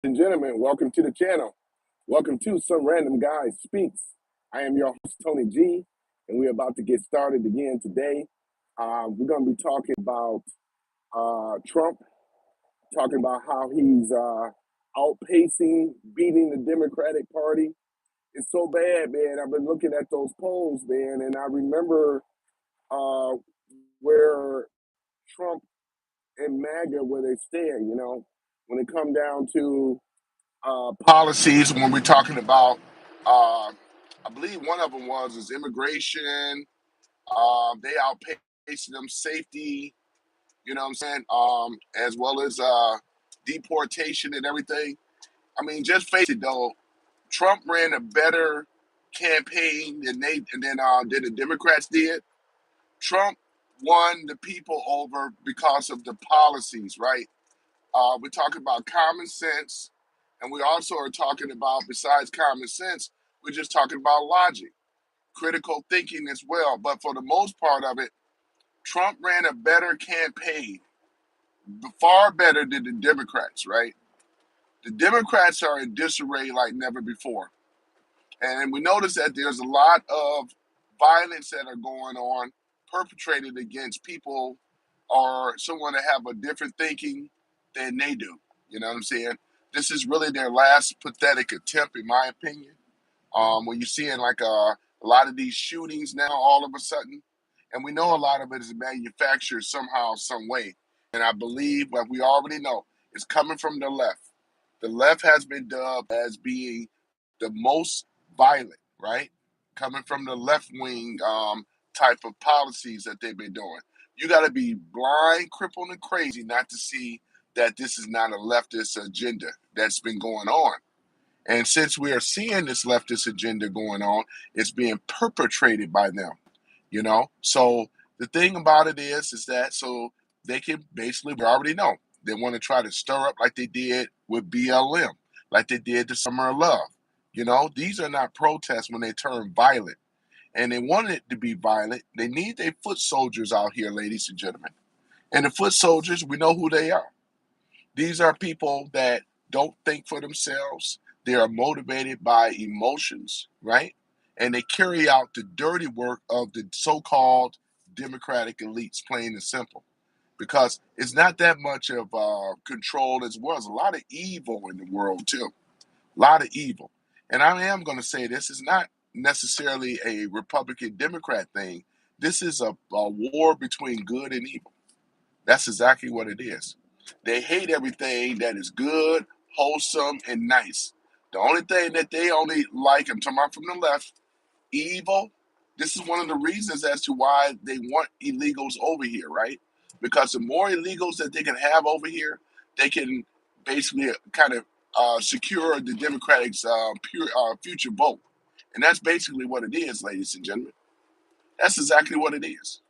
And gentlemen, welcome to the channel. Welcome to Some Random Guy Speaks. I am your host, Tony G, and we're about to get started again today. We're going to be talking about Trump, talking about how he's outpacing, beating the Democratic Party. It's so bad, man. I've been looking at those polls, man, and I remember uh, where Trump and MAGA, where they stand, when it come down to policies when we're talking about I believe one of them is immigration. They outpaced them safety, you know what I'm saying, as well as deportation and everything. I mean, just face it though, Trump ran a better campaign than the Democrats did. Trump won the people over because of the policies, right? We're talking about common sense, and we also are talking about, besides common sense, we're just talking about logic, critical thinking as well. But for the most part of it, Trump ran a better campaign, far better than the Democrats, right? The Democrats are in disarray like never before. And we notice that there's a lot of violence that are going on, perpetrated against people or someone that have a different thinking than they do. You know what I'm saying? This is really their last pathetic attempt, in my opinion. When you're seeing like a lot of these shootings now, all of a sudden, and we know a lot of it is manufactured somehow, some way. And I believe what we already know is coming from the left. The left has been dubbed as being the most violent, right? Coming from the left wing type of policies that they've been doing. You got to be blind, crippled, and crazy not to see that this is not a leftist agenda that's been going on. And since we are seeing this leftist agenda going on, it's being perpetrated by them, you know? So the thing about it is that so they can basically, we already know, they want to try to stir up like they did with BLM, like they did the Summer of Love. You know, these are not protests when they turn violent. And they want it to be violent. They need their foot soldiers out here, ladies and gentlemen. And the foot soldiers, we know who they are. These are people that don't think for themselves. They are motivated by emotions, right? And they carry out the dirty work of the so-called Democratic elites, plain and simple. Because it's not that much of control as well. There's a lot of evil in the world too. A lot of evil. And I am going to say this is not necessarily a Republican Democrat thing. This is a war between good and evil. That's exactly what it is. They hate everything that is good, wholesome, and nice. The only thing that they only like, I'm talking about from the left, evil. This is one of the reasons as to why they want illegals over here, right? Because the more illegals that they can have over here, they can basically kind of secure the Democrats' future vote. And that's basically what it is, ladies and gentlemen. That's exactly what it is.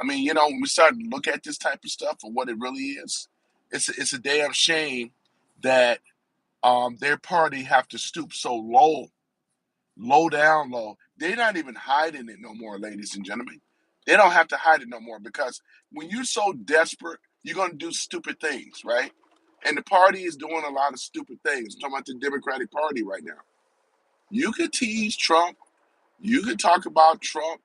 I mean, when we start to look at this type of stuff for what it really is, it's a damn shame that their party have to stoop so low, low down low. They're not even hiding it no more, ladies and gentlemen. They don't have to hide it no more because when you're so desperate, you're gonna do stupid things, right? And the party is doing a lot of stupid things. I'm talking about the Democratic Party right now. You could tease Trump, you could talk about Trump,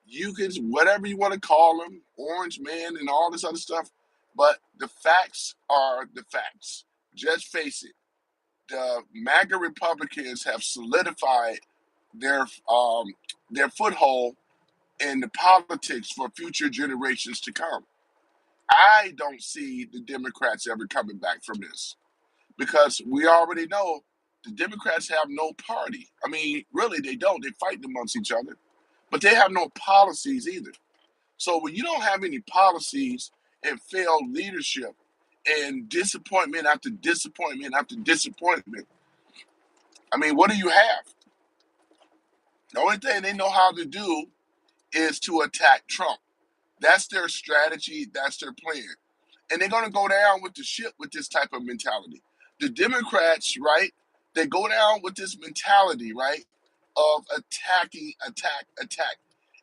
you can whatever you want to call him, orange man and all this other stuff, but the facts are the facts. Just face it. The MAGA Republicans have solidified their their foothold in the politics for future generations to come. I don't see the Democrats ever coming back from this because we already know the Democrats have no party. I mean, really, they don't. They fight amongst each other, but they have no policies either. So when you don't have any policies and failed leadership and disappointment after disappointment after disappointment, I mean, what do you have? The only thing they know how to do is to attack Trump. That's their strategy. That's their plan. And they're going to go down with the ship with this type of mentality. The Democrats, right, they go down with this mentality, right, of attacking, attack, attack.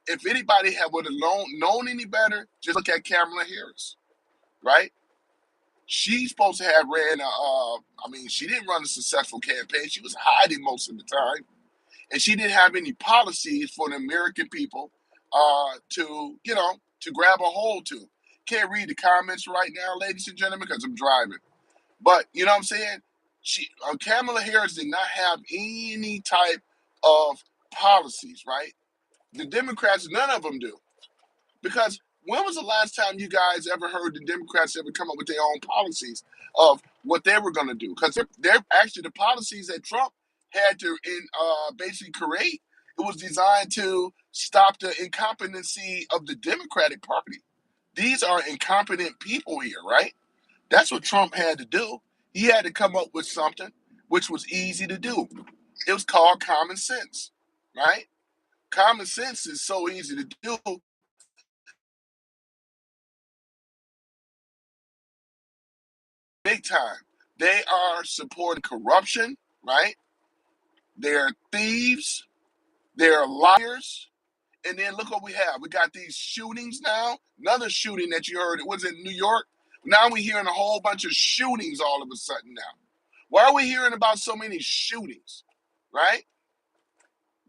If anybody would have known any better, just look at Kamala Harris, right? She's supposed to have ran I mean, she didn't run a successful campaign. She was hiding most of the time, and she didn't have any policies for the American people to grab a hold to. Can't read the comments right now, ladies and gentlemen, because I'm driving. But you know what I'm saying? Kamala Harris did not have any type of policies, right? The Democrats, none of them do. Because when was the last time you guys ever heard the Democrats ever come up with their own policies of what they were going to do? Because they're actually the policies that Trump had to basically create. It was designed to stop the incompetency of the Democratic Party. These are incompetent people here, right? That's what Trump had to do. He had to come up with something which was easy to do. It was called common sense, right? Common sense is so easy to do. Big time. They are supporting corruption, right? They're thieves. They're liars. And then look what we have. We got these shootings now. Another shooting that you heard. It was in New York. Now we're hearing a whole bunch of shootings all of a sudden now. Why are we hearing about so many shootings? Right?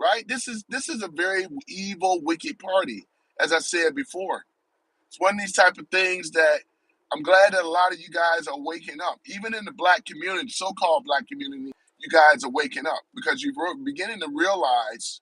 Right? This is a very evil, wicked party, as I said before. It's one of these type of things that I'm glad that a lot of you guys are waking up. Even in the black community, so-called black community, you guys are waking up because you're beginning to realize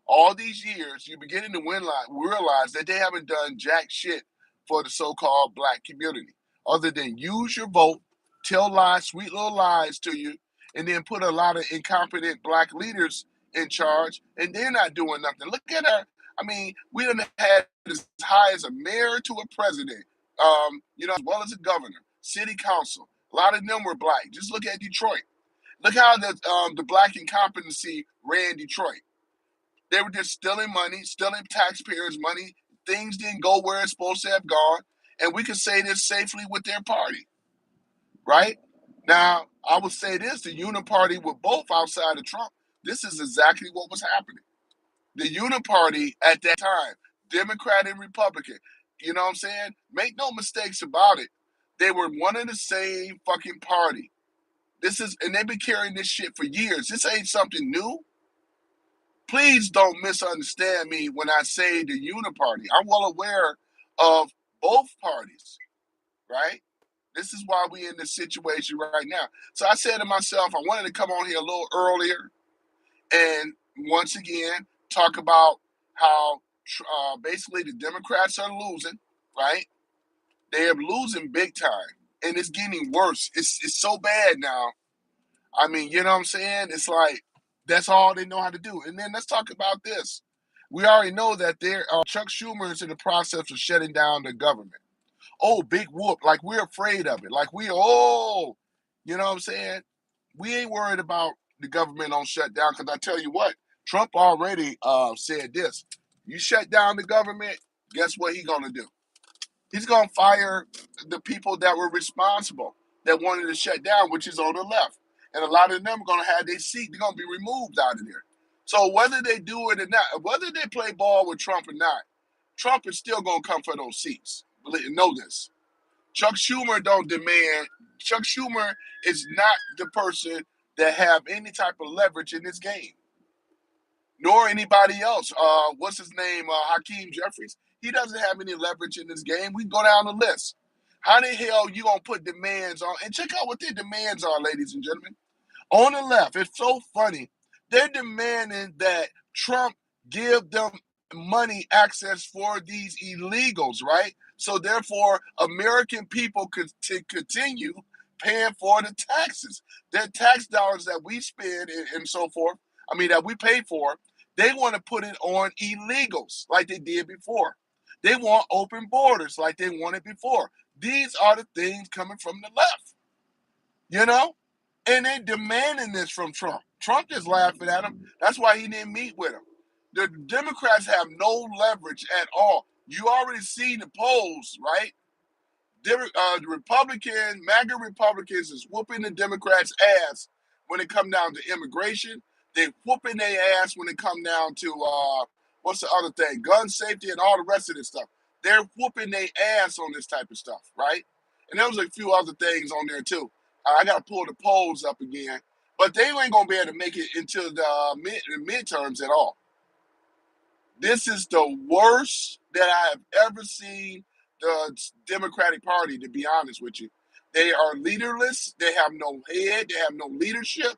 all these years, you're beginning to realize that they haven't done jack shit for the so-called black community, other than use your vote, tell lies, sweet little lies to you, and then put a lot of incompetent black leaders in charge, and they're not doing nothing. Look at her. I mean, we done had as high as a mayor to a president, as well as a governor, city council. A lot of them were black. Just look at Detroit. Look how the black incompetency ran Detroit. They were just stealing money, stealing taxpayers' money. Things didn't go where it's supposed to have gone. And we can say this safely with their party, right? Now, I would say this, the uniparty were both outside of Trump. This is exactly what was happening. The uniparty at that time, Democrat and Republican, you know what I'm saying? Make no mistakes about it. They were one and the same fucking party. And they've been carrying this shit for years. This ain't something new. Please don't misunderstand me when I say the uniparty. I'm well aware of both parties, right? This is why we in this situation right now. So I said to myself, I wanted to come on here a little earlier and once again talk about how basically the Democrats are losing, right? They are losing big time, and it's getting worse. It's so bad now. I mean, you know what I'm saying? It's like that's all they know how to do. And then let's talk about this. We already know that Chuck Schumer is in the process of shutting down the government. Oh, big whoop! Like we're afraid of it. Like you know what I'm saying? We ain't worried about the government on shutdown because I tell you what, Trump already said this. You shut down the government, guess what he's gonna do? He's gonna fire the people that were responsible that wanted to shut down, which is on the left. And a lot of them are gonna have their seat, they're gonna be removed out of there. So whether they do it or not, whether they play ball with Trump or not, Trump is still gonna come for those seats. Know this. Chuck Schumer don't demand. Chuck Schumer is not the person that have any type of leverage in this game, nor anybody else. What's his name? Hakeem Jeffries. He doesn't have any leverage in this game. We can go down the list. How the hell you gonna put demands on? And check out what their demands are, ladies and gentlemen. On the left, it's so funny. They're demanding that Trump give them money access for these illegals, right? So therefore, American people could continue paying for the taxes. Their tax dollars that we spend and so forth, I mean, that we pay for, they want to put it on illegals like they did before. They want open borders like they wanted before. These are the things coming from the left, you know? And they demanding this from Trump. Trump just laughing at him. That's why he didn't meet with him. The Democrats have no leverage at all. You already see the polls, right? The MAGA Republicans is whooping the Democrats' ass when it come down to immigration. They whooping their ass when it come down to what's the other thing? Gun safety and all the rest of this stuff. They're whooping their ass on this type of stuff, right? And there was a few other things on there too. I got to pull the polls up again, but they ain't gonna be able to make it into the midterms at all. This is the worst that I have ever seen the Democratic Party, to be honest with you. They are leaderless. They have no head. They have no leadership.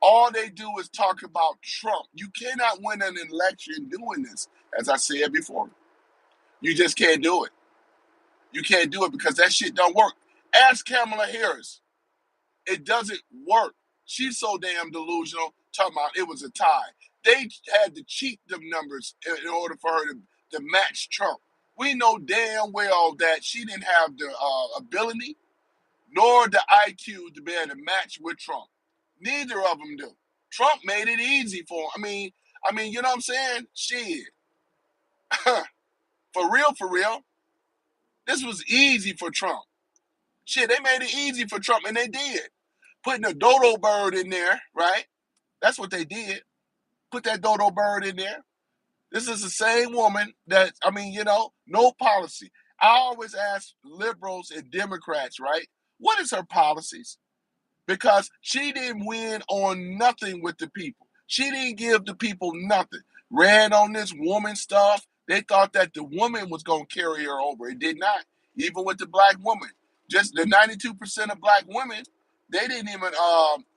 All they do is talk about Trump. You cannot win an election doing this, as I said before. You just can't do it. You can't do it because that shit don't work. Ask Kamala Harris. It doesn't work. She's so damn delusional, talking about it was a tie. They had to cheat them numbers in order for her to match Trump. We know damn well that she didn't have the ability nor the IQ to be able to match with Trump. Neither of them do. Trump made it easy for him. You know what I'm saying? Shit. For real. This was easy for Trump. Shit, they made it easy for Trump, and they did. Putting a dodo bird in there, right? That's what they did. Put that dodo bird in there. This is the same woman that, no policy. I always ask liberals and Democrats, right? What is her policies? Because she didn't win on nothing with the people. She didn't give the people nothing. Ran on this woman stuff. They thought that the woman was going to carry her over. It did not. Even with the black woman. Just the 92% of black women, they didn't even,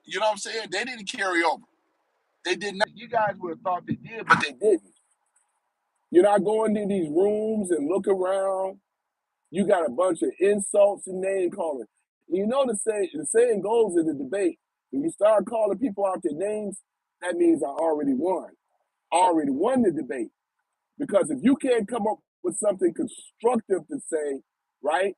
you know what I'm saying? They didn't carry over. They did not. You guys would have thought they did, but they didn't. I go into these rooms and look around. You got a bunch of insults and name calling. The saying goes in the debate, when you start calling people out their names, that means I already won. I already won the debate. Because if you can't come up with something constructive to say, right,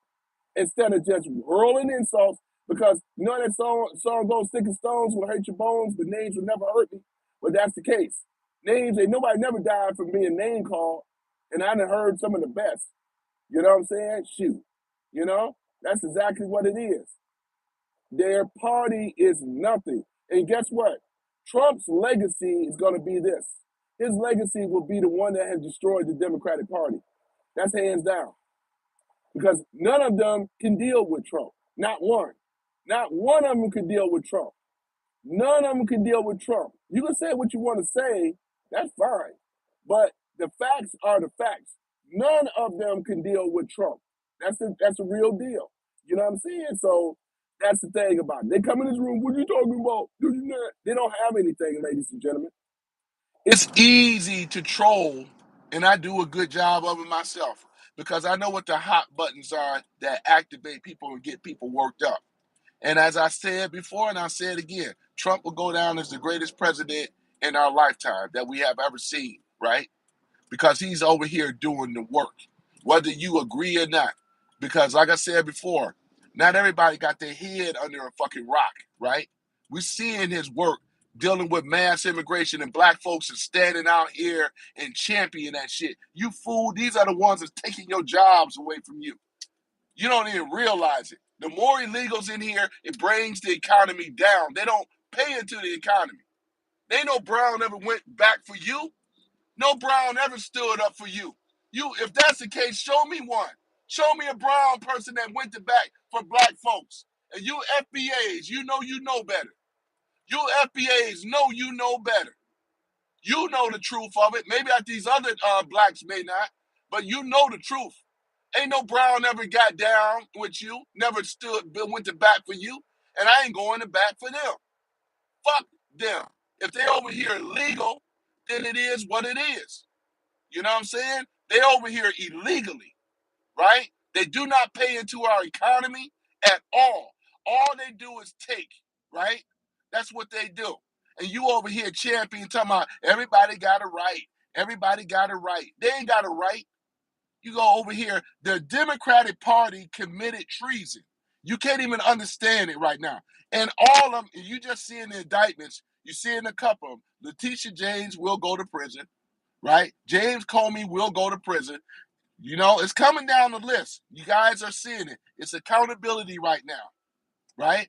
instead of just hurling insults, because that song goes, stick and stones will hurt your bones, but names will never hurt me. But that's the case. Names, ain't nobody never died from being name called, and I done heard some of the best. You know what I'm saying? Shoot. That's exactly what it is. Their party is nothing. And guess what? Trump's legacy is going to be this. His legacy will be the one that has destroyed the Democratic Party. That's hands down. Because none of them can deal with Trump. Not one. Not one of them can deal with Trump. None of them can deal with Trump. You can say what you want to say, that's fine. But the facts are the facts. None of them can deal with Trump. That's a real deal. You know what I'm saying? So that's the thing about it. They come in this room, what are you talking about? They don't have anything, ladies and gentlemen. It's easy to troll, and I do a good job of it myself because I know what the hot buttons are that activate people and get people worked up. And as I said before, and I say it again, Trump will go down as the greatest president in our lifetime that we have ever seen, right? Because he's over here doing the work, whether you agree or not. Because like I said before, not everybody got their head under a fucking rock, right? We're seeing his work dealing with mass immigration, and black folks are standing out here and championing that shit. You fool, these are the ones that's taking your jobs away from you. You don't even realize it. The more illegals in here, it brings the economy down. They don't pay into the economy. They know Brown ever went back for you. No Brown ever stood up for you. If that's the case, show me one. Show me a brown person that went to back for black folks. And you FBAs, you know better. You FBAs you know better. You know the truth of it. Maybe these other blacks may not, but you know the truth. Ain't no Brown ever got down with you, never went to bat for you, and I ain't going to bat for them. Fuck them. If they over here illegal, then it is what it is. You know what I'm saying? They over here illegally, right? They do not pay into our economy at all. All they do is take, right? That's what they do. And you over here champion talking about everybody got a right. Everybody got a right. They ain't got a right. You go over here, the Democratic Party committed treason. You can't even understand it right now. And all of them, you just seeing the indictments, you seeing a couple of them. Letitia James will go to prison, right? James Comey will go to prison. It's coming down the list. You guys are seeing it. It's accountability right now, right?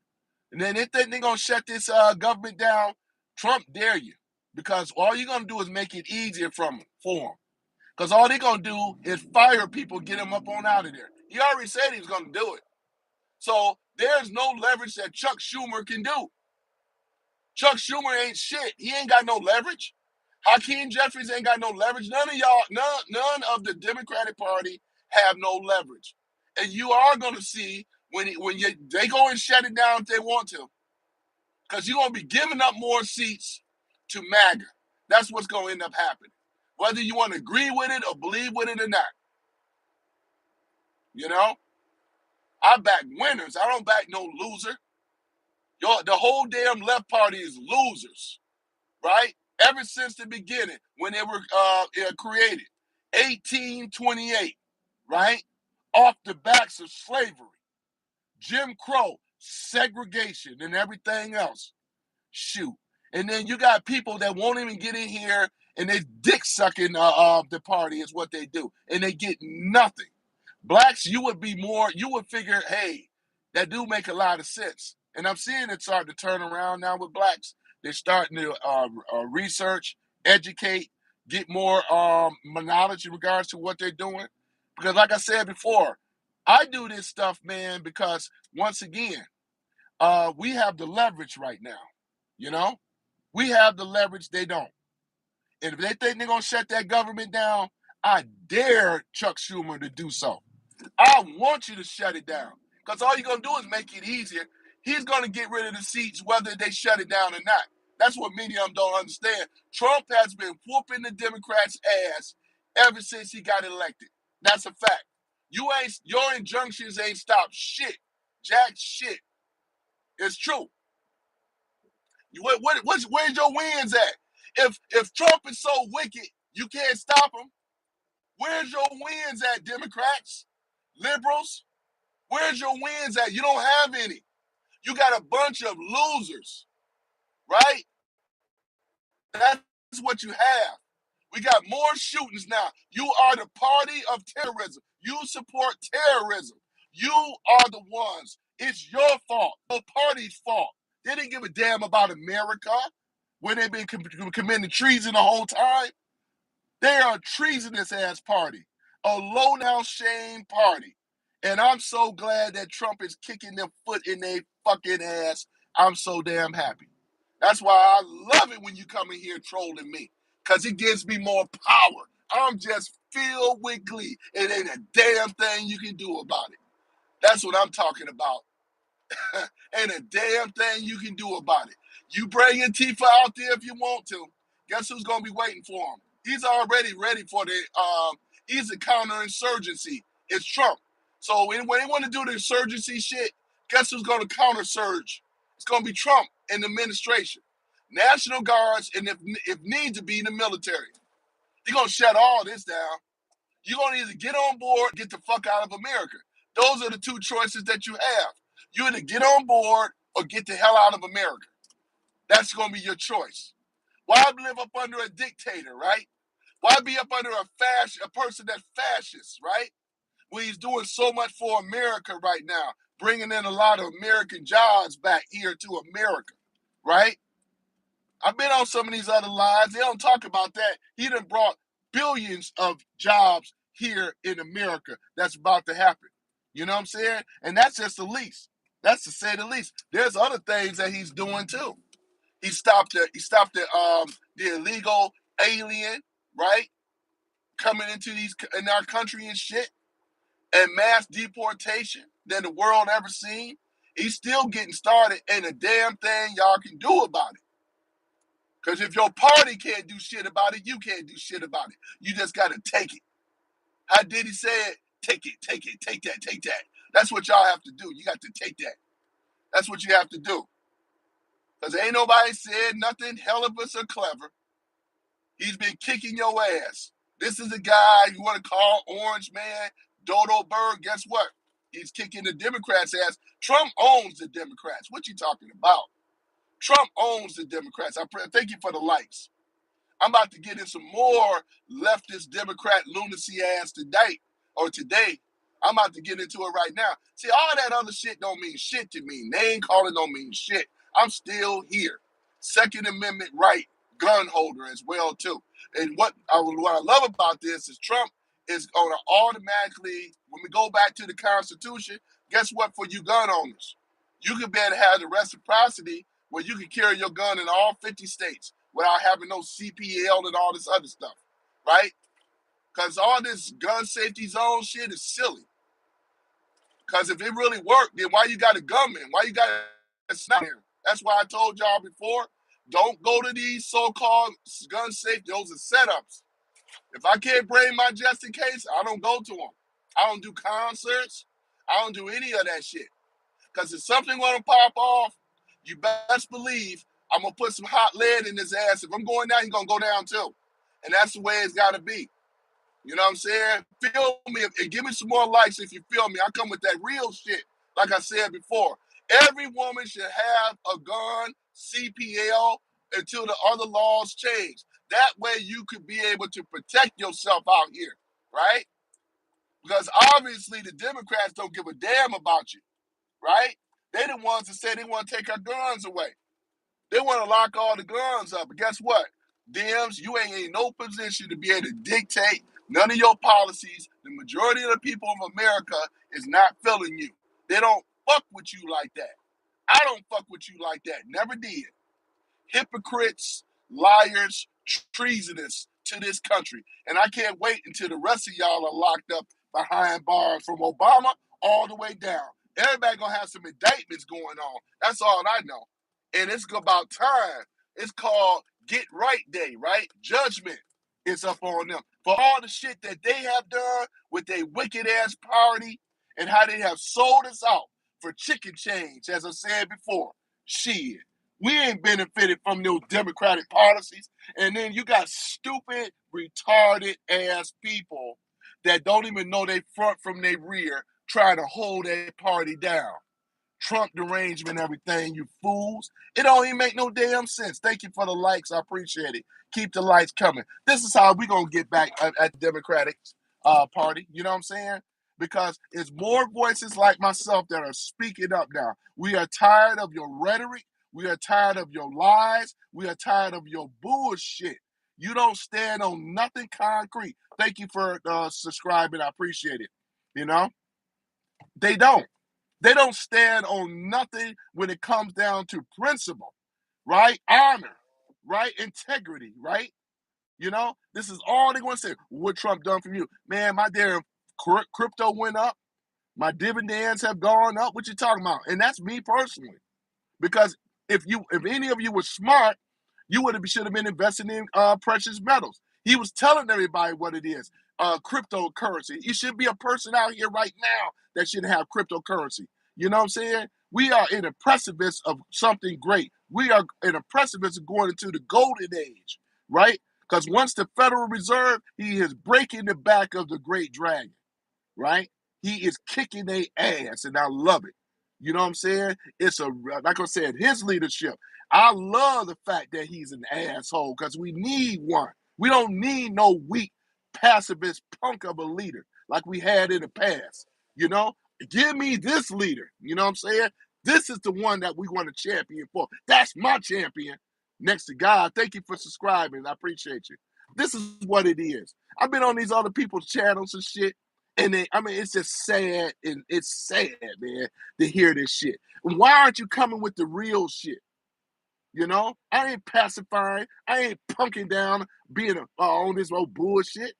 And then they think they're going to shut this government down. Trump dare you, because all you're going to do is make it easier for them. Because all they're going to do is fire people, get them up on out of there. He already said he was going to do it. So there's no leverage that Chuck Schumer can do. Chuck Schumer ain't shit. He ain't got no leverage. Hakeem Jeffries ain't got no leverage. None of y'all, none of the Democratic Party have no leverage. And you are going to see they go and shut it down if they want to, because you're going to be giving up more seats to MAGA. That's what's going to end up happening, whether you want to agree with it or believe with it or not. You know, I back winners. I don't back no loser. The whole damn left party is losers, right? Ever since the beginning, when they were created, 1828, right? Off the backs of slavery, Jim Crow, segregation, and everything else. Shoot. And then you got people that won't even get in here, and they dick sucking the party is what they do, and they get nothing. Blacks, you would figure, hey, that do make a lot of sense. And I'm seeing it start to turn around now with blacks. They're starting to research, educate, get more knowledge in regards to what they're doing. Because like I said before, I do this stuff, man, because once again, we have the leverage right now. You know? We have the leverage, they don't. And if they think they're going to shut that government down, I dare Chuck Schumer to do so. I want you to shut it down, because all you're going to do is make it easier. He's going to get rid of the seats whether they shut it down or not. That's what many of them don't understand. Trump has been whooping the Democrats' ass ever since he got elected. That's a fact. Your injunctions ain't stopped shit. Jack shit. It's true. Where's your wins at? If Trump is so wicked, you can't stop him. Where's your wins at, Democrats? Liberals? Where's your wins at? You don't have any. You got a bunch of losers, right? That's what you have. We got more shootings now. You are the party of terrorism. You support terrorism. You are the ones. It's your fault. Your party's fault. They didn't give a damn about America when they've been committing treason the whole time. They are a treasonous ass party, a low down shame party. And I'm so glad that Trump is kicking their foot in their fucking ass. I'm so damn happy. That's why I love it when you come in here trolling me, because it gives me more power. I'm just filled with glee. It ain't a damn thing you can do about it. That's what I'm talking about. Ain't a damn thing you can do about it. You bring Antifa out there if you want to. Guess who's going to be waiting for him? He's already ready for he's the counterinsurgency. It's Trump. So when they want to do the insurgency shit, guess who's going to counter surge? It's going to be Trump and the administration. National Guards, and if need to be, the military. You're going to shut all this down. You're going to either get on board, get the fuck out of America. Those are the two choices that you have. You either get on board or get the hell out of America. That's going to be your choice. Why live up under a dictator, right? Why be up under a person that's fascist, right? When he's doing so much for America right now, bringing in a lot of American jobs back here to America, right? I've been on some of these other lines. They don't talk about that. He done brought billions of jobs here in America. That's about to happen. You know what I'm saying? And that's just the least. That's to say the least. There's other things that he's doing too. He stopped the illegal alien, right? Coming in our country and shit, and mass deportation than the world ever seen. He's still getting started. Ain't a damn thing y'all can do about it. Because if your party can't do shit about it, you can't do shit about it. You just got to take it. How did he say it? Take it, take it, take that, take that. That's what y'all have to do. You got to take that. That's what you have to do. Because ain't nobody said nothing hell of us or clever. He's been kicking your ass. This is a guy you want to call Orange Man, Dodo Bird. Guess what? He's kicking the Democrats' ass. Trump owns the Democrats. What you talking about? Trump owns the Democrats. Thank you for the likes. I'm about to get in some more leftist Democrat lunacy ass today. I'm about to get into it right now. See, all that other shit don't mean shit to me. Name calling don't mean shit. I'm still here. Second Amendment right, gun holder as well too. And what I love about this is Trump is going to automatically, when we go back to the Constitution, Guess what? For you gun owners, you can be able to have the reciprocity where you can carry your gun in all 50 states without having no CPL and all this other stuff, right? Because all this gun safety zone shit is silly. Because if it really worked, then why you got a gunman? Why you got a sniper? That's why I told y'all before, don't go to these so-called gun safety. Those are setups. If I can't bring my just in case, I don't go to them. I don't do concerts. I don't do any of that shit. Because if something gonna pop off, you best believe I'm gonna put some hot lead in his ass. If I'm going down, he's gonna go down too. And that's the way it's gotta be. You know what I'm saying? Feel me and give me some more likes if you feel me. I come with that real shit, like I said before. Every woman should have a gun, CPL, until the other laws change. That way you could be able to protect yourself out here, right? Because obviously the Democrats don't give a damn about you, right? They the ones that say they want to take our guns away. They want to lock all the guns up. But guess what? Dems, you ain't in no position to be able to dictate none of your policies. The majority of the people of America is not feeling you. They don't fuck with you like that. I don't fuck with you like that. Never did. Hypocrites, liars, treasonous to this country. And I can't wait until the rest of y'all are locked up behind bars from Obama all the way down. Everybody gonna have some indictments going on. That's all I know. And it's about time. It's called Get Right Day, right? Judgment is up on them for all the shit that they have done with their wicked ass party and how they have sold us out for chicken change, as I said before. Shit. We ain't benefited from those democratic policies. And then you got stupid, retarded ass people that don't even know they front from their rear trying to hold their party down. Trump derangement, everything, you fools. It don't even make no damn sense. Thank you for the likes. I appreciate it. Keep the likes coming. This is how we going to get back at the Democratic Party. You know what I'm saying? Because it's more voices like myself that are speaking up now. We are tired of your rhetoric. We are tired of your lies. We are tired of your bullshit. You don't stand on nothing concrete. Thank you for subscribing. I appreciate it. You know? They don't. They don't stand on nothing when it comes down to principle, right? Honor, right? Integrity, right? You know, this is all they're going to say. What Trump done for you? Man, my damn crypto went up. My dividends have gone up. What you talking about? And that's me personally. Because if any of you were smart, you should have been investing in precious metals. He was telling everybody what it is. Cryptocurrency. You should be a person out here right now that should have cryptocurrency. You know what I'm saying? We are in a precipice of something great. We are in a precipice of going into the golden age, right? Because once the Federal Reserve, he is breaking the back of the great dragon, right? He is kicking their ass, and I love it. You know what I'm saying? It's like I said, his leadership. I love the fact that he's an asshole because we need one. We don't need no weak, pacifist punk of a leader like we had in the past. You know, give me this leader. You know what I'm saying? This is the one that we want to champion for. That's my champion. Next to God, thank you for subscribing. I appreciate you. This is what it is. I've been on these other people's channels and shit. And it's just sad, and it's sad, man, to hear this shit. Why aren't you coming with the real shit? You know, I ain't pacifying, I ain't punking down, being on this old bullshit.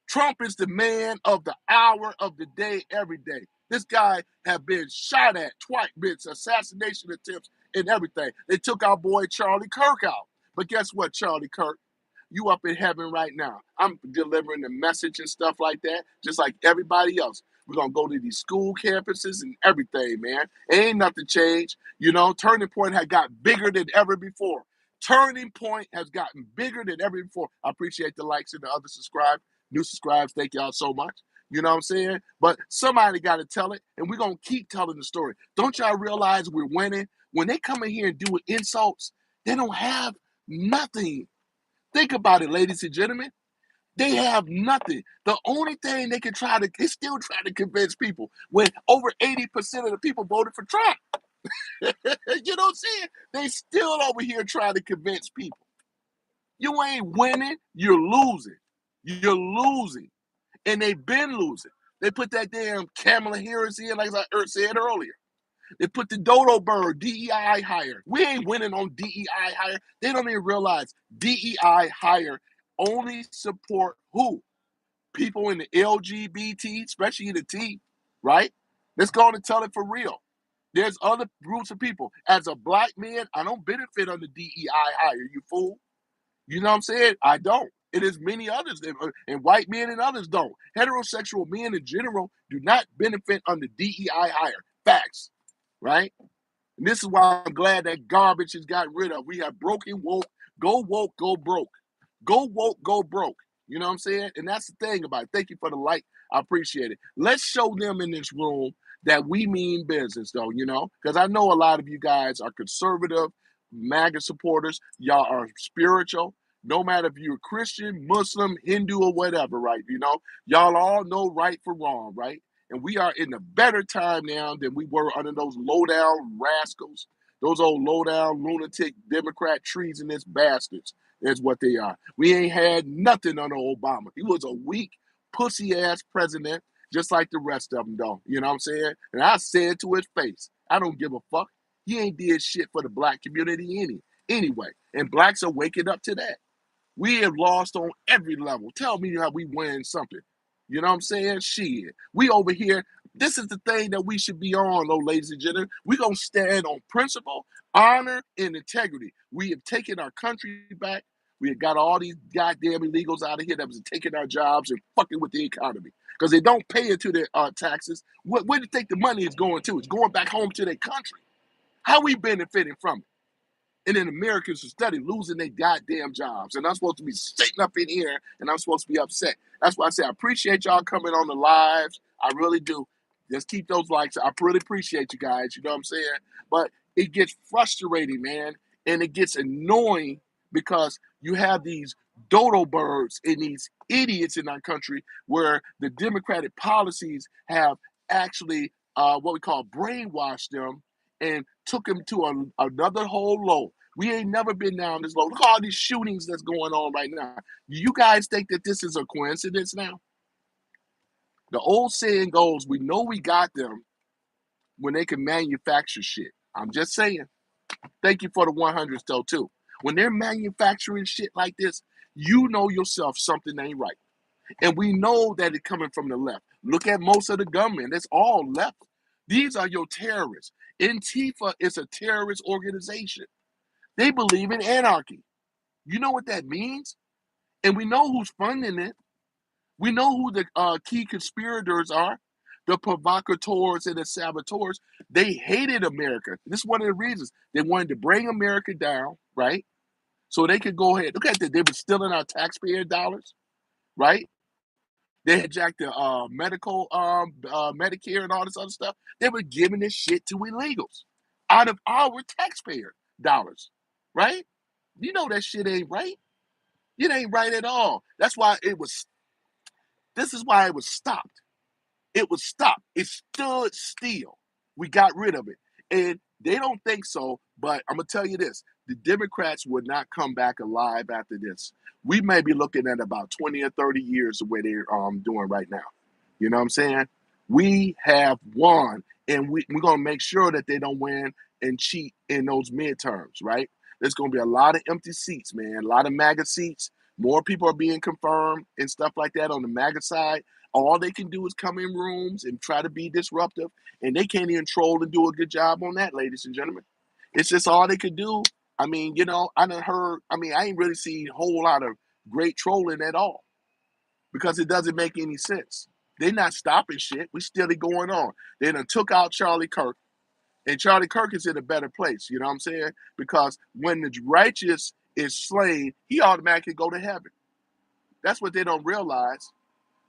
Trump is the man of the hour, of the day, every day. This guy have been shot at twice, been assassination attempts and everything. They took our boy Charlie Kirk out. But guess what, Charlie Kirk? You up in heaven right now. I'm delivering the message and stuff like that, just like everybody else. We're going to go to these school campuses and everything, man. Ain't nothing changed. You know, Turning Point has got bigger than ever before. Turning Point has gotten bigger than ever before. I appreciate the likes and the other new subscribes. Thank y'all so much. You know what I'm saying? But somebody got to tell it, and we're going to keep telling the story. Don't y'all realize we're winning? When they come in here and do insults, they don't have nothing. Think about it, ladies and gentlemen. They have nothing. The only thing they can is still try to convince people when over 80% of the people voted for Trump. You know what I'm saying? They still over here trying to convince people. You ain't winning, you're losing. You're losing. And they've been losing. They put that damn Kamala Harris in, like I said earlier. They put the dodo bird, DEI hire. We ain't winning on DEI hire. They don't even realize DEI hire only support who? People in the LGBT, especially the T, right? Let's go on and tell it for real. There's other groups of people. As a black man, I don't benefit under DEI hire, you fool. You know what I'm saying? I don't. It is many others, and white men and others don't. Heterosexual men in general do not benefit under DEI hire. Facts, right? And this is why I'm glad that garbage has got rid of. We have broken woke, go broke. Go woke, go broke. You know what I'm saying? And that's the thing about it. Thank you for the like. I appreciate it. Let's show them in this room that we mean business, though, you know? Because I know a lot of you guys are conservative, MAGA supporters. Y'all are spiritual. No matter if you're Christian, Muslim, Hindu, or whatever, right? You know, y'all all know right from wrong, right? And we are in a better time now than we were under those low-down rascals, those old low-down lunatic Democrat treasonous bastards is what they are. We ain't had nothing under Obama. He was a weak, pussy-ass president, just like the rest of them, though. You know what I'm saying? And I said to his face, I don't give a fuck. He ain't did shit for the black community anyway. And blacks are waking up to that. We have lost on every level. Tell me how we win something. You know what I'm saying? Shit. We over here, this is the thing that we should be on, though, ladies and gentlemen. We're going to stand on principle, honor, and integrity. We have taken our country back. We have got all these goddamn illegals out of here that was taking our jobs and fucking with the economy. Because they don't pay into their taxes. Where do you think the money is going to? It's going back home to their country. How we benefiting from it? And then Americans are study losing their goddamn jobs. And I'm supposed to be sitting up in here and I'm supposed to be upset. That's why I say I appreciate y'all coming on the lives. I really do. Just keep those likes. I really appreciate you guys. You know what I'm saying? But it gets frustrating, man. And it gets annoying because you have these dodo birds and these idiots in our country where the democratic policies have actually what we call brainwashed them and took him to another whole low. We ain't never been down this low. Look at all these shootings that's going on right now. You guys think that this is a coincidence now? The old saying goes, we know we got them when they can manufacture shit. I'm just saying. Thank you for the 100s though, too. When they're manufacturing shit like this, you know yourself something ain't right. And we know that it's coming from the left. Look at most of the gunmen. It's all left. These are your terrorists. Antifa is a terrorist organization. They believe in anarchy. You know what that means? And we know who's funding it. We know who the key conspirators are, the provocateurs and the saboteurs. They hated America. This is one of the reasons. They wanted to bring America down, right? So they could go ahead. Look at that. They were stealing our taxpayer dollars, right? They had jacked the medical, Medicare and all this other stuff. They were giving this shit to illegals out of our taxpayer dollars, right? You know that shit ain't right. It ain't right at all. That's why it was, this is why it was stopped. It was stopped. It stood still. We got rid of it. And they don't think so, but I'm going to tell you this. The Democrats would not come back alive after this. We may be looking at about 20 or 30 years the way they're doing right now. You know what I'm saying? We have won, and we're going to make sure that they don't win and cheat in those midterms, right? There's going to be a lot of empty seats, man, a lot of MAGA seats. More people are being confirmed and stuff like that on the MAGA side. All they can do is come in rooms and try to be disruptive, and they can't even troll and do a good job on that, ladies and gentlemen. It's just all they could do. I mean, you know, I ain't really seen a whole lot of great trolling at all because it doesn't make any sense. They're not stopping shit. We still going on. They done took out Charlie Kirk, and Charlie Kirk is in a better place, you know what I'm saying? Because when the righteous is slain, he automatically go to heaven. That's what they don't realize.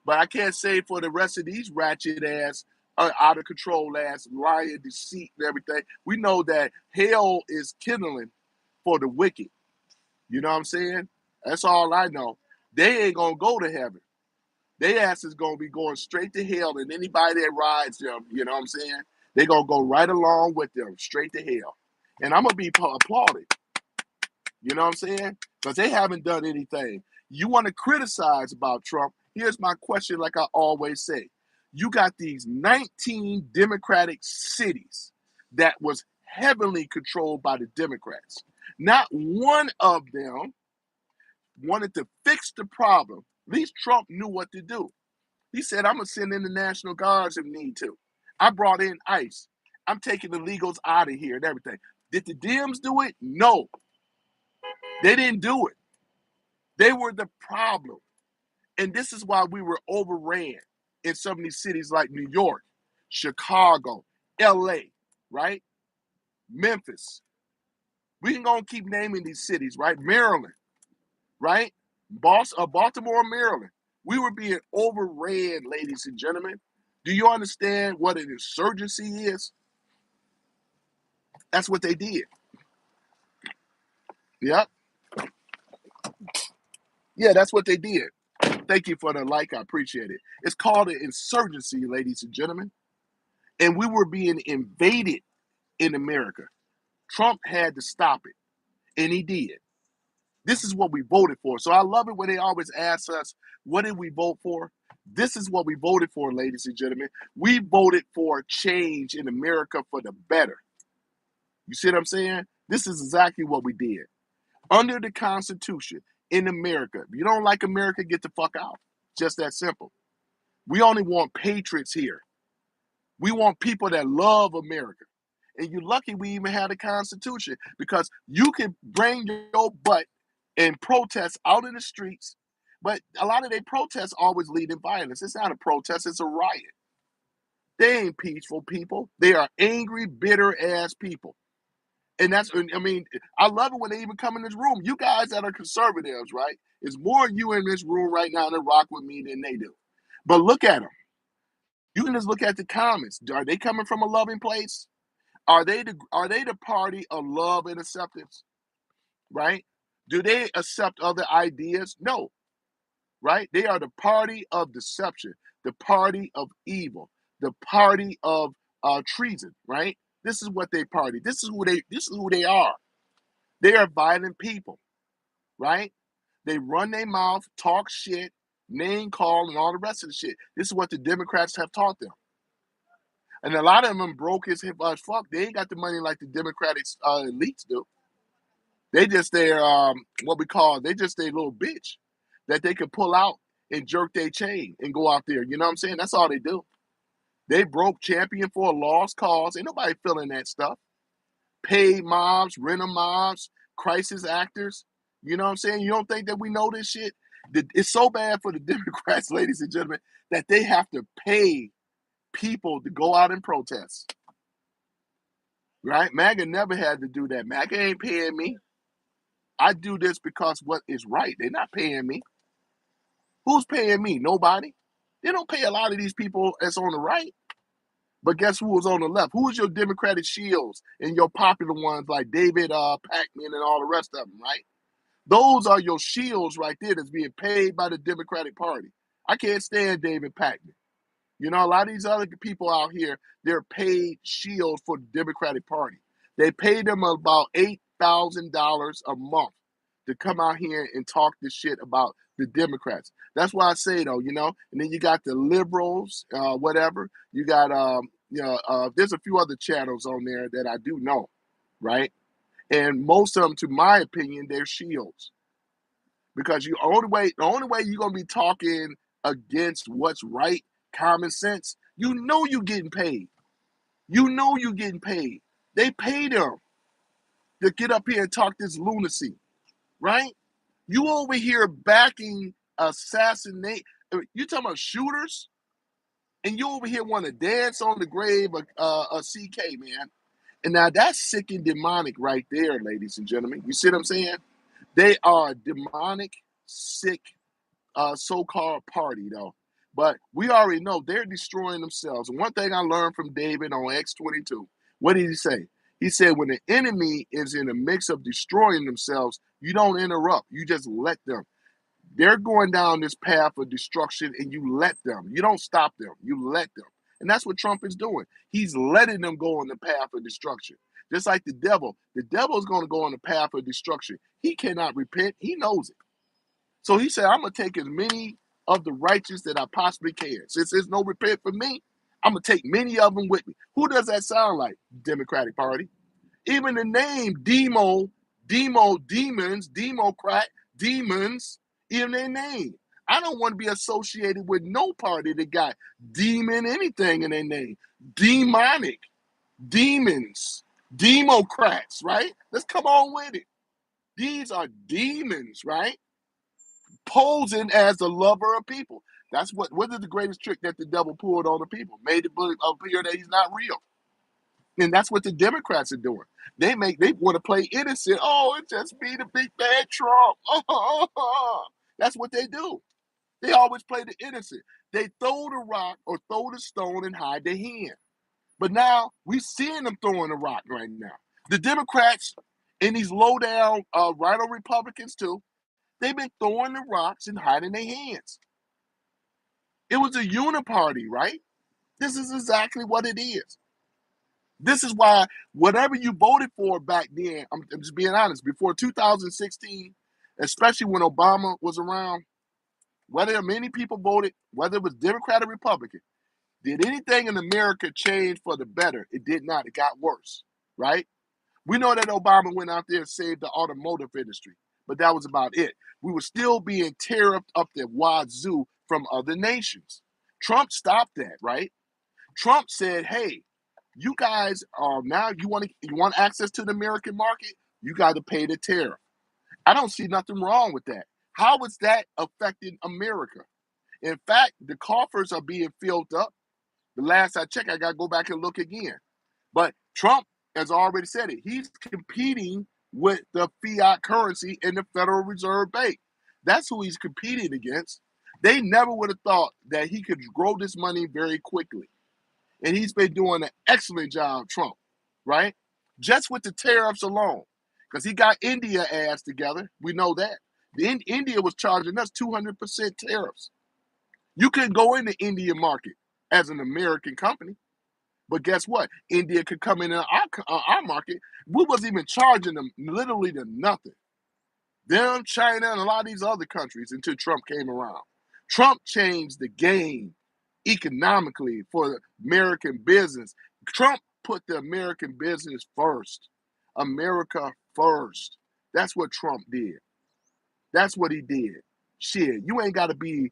But I can't say for the rest of these ratchet ass, out of control ass, lying, deceit, and everything. We know that hell is kindling for the wicked. You know what I'm saying? That's all I know. They ain't gonna go to heaven. Their ass is gonna be going straight to hell, and anybody that rides them, you know what I'm saying? They gonna go right along with them, straight to hell. And I'm gonna be applauded. You know what I'm saying? Because they haven't done anything. You want to criticize about Trump? Here's my question, like I always say. you got these 19 Democratic cities that was heavily controlled by the Democrats. Not one of them wanted to fix the problem. At least Trump knew what to do. He said, I'm going to send in the National Guards if need to. I brought in ICE. I'm taking the illegals out of here and everything. Did the Dems do it? No. They didn't do it. They were the problem. And this is why we were overran in some of these cities like New York, Chicago, LA, right? Memphis. We can go and keep naming these cities, right? Maryland, right? Baltimore, Maryland. We were being overran, ladies and gentlemen. Do you understand what an insurgency is? That's what they did. Yep. Yeah, that's what they did. Thank you for the like. I appreciate it. It's called an insurgency, ladies and gentlemen. And we were being invaded in America. Trump had to stop it. And he did. This is what we voted for. So I love it when they always ask us, what did we vote for? This is what we voted for, ladies and gentlemen. We voted for change in America for the better. You see what I'm saying? This is exactly what we did. Under the Constitution in America, if you don't like America, get the fuck out. Just that simple. We only want patriots here. We want people that love America. And you're lucky we even had a Constitution, because you can bring your butt and protest out in the streets, but a lot of their protests always lead in violence. It's not a protest, it's a riot. They ain't peaceful people. They are angry, bitter ass people. And that's, I mean, I love it when they even come in this room. You guys that are conservatives, right? There's more of you in this room right now that rock with me than they do. But look at them. You can just look at the comments. Are they coming from a loving place? Are they the party of love and acceptance? Right? Do they accept other ideas? No. Right? They are the party of deception, the party of evil, the party of treason, right? This is what they party. This is who they are. They are violent people, right? They run their mouth, talk shit, name call, and all the rest of the shit. This is what the Democrats have taught them. And a lot of them broke as fuck. They ain't got the money like the Democratic elites do. They just their they just their little bitch that they can pull out and jerk their chain and go out there. You know what I'm saying? That's all they do. They broke, champion for a lost cause. Ain't nobody feeling that stuff. Paid mobs, renter mobs, crisis actors. You know what I'm saying? You don't think that we know this shit? It's so bad for the Democrats, ladies and gentlemen, that they have to pay people to go out and protest. Right? MAGA never had to do that. MAGA ain't paying me. I do this because what is right. They're not paying me. Who's paying me? Nobody. They don't pay a lot of these people that's on the right. But guess who was on the left? Who is your Democratic shields and your popular ones like David Pacman and all the rest of them, right? Those are your shields right there that's being paid by the Democratic Party. I can't stand David Pacman. You know, a lot of these other people out here, they're paid shields for the Democratic Party. They pay them about $8,000 a month to come out here and talk this shit about the Democrats. That's why I say, though, you know, and then you got the liberals, whatever. You got, there's a few other channels on there that I do know, right? And most of them, to my opinion, they're shields. Because the only way you're going to be talking against what's right, common sense, you know you're getting paid. You know you're getting paid. They pay them to get up here and talk this lunacy, right? You over here backing assassinate. You talking about shooters, and you over here want to dance on the grave of CK, man. And now that's sick and demonic right there, ladies and gentlemen. You see what I'm saying? They are a demonic, sick, so-called party, though. But we already know they're destroying themselves. And one thing I learned from David on X22, what did he say? He said, when the enemy is in a mix of destroying themselves, you don't interrupt. You just let them. They're going down this path of destruction, and you let them. You don't stop them. You let them. And that's what Trump is doing. He's letting them go on the path of destruction. Just like the devil. The devil is going to go on the path of destruction. He cannot repent. He knows it. So he said, I'm going to take as many of the righteous that I possibly can. Since there's no repent for me, I'm going to take many of them with me. Who does that sound like? Democratic Party. Even the name demons, Democrat, demons, even their name. I don't want to be associated with no party that got demon anything in their name. Demonic, demons, Democrats, right? Let's come on with it. These are demons, right? Posing as the lover of people. That's what is the greatest trick that the devil pulled on the people? Made it appear that he's not real. And that's what the Democrats are doing. They want to play innocent. Oh, it's just me, the big bad Trump. That's what they do. They always play the innocent. They throw the rock or throw the stone and hide their hand. But now we're seeing them throwing the rock right now. The Democrats and these low down rhino Republicans too, they've been throwing the rocks and hiding their hands. It was a uniparty, right? This is exactly what it is. This is why whatever you voted for back then, I'm just being honest, before 2016, especially when Obama was around, whether many people voted, whether it was Democrat or Republican, did anything in America change for the better? It did not. It got worse, right? We know that Obama went out there and saved the automotive industry, but that was about it. We were still being tariffed up the wazoo from other nations. Trump stopped that, right? Trump said, hey, you guys now you want access to the American market, you got to pay the tariff. I don't see nothing wrong with that. How is that affecting America? In fact, the coffers are being filled up. The last I checked, I got to go back and look again. But Trump has already said it. He's competing with the fiat currency in the Federal Reserve Bank. That's who he's competing against. They never would have thought that he could grow this money very quickly. And he's been doing an excellent job, Trump, right? Just with the tariffs alone, because he got India ass together. We know that. India was charging us 200% tariffs. You couldn't go in the Indian market as an American company. But guess what? India could come in our market. We wasn't even charging them literally to nothing. Them, China, and a lot of these other countries until Trump came around. Trump changed the game economically for American business. Trump put the American business first. America first. That's what Trump did. That's what he did. Shit, you ain't got to be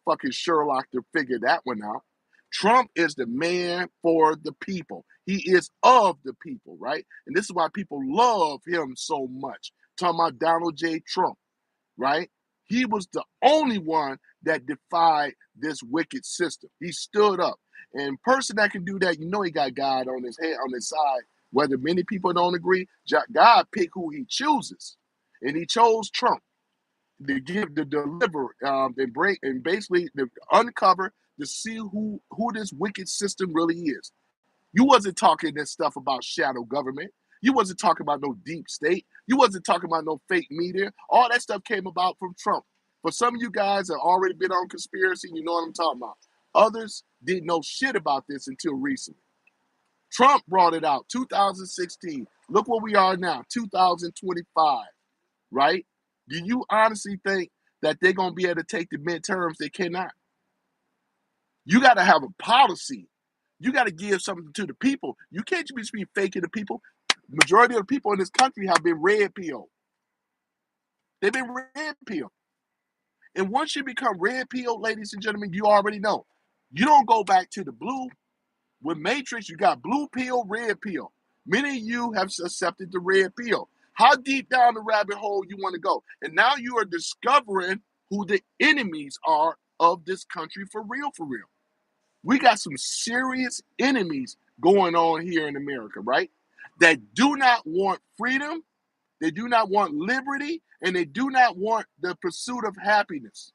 fucking Sherlock to figure that one out. Trump is the man for the people. He is of the people, right? And this is why people love him so much. Talking about Donald J. Trump, right? He was the only one that defied this wicked system. He stood up. And person that can do that, you know he got God on his head, on his side. Whether many people don't agree, God pick who he chooses. And he chose Trump to deliver, and break, and basically to uncover, to see who this wicked system really is. You wasn't talking this stuff about shadow government. You wasn't talking about no deep state. You wasn't talking about no fake media. All that stuff came about from Trump. For some of you guys that already been on conspiracy, you know what I'm talking about. Others didn't know shit about this until recently. Trump brought it out, 2016. Look where we are now, 2025, right? Do you honestly think that they're going to be able to take the midterms? They cannot. You got to have a policy. You got to give something to the people. You can't just be faking the people. Majority of the people in this country have been red pilled. They've been red pilled. And once you become red pilled, ladies and gentlemen, you already know. You don't go back to the blue. With Matrix, you got blue pill, red pill. Many of you have accepted the red pill. How deep down the rabbit hole you want to go? And now you are discovering who the enemies are of this country for real, for real. We got some serious enemies going on here in America, right? That do not want freedom, they do not want liberty, and they do not want the pursuit of happiness.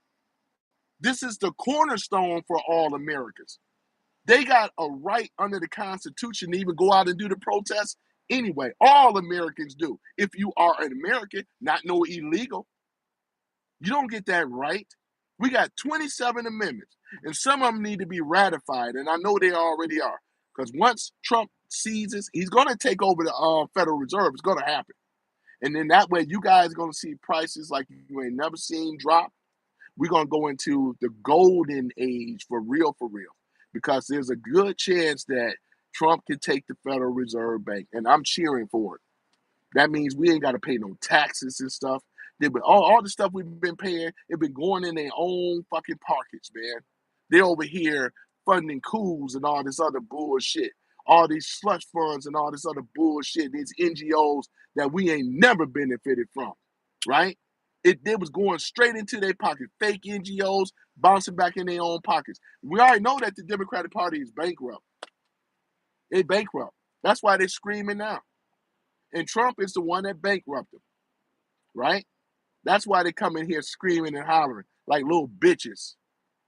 This is the cornerstone for all Americans. They got a right under the Constitution to even go out and do the protests anyway. All Americans do. If you are an American, not no illegal. You don't get that right. We got 27 amendments, and some of them need to be ratified, and I know they already are. Because once Trump seizes, he's going to take over the Federal Reserve. It's going to happen. And then that way, you guys are going to see prices like you ain't never seen drop. we're going to go into the golden age for real, because there's a good chance that Trump can take the Federal Reserve Bank, and I'm cheering for it. That means we ain't got to pay no taxes and stuff. All the stuff we've been paying, it been going in their own fucking pockets, man. They're over here funding coups and all this other bullshit, all these slush funds and all this other bullshit, these NGOs that we ain't never benefited from, right? It was going straight into their pocket. Fake NGOs bouncing back in their own pockets. We already know that the Democratic Party is bankrupt. They bankrupt. That's why they're screaming now. And Trump is the one that bankrupted them, right? That's why they come in here screaming and hollering like little bitches,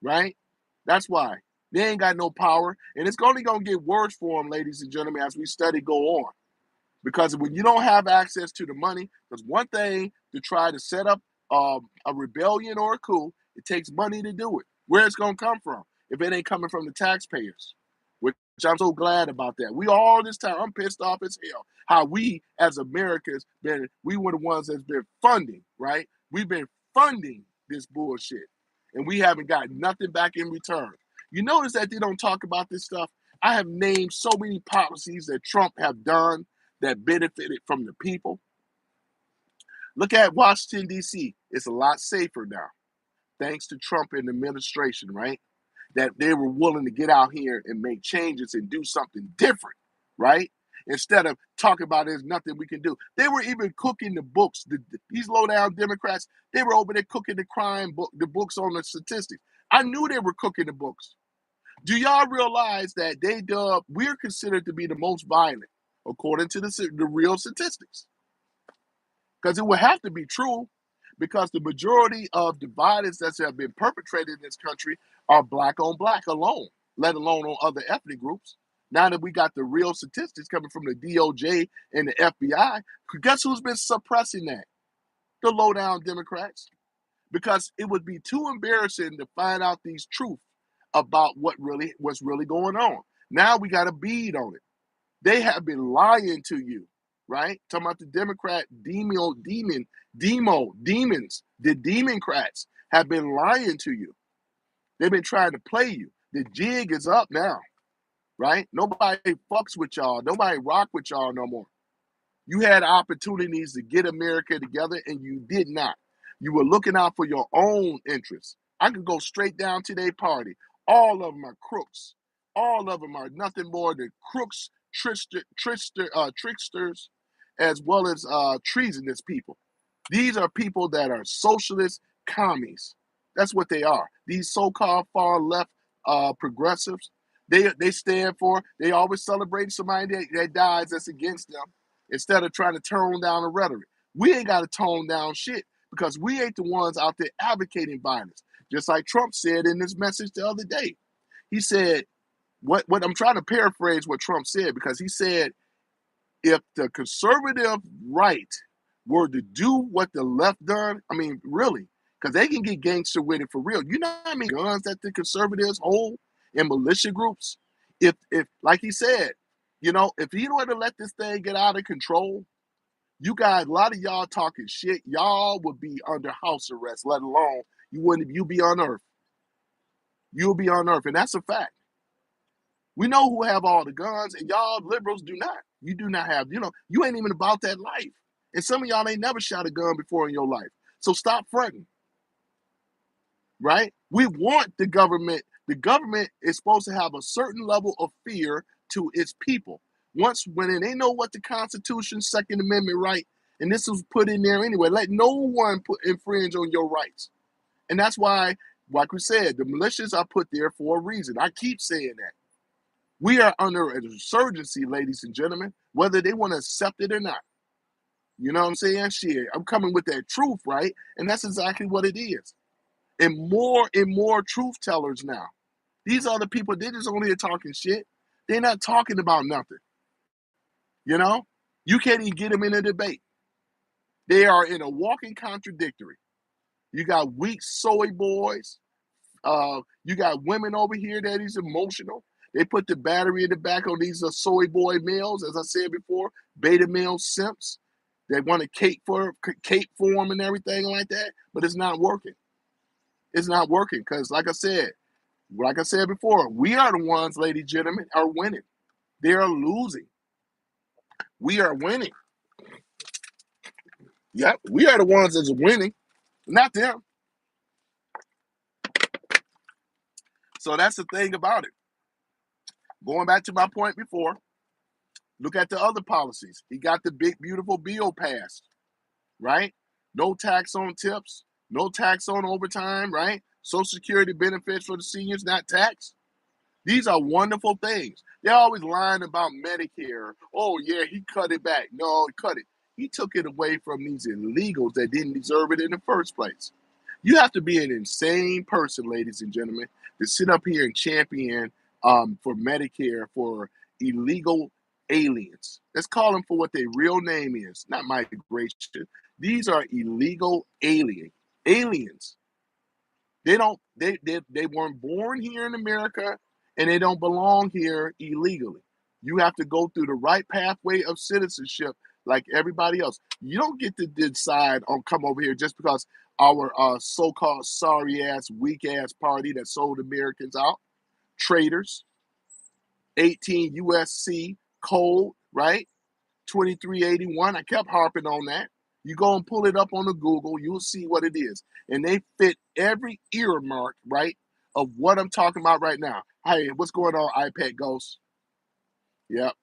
right? That's why. They ain't got no power. And it's only going to get worse for them, ladies and gentlemen, as we study go on. Because when you don't have access to the money, because one thing to try to set up a rebellion or a coup, it takes money to do it. Where it's going to come from if it ain't coming from the taxpayers? Which I'm so glad about that. We all this time, I'm pissed off as hell. How we as Americans we were the ones that's been funding, right? We've been funding this bullshit. And we haven't got nothing back in return. You notice that they don't talk about this stuff. I have named so many policies that Trump have done that benefited from the people. Look at Washington, D.C. It's a lot safer now, thanks to Trump and the administration, right? That they were willing to get out here and make changes and do something different, right? Instead of talking about there's nothing we can do. They were even cooking the books. These low-down Democrats, they were over there cooking the books on the statistics. I knew they were cooking the books. Do y'all realize that we're considered to be the most violent, according to the real statistics? Because it would have to be true, because the majority of the violence that have been perpetrated in this country are black on black alone, let alone on other ethnic groups. Now that we got the real statistics coming from the DOJ and the FBI, guess who's been suppressing that? The low-down Democrats. Because it would be too embarrassing to find out these truths about what's really going on. Now we got a bead on it. They have been lying to you, right? Talking about the Democrat demons. The Democrats have been lying to you. They've been trying to play you. The jig is up now, right? Nobody fucks with y'all. Nobody rock with y'all no more. You had opportunities to get America together, and you did not. You were looking out for your own interests. I could go straight down to their party. All of them are crooks. All of them are nothing more than crooks, tricksters, as well as treasonous people. These are people that are socialist commies. That's what they are. These so-called far left progressives, they stand for, they always celebrate somebody that dies that's against them, instead of trying to tone down the rhetoric. We ain't got to tone down shit, because we ain't the ones out there advocating violence. Just like Trump said in his message the other day. He said, what I'm trying to paraphrase what Trump said, because he said, if the conservative right were to do what the left done, I mean, really, because they can get gangster with it for real. You know how many guns that the conservatives hold in militia groups? If like he said, if he were to let this thing get out of control, you guys, a lot of y'all talking shit, y'all would be under house arrest, let alone you'll be on earth. You'll be on earth, and that's a fact. We know who have all the guns, and y'all liberals do not. You do not have, you ain't even about that life. And some of y'all ain't never shot a gun before in your life. So stop fronting, right? We want the government. The government is supposed to have a certain level of fear to its people. When they know what the Constitution, Second Amendment right, and this was put in there anyway, let no one infringe on your rights. And that's why, like we said, the militias are put there for a reason. I keep saying that. We are under an insurgency, ladies and gentlemen, whether they want to accept it or not. You know what I'm saying? Shit, I'm coming with that truth, right? And that's exactly what it is. And more truth tellers now. These are the people, they're just only here talking shit. They're not talking about nothing. You can't even get them in a debate. They are in a walking contradictory. You got weak soy boys. You got women over here that is emotional. They put the battery in the back on these soy boy males, as I said before, beta male simps. They want to cape for them and everything like that, but it's not working. It's not working because, like I said before, we are the ones, ladies and gentlemen, are winning. They are losing. We are winning. Yep, we are the ones that's winning, not them. So that's the thing about it. Going back to my point before, look at the other policies. He got the big, beautiful bill passed, right? No tax on tips, no tax on overtime, right? Social Security benefits for the seniors, not taxed. These are wonderful things. They're always lying about Medicare. Oh, yeah, he cut it back. No, he cut it. He took it away from these illegals that didn't deserve it in the first place. You have to be an insane person, ladies and gentlemen, to sit up here and champion for Medicare for illegal aliens. Let's call them for what their real name is, not migration. These are illegal aliens. They weren't born here in America, and they don't belong here illegally. You have to go through the right pathway of citizenship like everybody else. You don't get to decide on come over here just because our so-called sorry ass, weak ass party that sold Americans out, traitors, 18 USC code, right? 2381. I kept harping on that. You go and pull it up on the Google, you'll see what it is. And they fit every earmark, right, of what I'm talking about right now. Hey, what's going on, iPad Ghost? Yep.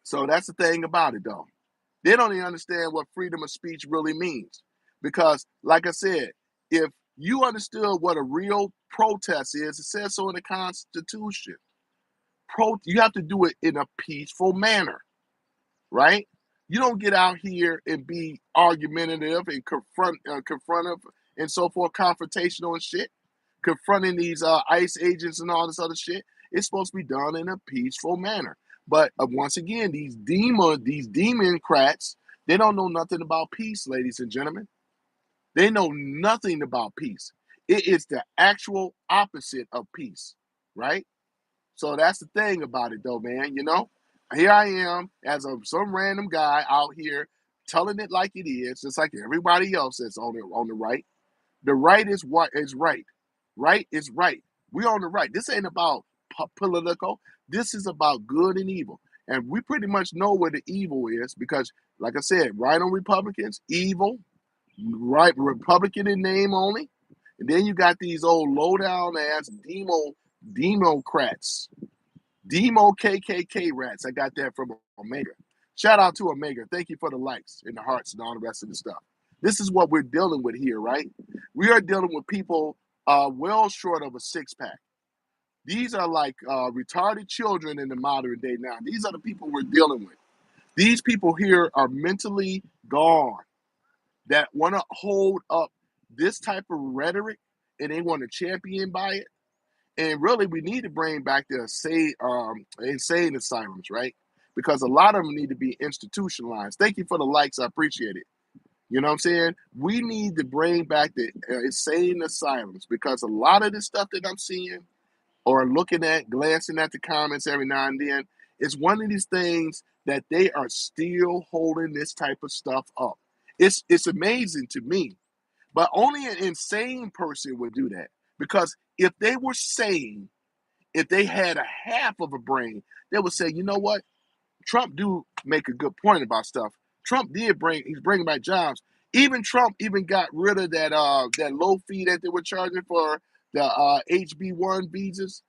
So that's the thing about it, though. They don't even understand what freedom of speech really means. Because, like I said, if you understood what a real protest is, it says so in the Constitution. You have to do it in a peaceful manner, right? You don't get out here and be argumentative and confrontive and so forth, confrontational and shit, confronting these ICE agents and all this other shit. It's supposed to be done in a peaceful manner. But once again, these democrats, they don't know nothing about peace, ladies and gentlemen. They know nothing about peace. It is the actual opposite of peace, right? So that's the thing about it, though, man. Here I am as some random guy out here telling it like it is, just like everybody else that's on the right. The right is what is right. Right is right. We on the right. This ain't about political. This is about good and evil, and we pretty much know where the evil is because, like I said, right on Republicans, evil. Right, Republican in name only, and then you got these old low down ass Democrats. Demo KKK rats. I got that from Omega. Shout out to Omega. Thank you for the likes and the hearts and all the rest of the stuff. This is what we're dealing with here, right? We are dealing with people well short of a six pack. These are like retarded children in the modern day now. These are the people we're dealing with. These people here are mentally gone that want to hold up this type of rhetoric and they want to champion by it. And really, we need to bring back the insane asylums, right? Because a lot of them need to be institutionalized. Thank you for the likes. I appreciate it. You know what I'm saying? We need to bring back the insane asylums because a lot of the stuff that I'm seeing or looking at, glancing at the comments every now and then, it's one of these things that they are still holding this type of stuff up. It's amazing to me, but only an insane person would do that because if they were sane, if they had a half of a brain, they would say, you know what? Trump do make a good point about stuff. He's bringing back jobs. Even Trump even got rid of that low fee that they were charging for the HB1 visas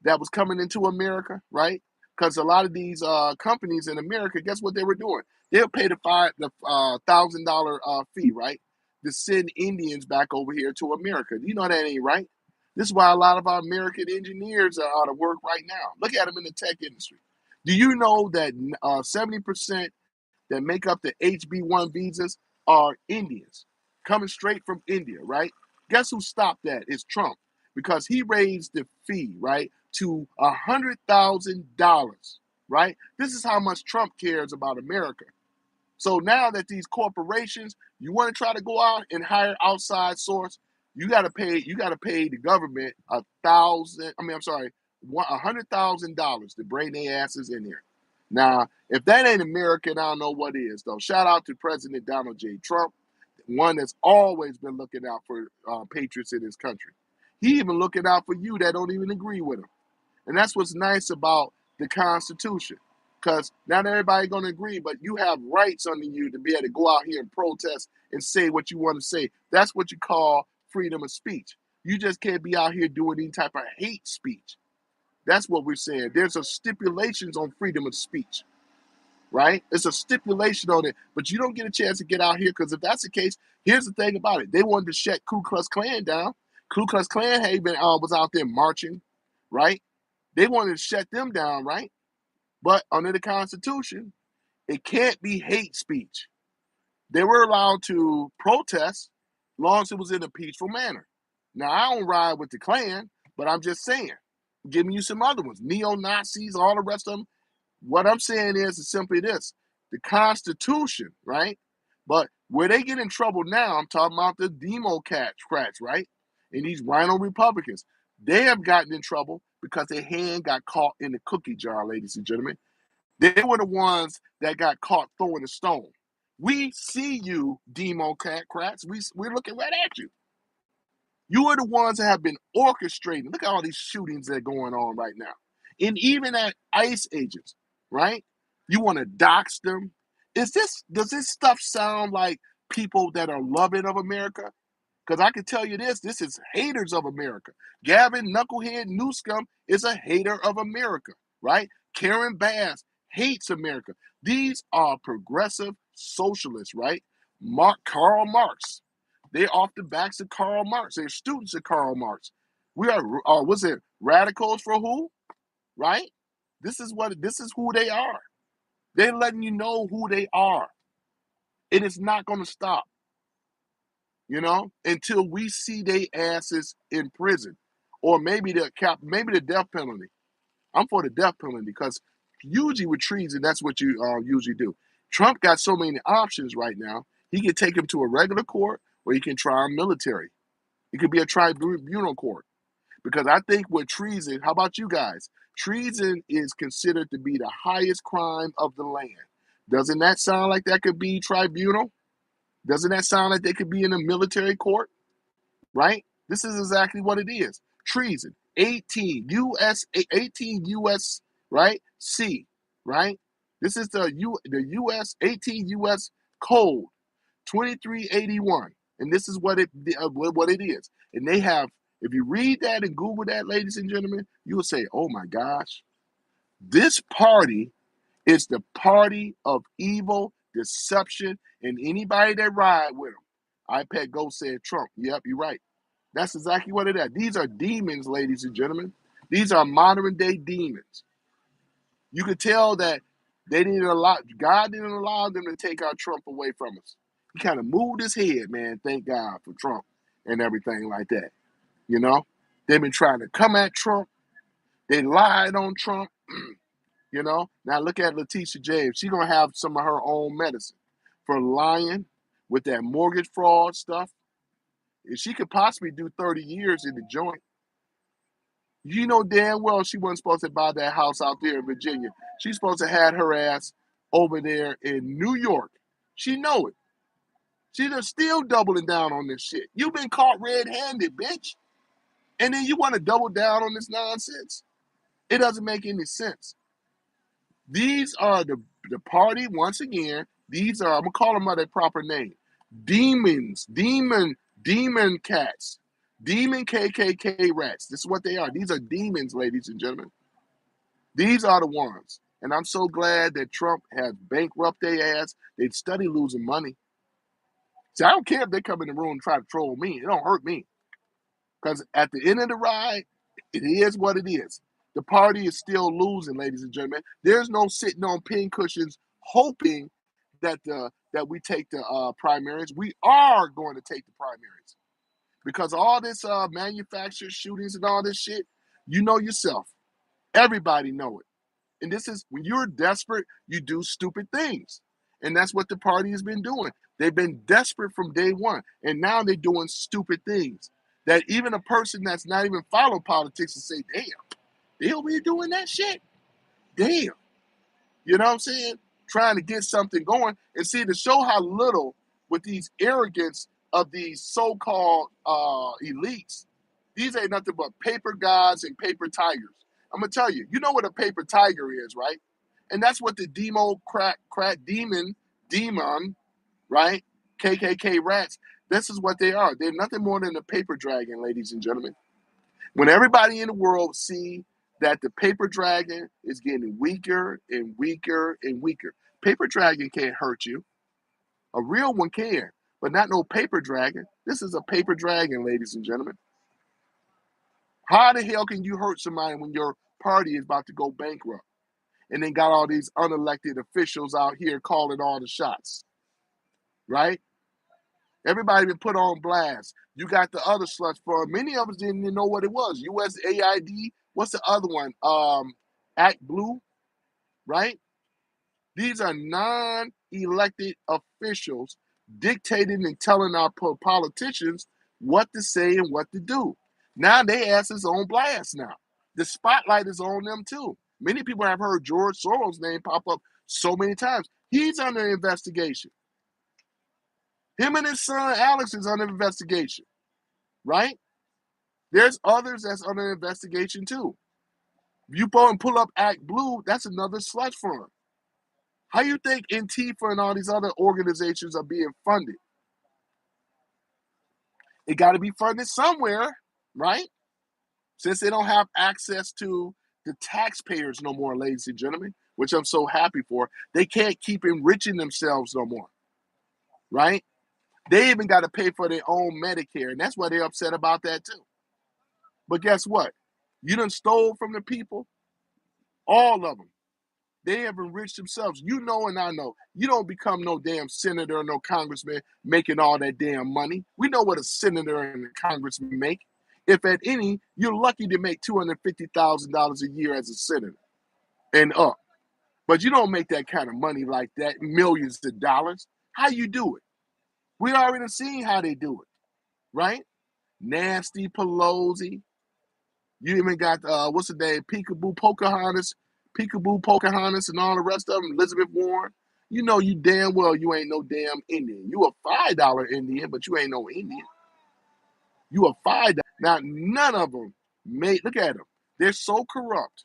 that was coming into America, right? Because a lot of these companies in America, guess what they were doing? They'll pay the $1,000 fee, right, to send Indians back over here to America. You know that ain't right. This is why a lot of our American engineers are out of work right now. Look at them in the tech industry. Do you know that 70% that make up the HB1 visas are Indians coming straight from India, right? Guess who stopped that? It's Trump because he raised the fee, right, to $100,000, right? This is how much Trump cares about America. So now that these corporations, you want to try to go out and hire outside source, you got to pay the government $100,000 to bring their asses in here. Now, if that ain't American, I don't know what is, though. Shout out to President Donald J. Trump. one that's always been looking out for patriots in his country. He even looking out for you that don't even agree with him. And that's what's nice about the Constitution. Because not everybody going to agree, but you have rights under you to be able to go out here and protest and say what you want to say. That's what you call freedom of speech. You just can't be out here doing any type of hate speech. That's what we're saying. There's a stipulations on freedom of speech, right? It's a stipulation on it, but you don't get a chance to get out here because if that's the case, here's the thing about it. They wanted to shut Ku Klux Klan down. Ku Klux Klan had been, was out there marching, right? They wanted to shut them down, right? But under the Constitution, it can't be hate speech. They were allowed to protest as long as it was in a peaceful manner. Now, I don't ride with the Klan, but I'm just saying, giving you some other ones, neo-Nazis, all the rest of them. What I'm saying is simply this, the Constitution, right? But where they get in trouble now, I'm talking about the Democrats, right? And these rhino Republicans. They have gotten in trouble because their hand got caught in the cookie jar, ladies and gentlemen. They were the ones that got caught throwing a stone. We see you, Democrats. We're looking right at you. You are the ones that have been orchestrating. Look at all these shootings that are going on right now. And even at ICE agents, right? You want to dox them. Does this stuff sound like people that are loving of America? Because I can tell you this is haters of America. Gavin Knucklehead Newscomb is a hater of America, right? Karen Bass hates America. These are progressive socialists, right? Karl Marx. They're off the backs of Karl Marx. They're students of Karl Marx. We are, what's it, radicals for who? Right? This is who they are. They're letting you know who they are. And it's not going to stop, until we see they asses in prison. Or maybe maybe the death penalty. I'm for the death penalty because usually with treason, that's what you usually do. Trump got so many options right now. He can take him to a regular court or he can try a military. It could be a tribunal court. Because I think with treason, how about you guys? Treason is considered to be the highest crime of the land. Doesn't that sound like that could be tribunal? Doesn't that sound like they could be in a military court? Right? This is exactly what it is. Treason. 18 US, right? C, right? This is the US 18 US code 2381. And this is what it is. And they have, if you read that and Google that, ladies and gentlemen, you will say, oh my gosh, this party is the party of evil, deception, and anybody that ride with them. iPad Go said Trump. Yep, you're right. That's exactly what it is. These are demons, ladies and gentlemen. These are modern day demons. You could tell that God didn't allow them to take our Trump away from us. He kind of moved his head, man. Thank God for Trump and everything like that. They've been trying to come at Trump. They lied on Trump. Now look at Letitia James. She's going to have some of her own medicine for lying with that mortgage fraud stuff. If she could possibly do 30 years in the joint, you know damn well she wasn't supposed to buy that house out there in Virginia. She's supposed to have her ass over there in New York. She know it. She's still doubling down on this shit. You've been caught red-handed, bitch. And then you want to double down on this nonsense? It doesn't make any sense. These are the party, once again, I'm going to call them by their proper name. Demons, demon cats, demon KKK rats. This is what they are. These are demons, ladies and gentlemen. These are the ones. And I'm so glad that Trump has bankrupted their ass. They'd study losing money. See, I don't care if they come in the room and try to troll me. It don't hurt me. Because at the end of the ride, it is what it is. The party is still losing, ladies and gentlemen. There's no sitting on pin cushions hoping that we take the primaries. We are going to take the primaries. Because all this manufactured shootings and all this shit, you know yourself. Everybody know it. And this is, when you're desperate, you do stupid things. And that's what the party has been doing. They've been desperate from day one. And now they're doing stupid things. That even a person that's not even follow politics will say, damn, they'll be doing that shit? Damn. You know what I'm saying? Trying to get something going. And see, to show how little with these arrogance of these so-called elites. These ain't nothing but paper gods and paper tigers. I'm gonna tell you, you know what a paper tiger is, right? And that's what the demon, right? KKK rats. This is what they are. They're nothing more than a paper dragon, ladies and gentlemen. When everybody in the world see that the paper dragon is getting weaker and weaker and weaker, paper dragon can't hurt you. A real one can, but not no paper dragon. This is a paper dragon, ladies and gentlemen. How the hell can you hurt somebody when your party is about to go bankrupt and then got all these unelected officials out here calling all the shots, right? Everybody been put on blast. You got the other sluts for many of us didn't even know what it was. USAID. What's the other one? Act Blue, right? These are non-elected officials dictating and telling our politicians what to say and what to do. Now they ass is on blast now. The spotlight is on them too. Many people have heard George Soros' name pop up so many times. He's under investigation. Him and his son Alex is under investigation, right? There's others that's under investigation too. If you go and pull up Act Blue, that's another slush fund. How you think Antifa and all these other organizations are being funded? It got to be funded somewhere, right? Since they don't have access to the taxpayers no more, ladies and gentlemen, which I'm so happy for, they can't keep enriching themselves no more, right? They even got to pay for their own Medicare, and that's why they're upset about that too. But guess what? You done stole from the people, all of them. They have enriched themselves. You know and I know. You don't become no damn senator or no congressman making all that damn money. We know what a senator and a congressman make. If at any, you're lucky to make $250,000 a year as a senator and up. But you don't make that kind of money like that, millions of dollars. How you do it? We already seen how they do it, right? Nancy Pelosi. You even got, what's the name, Peekaboo Pocahontas and all the rest of them, Elizabeth Warren. You know you damn well you ain't no damn Indian. You a $5 Indian, but you ain't no Indian. You a $5. Now, none of them look at them. They're so corrupt.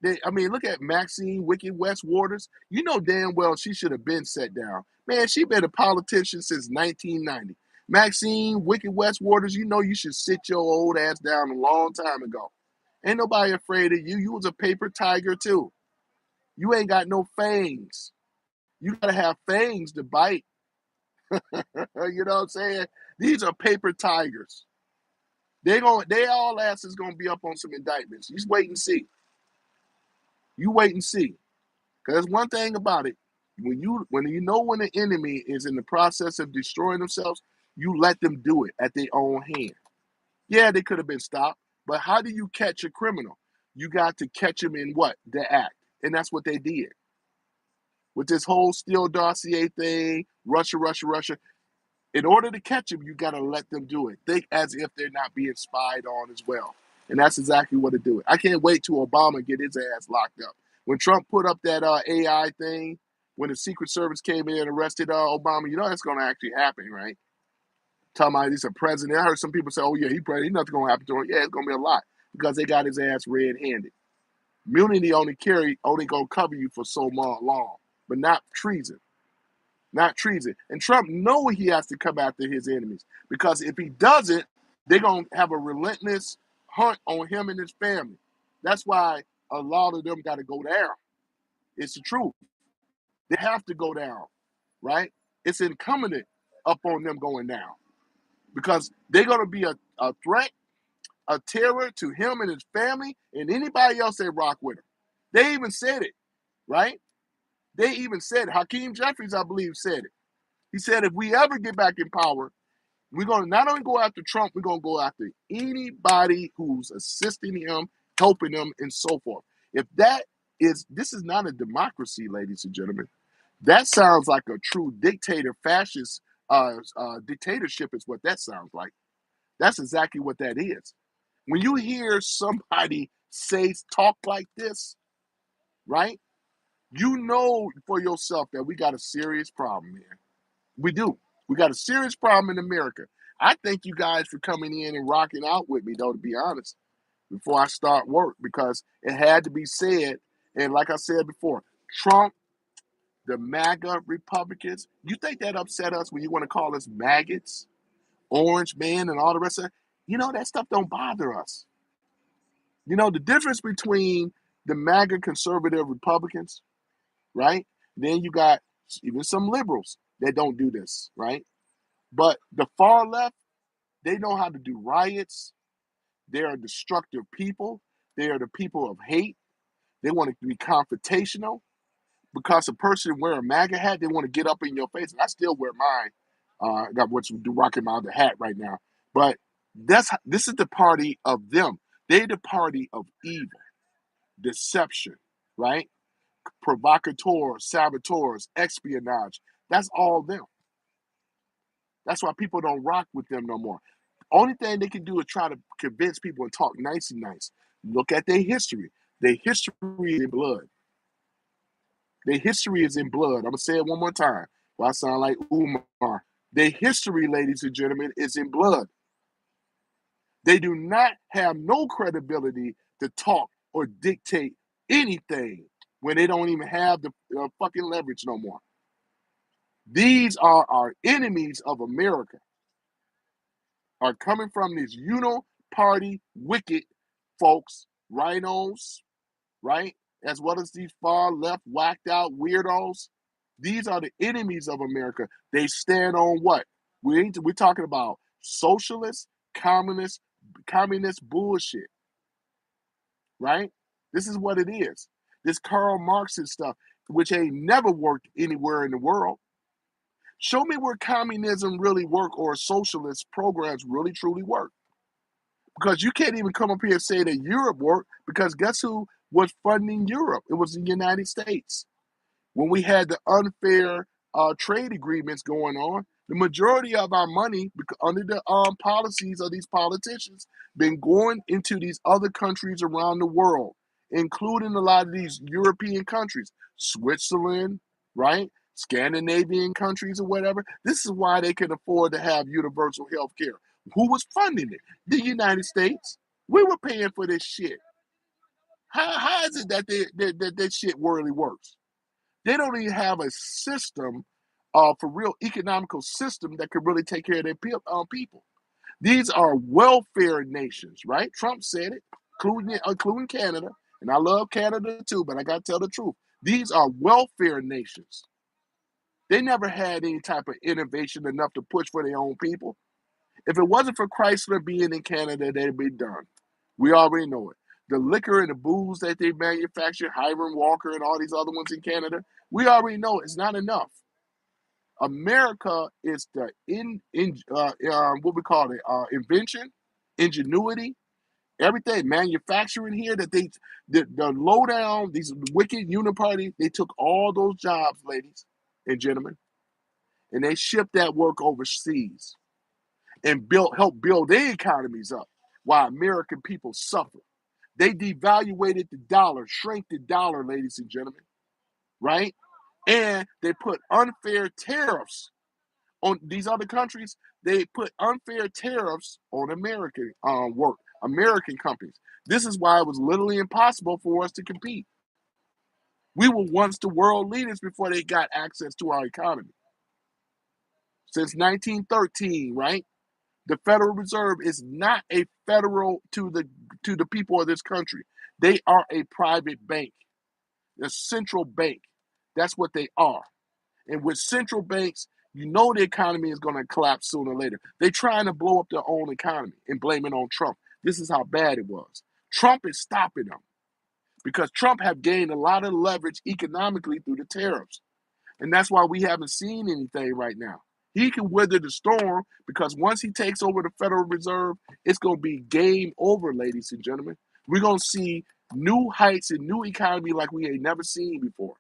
Look at Maxine Wicked West Waters. You know damn well she should have been set down. Man, she been a politician since 1990. Maxine Wicked West Waters, you know you should sit your old ass down a long time ago. Ain't nobody afraid of you. You was a paper tiger too. You ain't got no fangs. You gotta have fangs to bite. You know what I'm saying? These are paper tigers. They all asses gonna be up on some indictments. You just wait and see. You wait and see. Because one thing about it, when you know when the enemy is in the process of destroying themselves, you let them do it at their own hand. Yeah, they could have been stopped, but how do you catch a criminal? You got to catch him in what? The act. And that's what they did. With this whole Steele dossier thing, Russia. In order to catch them, you got to let them do it. Think as if they're not being spied on as well. And that's exactly what to do it. I can't wait till Obama get his ass locked up. When Trump put up that AI thing, when the Secret Service came in and arrested Obama, you know that's going to actually happen, right? Talking about he's a president. I heard some people say, oh, yeah, he's president. Nothing going to happen to him. Yeah, it's going to be a lot because they got his ass red-handed. Immunity only going to cover you for so long, but not treason. Not treason. And Trump knows he has to come after his enemies because if he doesn't, they're going to have a relentless hunt on him and his family. That's why a lot of them got to go down. It's the truth. They have to go down, right? It's incumbent upon them going down because they're going to be a threat, a terror to him and his family and anybody else that rock with him. They even said it, right? They even said, Hakeem Jeffries, I believe, said it. He said, if we ever get back in power, we're going to not only go after Trump, we're going to go after anybody who's assisting him, helping him, and so forth. This is not a democracy, ladies and gentlemen. That sounds like a true dictator, fascist dictatorship is what that sounds like. That's exactly what that is. When you hear somebody talk like this, right? You know for yourself that we got a serious problem here. We do. We got a serious problem in America. I thank you guys for coming in and rocking out with me, though, to be honest, before I start work, because it had to be said. And like I said before, Trump, the MAGA Republicans, you think that upset us when you want to call us maggots, orange man, and all the rest of it? That stuff don't bother us. The difference between the MAGA conservative Republicans, right? Then you got even some liberals that don't do this, right? But the far left, they know how to do riots. They are destructive people. They are the people of hate. They want to be confrontational. Because a person wear a MAGA hat, they want to get up in your face. And I still wear mine. I got what's rocking my other hat right now. But this is the party of them. They're the party of evil, deception, right? Provocateurs, saboteurs, espionage. That's all them. That's why people don't rock with them no more. Only thing they can do is try to convince people and talk nice and nice. Look at their history. Their history is in blood. Their history is in blood. I'm going to say it one more time. Well, I sound like Umar. Their history, ladies and gentlemen, is in blood. They do not have no credibility to talk or dictate anything when they don't even have the fucking leverage no more. These are our enemies of America, are coming from these party wicked folks, rhinos, right? As well as these far left, whacked out weirdos. These are the enemies of America. They stand on what? We're talking about socialist, communist bullshit, right? This is what it is. This Karl Marxist stuff, which ain't never worked anywhere in the world. Show me where communism really work or socialist programs really truly work. Because you can't even come up here and say that Europe worked, because guess who was funding Europe? It was the United States. When we had the unfair trade agreements going on, the majority of our money, under the policies of these politicians, been going into these other countries around the world, including a lot of these European countries, Switzerland, right? Scandinavian countries or whatever. This is why they can afford to have universal health care. Who was funding it? The United States. We were paying for this shit. How is it that that shit really works? They don't even have a system for real economical system that could really take care of their people. These are welfare nations, right? Trump said it, including Canada. And I love Canada too, but I got to tell the truth. These are welfare nations. They never had any type of innovation enough to push for their own people. If it wasn't for Chrysler being in Canada, they'd be done. We already know it. The liquor and the booze that they manufacture, Hiram Walker and all these other ones in Canada, we already know it's not enough. America is the what we call it, invention, ingenuity, everything, manufacturing here that the low down, these wicked uniparty, they took all those jobs, ladies and gentlemen, and they shipped that work overseas and helped build their economies up while American people suffer. They devaluated the dollar, shrank the dollar, ladies and gentlemen, right? And they put unfair tariffs on these other countries. They put unfair tariffs on American work, American companies. This is why it was literally impossible for us to compete. We were once the world leaders before they got access to our economy. Since 1913, right? The Federal Reserve is not a federal to the people of this country. They are a private bank, a central bank. That's what they are. And with central banks, you know the economy is going to collapse sooner or later. They're trying to blow up their own economy and blame it on Trump. This is how bad it was. Trump is stopping them because Trump have gained a lot of leverage economically through the tariffs. And that's why we haven't seen anything right now. He can weather the storm because once he takes over the Federal Reserve, it's going to be game over, ladies and gentlemen. We're going to see new heights and new economy like we ain't never seen before.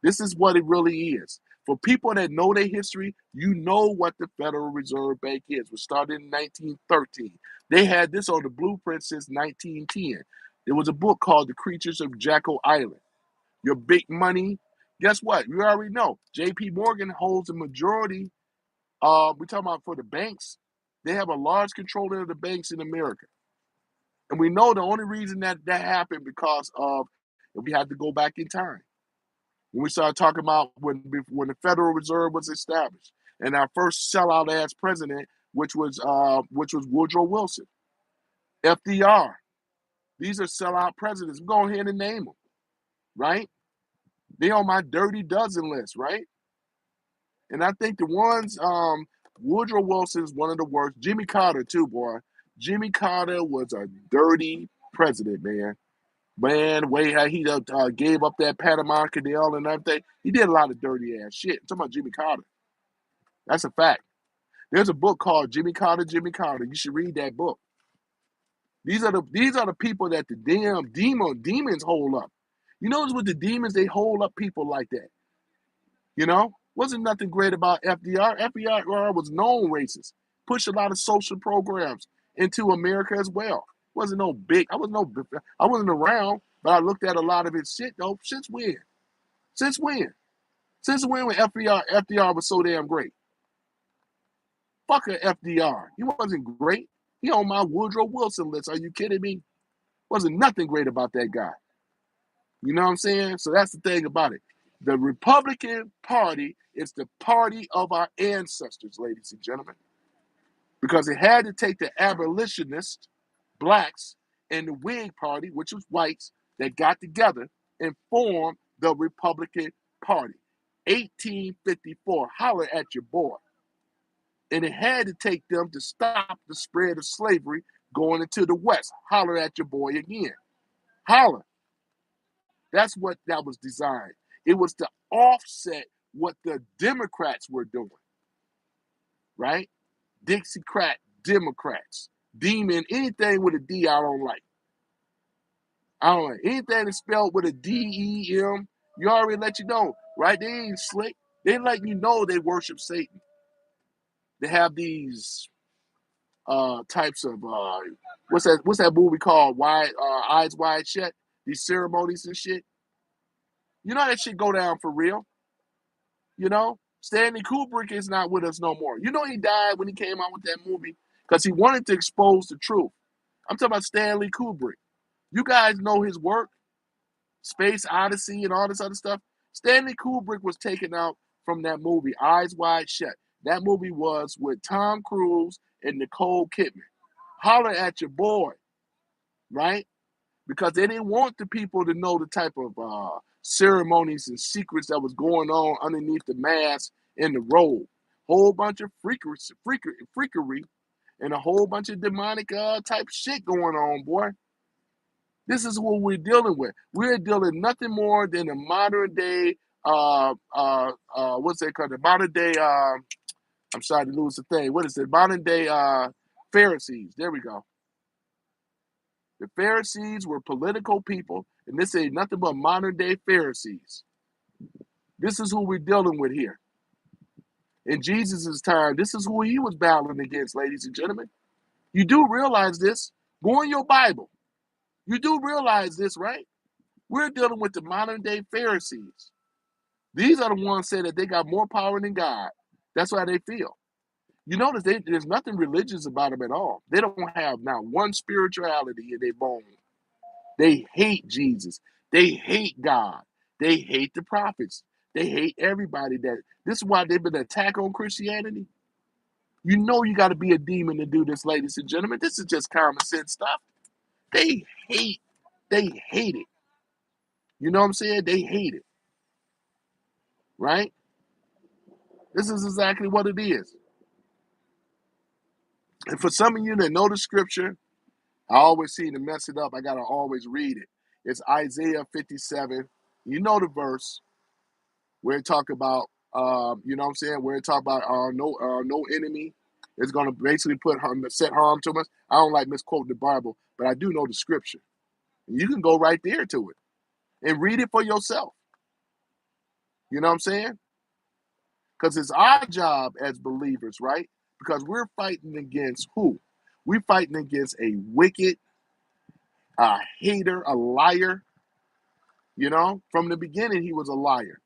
This is what it really is. For people that know their history, you know what the Federal Reserve Bank is. It started in 1913. They had this on the blueprint since 1910. There was a book called The Creatures of Jekyll Island. Your big money, Guess what? You already know. J.P. Morgan holds a majority. We're talking about for the banks. They have a large control of the banks in America. And we know the only reason that happened because of, if we had to go back in time, when we started talking about when the Federal Reserve was established, and our first sellout ass president, which was Woodrow Wilson, FDR. These are sellout presidents. Go ahead and name them, right? They on my dirty dozen list, right? And I think the ones, Woodrow Wilson is one of the worst. Jimmy Carter too, boy. Jimmy Carter was a dirty president, man. Man, way how he gave up that Panama Canal and everything. He did a lot of dirty ass shit. I'm talking about Jimmy Carter. That's a fact. There's a book called Jimmy Carter, Jimmy Carter. You should read that book. These are the people that the damn demons hold up. You notice with the demons, they hold up people like that. You know? Wasn't nothing great about FDR. FDR was known racist. Pushed a lot of social programs into America as well. Wasn't no big. I wasn't around, but I looked at a lot of his shit though. Since when? Since when? Since when FDR was so damn great? Fuck a FDR. He wasn't great. He on my Woodrow Wilson list. Are you kidding me? Wasn't nothing great about that guy. You know what I'm saying? So that's the thing about it. The Republican Party is the party of our ancestors, ladies and gentlemen, because it had to take the abolitionists, blacks, and the Whig Party, which was whites, that got together and formed the Republican Party. 1854, holler at your boy. And it had to take them to stop the spread of slavery going into the West. Holler at your boy again. Holler. That's what that was designed. It was to offset what the Democrats were doing, right? Dixiecrat Democrats. Demon, anything with a D I don't like. I don't like. Anything that's spelled with a D-E-M, you already let you know, right? They ain't slick. They let you know they worship Satan. They have these types of, what's that movie called? Eyes Wide Shut? These ceremonies and shit. You know that shit go down for real. You know, Stanley Kubrick is not with us no more. You know he died when he came out with that movie because he wanted to expose the truth. I'm talking about Stanley Kubrick. You guys know his work, Space Odyssey and all this other stuff. Stanley Kubrick was taken out from that movie, Eyes Wide Shut. That movie was with Tom Cruise and Nicole Kidman. Holler at your boy, right? Because they didn't want the people to know the type of ceremonies and secrets that was going on underneath the mask and the robe. Whole bunch of freakery and a whole bunch of demonic type shit going on, boy. This is what we're dealing with. We're dealing nothing more than a modern day, what's that called? The modern day, I'm sorry to lose the thing. What is it? Modern day Pharisees. There we go. The Pharisees were political people, and this ain't nothing but modern day Pharisees. This is who we're dealing with here. In Jesus' time, this is who he was battling against, ladies and gentlemen. You do realize this. Go in your Bible. You do realize this, right? We're dealing with the modern day Pharisees. These are the ones say that they got more power than God. That's how they feel. You notice there's nothing religious about them at all. They don't have now one spirituality in their bones. They hate Jesus. They hate God. They hate the prophets. They hate everybody. This is why they've been an attack on Christianity. You know you got to be a demon to do this, ladies and gentlemen. This is just common sense stuff. They hate it. You know what I'm saying? They hate it. Right? This is exactly what it is. And for some of you that know the scripture, I always seem to mess it up. I got to always read it. It's Isaiah 57. You know the verse where it talk about, you know what I'm saying? Where it talk about no enemy is going to basically set harm to us. I don't like misquoting the Bible, but I do know the scripture. And you can go right there to it and read it for yourself. You know what I'm saying? Because it's our job as believers, right? Because we're fighting against who? We're fighting against a wicked, a hater, a liar. You know, from the beginning, he was a liar.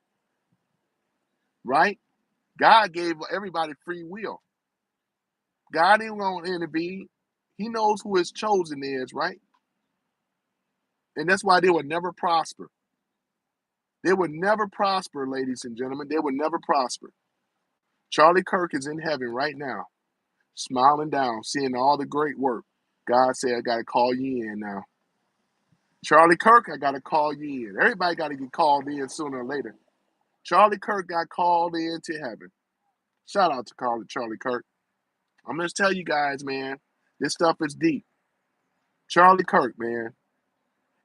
right? God gave everybody free will. God ain't going to intervene. He knows who his chosen is, right? And that's why they would never prosper. They would never prosper, ladies and gentlemen. They would never prosper. Charlie Kirk is in heaven right now, smiling down, seeing all the great work. God said, I got to call you in now. Charlie Kirk, I got to call you in. Everybody got to get called in sooner or later. Charlie Kirk got called into heaven. Shout out to Charlie Kirk. I'm going to tell you guys, man, this stuff is deep. Charlie Kirk, man.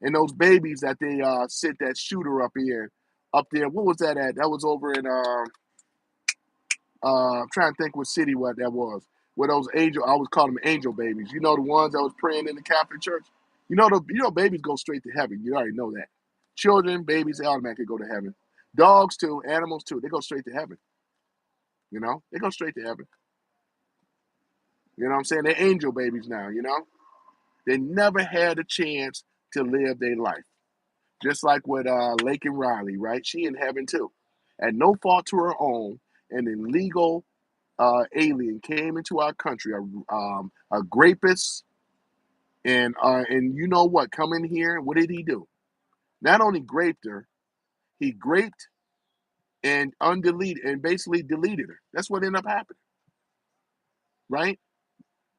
And those babies that they sent that shooter up there. What was that at? That was over in I'm trying to think what city what that was. Where those I always call them angel babies. You know the ones that was praying in the Catholic Church. Babies go straight to heaven. You already know that. Children, babies, they automatically go to heaven. Dogs too, animals too. They go straight to heaven. They go straight to heaven. You know what I'm saying? They're angel babies now. They never had a chance to live their life. Just like with Lake and Riley, right? She in heaven too. At no fault to her own, an illegal alien came into our country, a rapist, and you know what? Come in here, what did he do? Not only raped her, he raped and undeleted and basically deleted her. That's what ended up happening, right?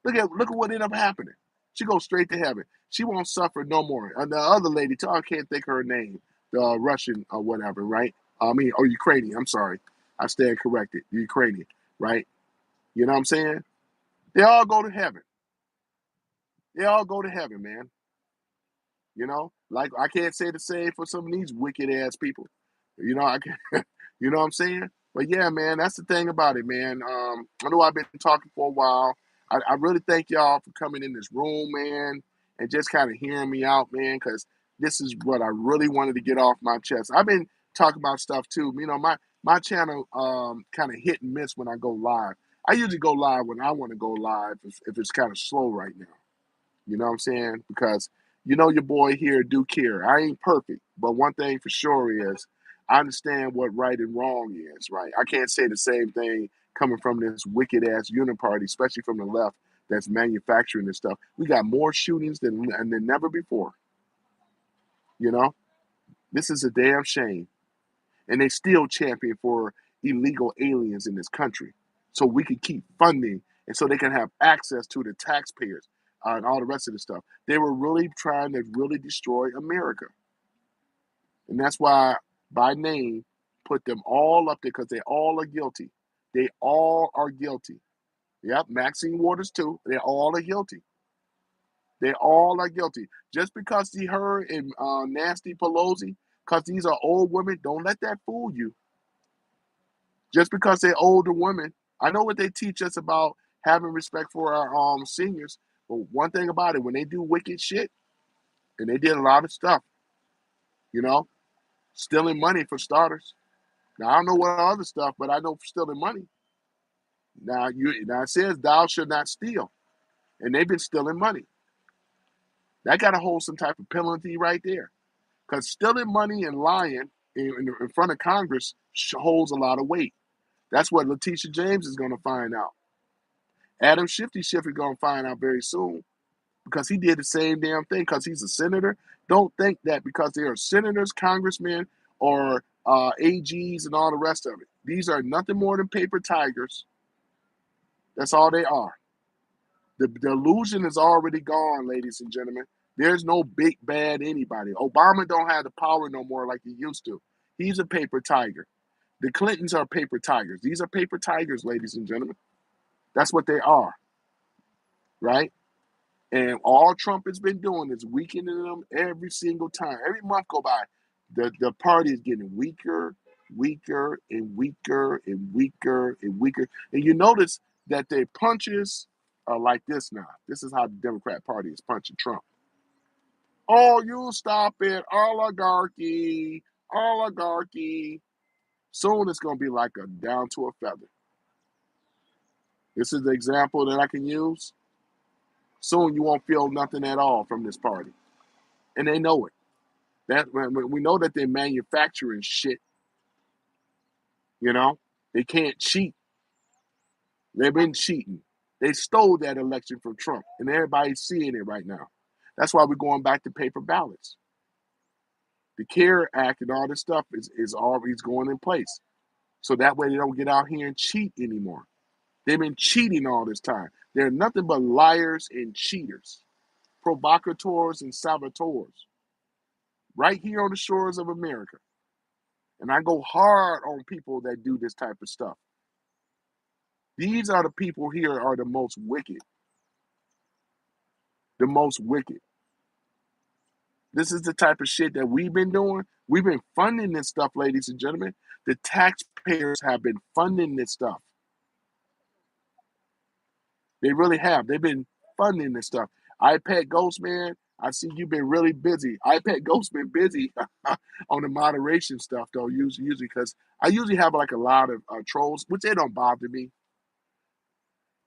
Look at what ended up happening. She goes straight to heaven. She won't suffer no more. And the other lady, I can't think of her name, the Russian or whatever, right? Or Ukrainian. I'm sorry, I stand corrected. Ukrainian, right? You know what I'm saying? They all go to heaven. They all go to heaven, man. Like I can't say the same for some of these wicked ass people. I can, you know what I'm saying? But yeah, man, that's the thing about it, man. I know I've been talking for a while. I really thank y'all for coming in this room, man, and just kind of hearing me out, man, because this is what I really wanted to get off my chest. I've been talking about stuff too. My channel kind of hit and miss when I go live. I usually go live when I want to go live if it's kind of slow right now. You know what I'm saying? Because your boy here do care. I ain't perfect, but one thing for sure is I understand what right and wrong is, right? I can't say the same thing coming from this wicked ass uniparty, especially from the left that's manufacturing this stuff. We got more shootings than never before. You know, this is a damn shame. And they still champion for illegal aliens in this country so we can keep funding and so they can have access to the taxpayers and all the rest of the stuff. They were really trying to really destroy America. And that's why by name put them all up there because they all are guilty. They all are guilty. Yep, Maxine Waters too. They all are guilty. They all are guilty. Just because her and Nancy Pelosi, because these are old women, don't let that fool you. Just because they're older women, I know what they teach us about having respect for our seniors. But one thing about it, when they do wicked shit, and they did a lot of stuff, you know, stealing money for starters. Now I don't know what other stuff, but I know stealing money. Now it says thou should not steal, and they've been stealing money. That got to hold some type of penalty right there, because stealing money and lying in front of Congress holds a lot of weight. That's what Letitia James is going to find out. Adam Shifty is going to find out very soon because he did the same damn thing because he's a senator. Don't think that because they are senators, congressmen, or AGs and all the rest of it. These are nothing more than paper tigers. That's all they are. The illusion is already gone, ladies and gentlemen. There's no big bad anybody. Obama don't have the power no more like he used to. He's a paper tiger. The Clintons are paper tigers. These are paper tigers, ladies and gentlemen. That's what they are, right? And all Trump has been doing is weakening them every single time. Every month go by, the party is getting weaker, weaker, and weaker, and weaker, and weaker. And you notice that their punches are like this now. This is how the Democrat Party is punching Trump. Oh, you stop it. Oligarchy, oligarchy. Soon it's going to be like a down to a feather. This is the example that I can use. Soon you won't feel nothing at all from this party. And they know it. That we know that they're manufacturing shit, you know. They can't cheat. They've been cheating. They stole that election from Trump, and everybody's seeing it right now. That's why we're going back to paper ballots. The CARE Act and all this stuff is always going in place. So that way they don't get out here and cheat anymore. They've been cheating all this time. They're nothing but liars and cheaters, provocateurs and saboteurs, right here on the shores of America. And I go hard on people that do this type of stuff. These are the people here are the most wicked. The most wicked. This is the type of shit that we've been doing. We've been funding this stuff, ladies and gentlemen. The taxpayers have been funding this stuff. They really have. They've been funding this stuff. iPad Ghost, man, I see you've been really busy. iPad Ghost been busy on the moderation stuff, though, usually because I usually have like a lot of trolls, which they don't bother me.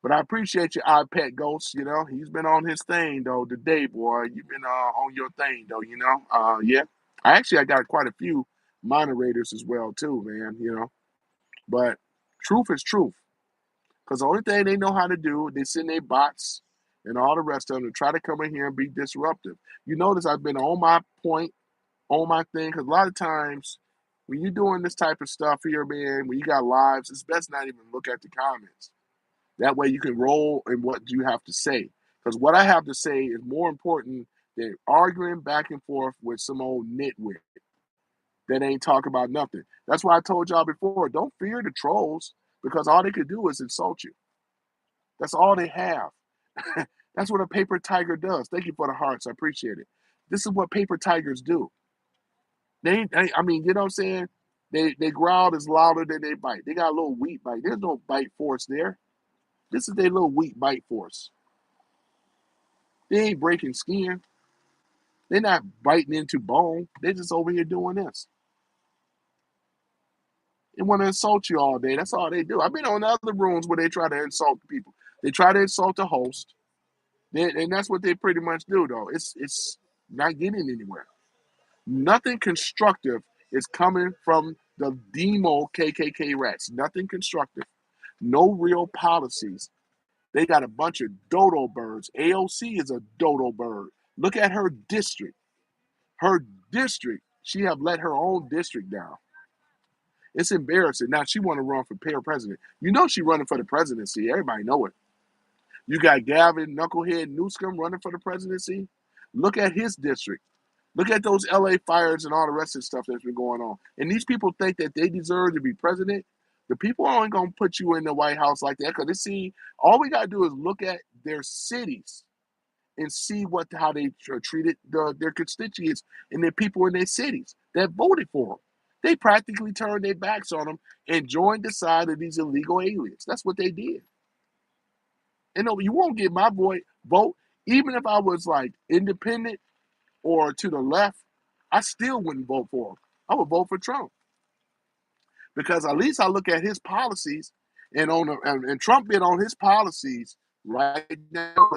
But I appreciate your iPad Ghost, you know. He's been on his thing, though, today, boy. You've been on your thing, though, you know. Yeah. I got quite a few moderators as well, too, man, you know. But truth is truth. Because the only thing they know how to do, they send their bots and all the rest of them to try to come in here and be disruptive. You notice I've been on my point, on my thing, because a lot of times when you're doing this type of stuff here, man, when you got lives, it's best not even look at the comments. That way you can roll in what you have to say. Because what I have to say is more important than arguing back and forth with some old nitwit that ain't talking about nothing. That's why I told y'all before, don't fear the trolls, because all they could do is insult you. That's all they have. That's what a paper tiger does. Thank you for the hearts. I appreciate it. This is what paper tigers do. I mean, you know what I'm saying? They growl is louder than they bite. They got a little weak bite. There's no bite force there. This is their little weak bite force. They ain't breaking skin. They're not biting into bone. They're just over here doing this. They want to insult you all day. That's all they do. I've been on other rooms where they try to insult people. They try to insult the host. And that's what they pretty much do, though. It's not getting anywhere. Nothing constructive is coming from the demo KKK rats. Nothing constructive. No real policies. They got a bunch of dodo birds. AOC is a dodo bird. Look at her district. Her district. She have let her own district down. It's embarrassing. Now she want to run for president. You know she running for the presidency. Everybody know it. You got Gavin Knucklehead Newsom running for the presidency. Look at his district. Look at those LA fires and all the rest of the stuff that's been going on. And these people think that they deserve to be president. The people aren't going to put you in the White House like that, because they see, all we got to do is look at their cities and see how they treated their constituents and their people in their cities that voted for them. They practically turned their backs on them and joined the side of these illegal aliens. That's what they did. And no, you won't get my vote, even if I was like independent or to the left. I still wouldn't vote for him. I would vote for Trump, because at least I look at his policies, and and Trump been on his policies right now.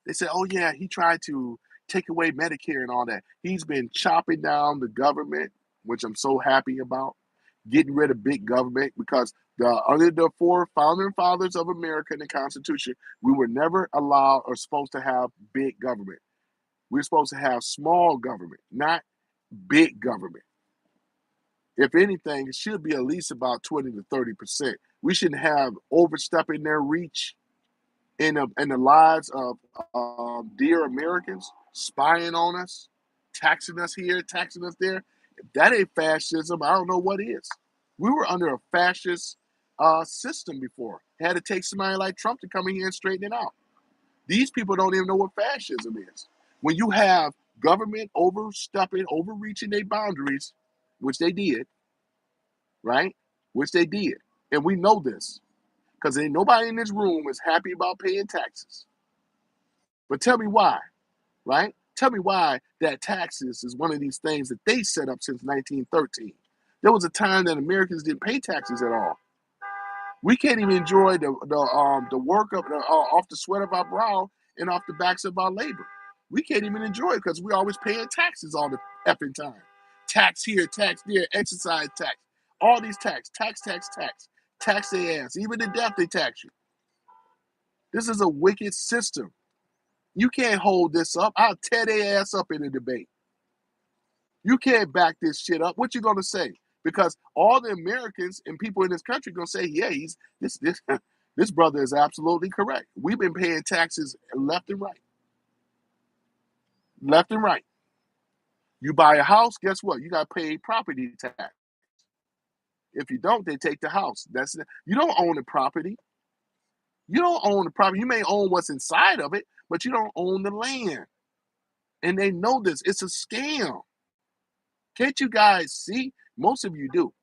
They said, "Oh yeah, he tried to take away Medicare and all that." He's been chopping down the government, which I'm so happy about, getting rid of big government, because under the four founding fathers of America in the Constitution, we were never allowed or supposed to have big government. We're supposed to have small government, not big government. If anything, it should be at least about 20 to 30%. We shouldn't have overstepping their reach in the lives of dear Americans, spying on us, taxing us here, taxing us there. If that ain't fascism, I don't know what is. We were under a fascist system before. Had to take somebody like Trump to come in here and straighten it out. These people don't even know what fascism is. When you have government overstepping, overreaching their boundaries, which they did, right? Which they did. And we know this, because ain't nobody in this room is happy about paying taxes. But tell me why, right? Tell me why that taxes is one of these things that they set up since 1913. There was a time that Americans didn't pay taxes at all. We can't even enjoy the work of off the sweat of our brow and off the backs of our labor. We can't even enjoy it because we're always paying taxes all the effing time. Tax here, tax there, exercise tax. All these tax their ass. Even to death, they tax you. This is a wicked system. You can't hold this up. I'll tear their ass up in a debate. You can't back this shit up. What you gonna say? Because all the Americans and people in this country gonna say, yeah, this this brother is absolutely correct. We've been paying taxes left and right. Left and right. You buy a house, guess what? You gotta pay property tax. If you don't, they take the house. You don't own the property. You don't own the property. You may own what's inside of it, but you don't own the land. And they know this. It's a scam. Can't you guys see? Most of you do.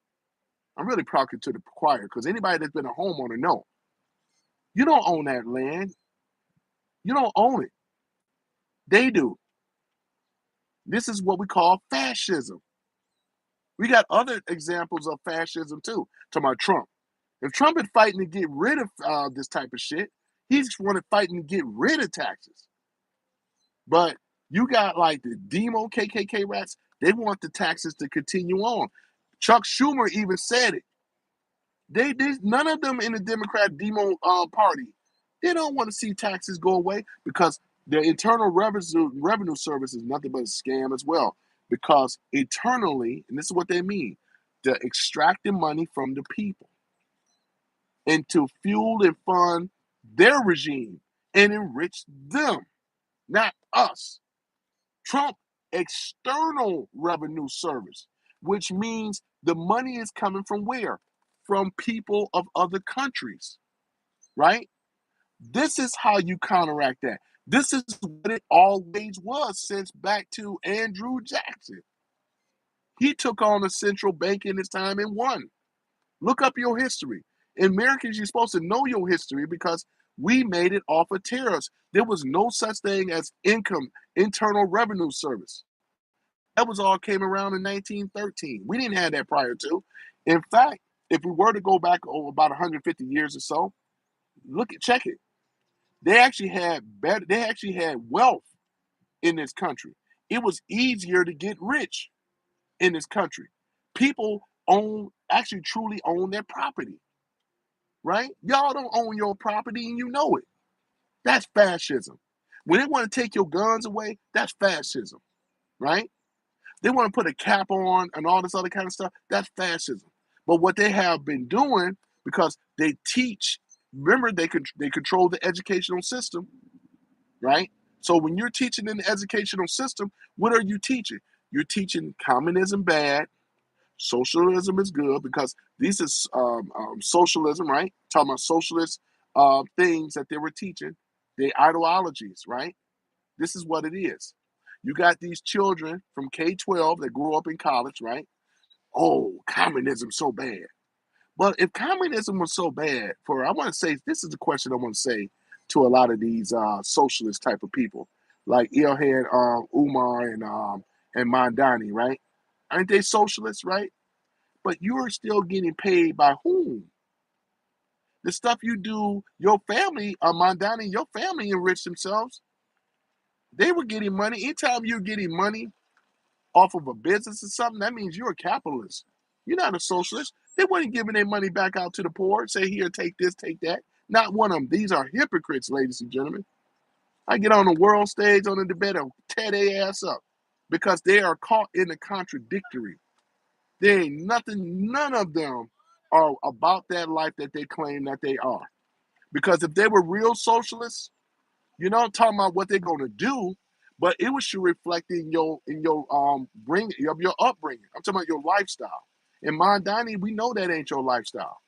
I'm really talking to the choir because anybody that's been a homeowner know. You don't own that land. You don't own it. They do. This is what we call fascism. We got other examples of fascism too. Talking about Trump. If Trump is fighting to get rid of this type of shit, he's wanted fighting to get rid of taxes. But you got like the demo KKK rats. They want the taxes to continue on. Chuck Schumer even said it. They none of them in the Democrat demo party. They don't want to see taxes go away because the Internal Revenue Service is nothing but a scam as well. Because eternally, and this is what they mean, they're extracting money from the people and to fuel and fund their regime and enrich them, not us. Trump External Revenue Service, which means the money is coming from where? From people of other countries, right? This is how you counteract that. This is what it always was since back to Andrew Jackson. He took on a central bank in his time and won. Look up your history. Americans, you're supposed to know your history because we made it off of tariffs. There was no such thing as Internal Revenue Service. That was all came around in 1913. We didn't have that prior to. In fact, if we were to go back over about 150 years or so, check it. They actually had wealth in this country. It was easier to get rich in this country. People actually truly own their property, right? Y'all don't own your property and you know it. That's fascism. When they want to take your guns away, that's fascism, right? They want to put a cap on and all this other kind of stuff. That's fascism. But what they have been doing, because they teach, remember they control the educational system, right? So when you're teaching in the educational system, what are you teaching? You're teaching communism bad, socialism is good, because these is socialism, right? Talking about socialist things that they were teaching, their ideologies, right? This is what it is. You got these children from K-12 that grew up in college, right? Oh, communism's so bad. But if communism was so bad, I want to say, this is the question I want to say to a lot of these socialist type of people, like Ilhan Umar and Mandani, right? Aren't they socialists, right? But you're still getting paid by whom? The stuff you do, your family, Mandani, your family enriched themselves. They were getting money. Anytime you're getting money off of a business or something, that means you're a capitalist. You're not a socialist. They weren't giving their money back out to the poor. Say, here, take this, take that. Not one of them. These are hypocrites, ladies and gentlemen. I get on the world stage on the debate and tear their ass up because they are caught in the contradictory. There ain't nothing, none of them are about that life that they claim that they are. Because if they were real socialists, you're not talking about what they're going to do, but it should reflect in your your upbringing. I'm talking about your lifestyle. And Mondani, we know that ain't your lifestyle.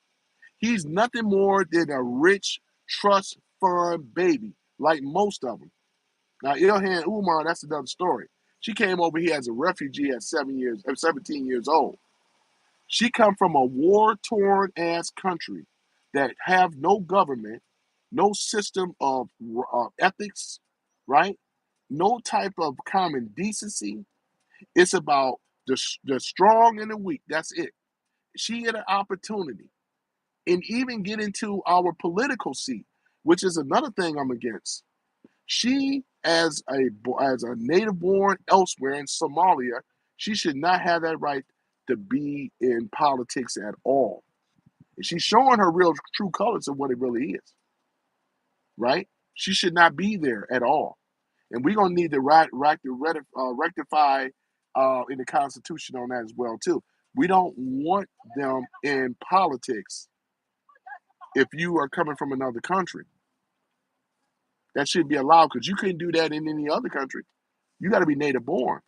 He's nothing more than a rich trust fund baby, like most of them. Now, Ilhan Umar, that's another story. She came over here as a refugee at 17 years old. She come from a war-torn ass country that have no government, no system of ethics, right? No type of common decency. It's about the strong and the weak. That's it. She had an opportunity, and even get into our political seat, which is another thing I'm against. She, as a native born elsewhere in Somalia, she should not have that right to be in politics at all. And she's showing her real true colors of what it really is, right? She should not be there at all. And we're going to need to rectify in the Constitution on that as well, too. We don't want them in politics if you are coming from another country. That should be allowed because you couldn't do that in any other country. You got to be native born.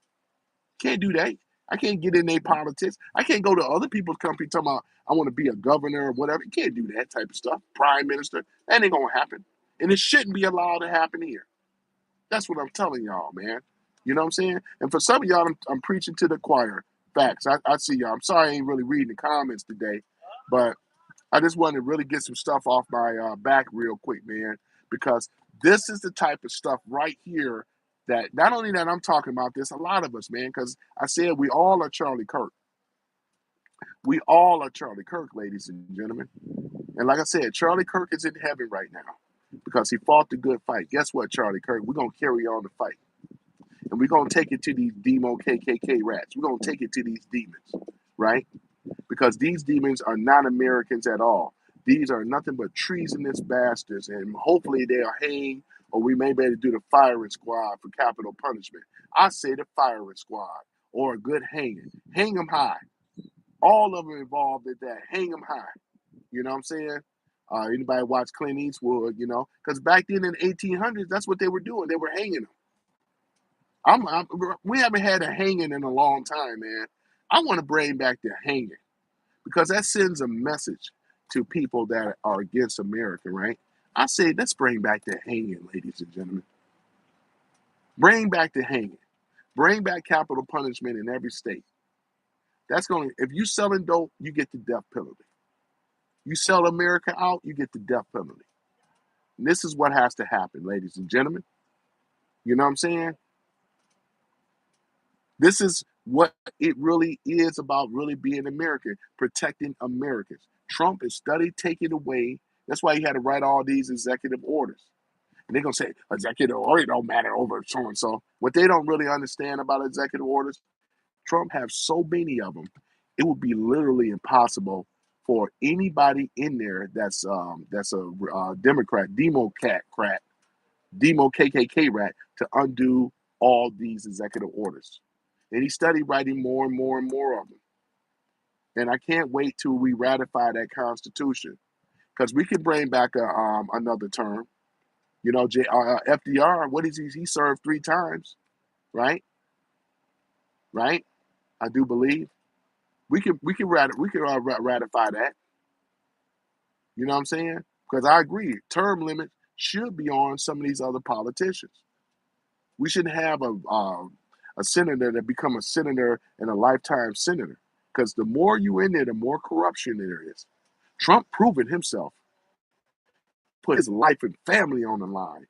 Can't do that. I can't get in their politics. I can't go to other people's country talking about I want to be a governor or whatever. You can't do that type of stuff. Prime minister. That ain't going to happen. And it shouldn't be allowed to happen here. That's what I'm telling y'all, man. You know what I'm saying? And for some of y'all, I'm preaching to the choir. Facts. I see y'all. I'm sorry I ain't really reading the comments today, but I just wanted to really get some stuff off my back real quick, man, because this is the type of stuff right here that not only that I'm talking about this, a lot of us, man, because I said we all are Charlie Kirk. We all are Charlie Kirk, ladies and gentlemen. And like I said, Charlie Kirk is in heaven right now because he fought the good fight. Guess what, Charlie Kirk? We're going to carry on the fight. And we're going to take it to these demo KKK rats. We're going to take it to these demons, right? Because these demons are not Americans at all. These are nothing but treasonous bastards, and hopefully they'll hang, or we may be able to do the firing squad for capital punishment. I say the firing squad, or a good hanging. Hang them high. All of them involved in that. Hang them high. You know what I'm saying? Anybody watch Clint Eastwood, you know? Because back then in the 1800s, that's what they were doing. They were hanging them. We haven't had a hanging in a long time, man. I want to bring back the hanging because that sends a message to people that are against America, right? I say, let's bring back the hanging, ladies and gentlemen. Bring back the hanging. Bring back capital punishment in every state. That's going to, if you selling dope, you get the death penalty. You sell America out, you get the death penalty. And this is what has to happen, ladies and gentlemen. You know what I'm saying? This is what it really is about really being American, protecting Americans. Trump is studied taking away. That's why he had to write all these executive orders. And they're going to say, executive order don't matter over so-and-so. What they don't really understand about executive orders, Trump has so many of them, it would be literally impossible for anybody in there that's a Democrat, Demo KKK rat to undo all these executive orders. And he studied writing more and more and more of them. And I can't wait till we ratify that Constitution because we can bring back another term. You know, FDR, what is he? He served 3 times, right? Right? I do believe we can ratify that. You know what I'm saying? Because I agree, term limits should be on some of these other politicians. We shouldn't have a senator that become a senator and a lifetime senator. Because the more you in there, the more corruption there is. Trump proven himself, put his life and family on the line.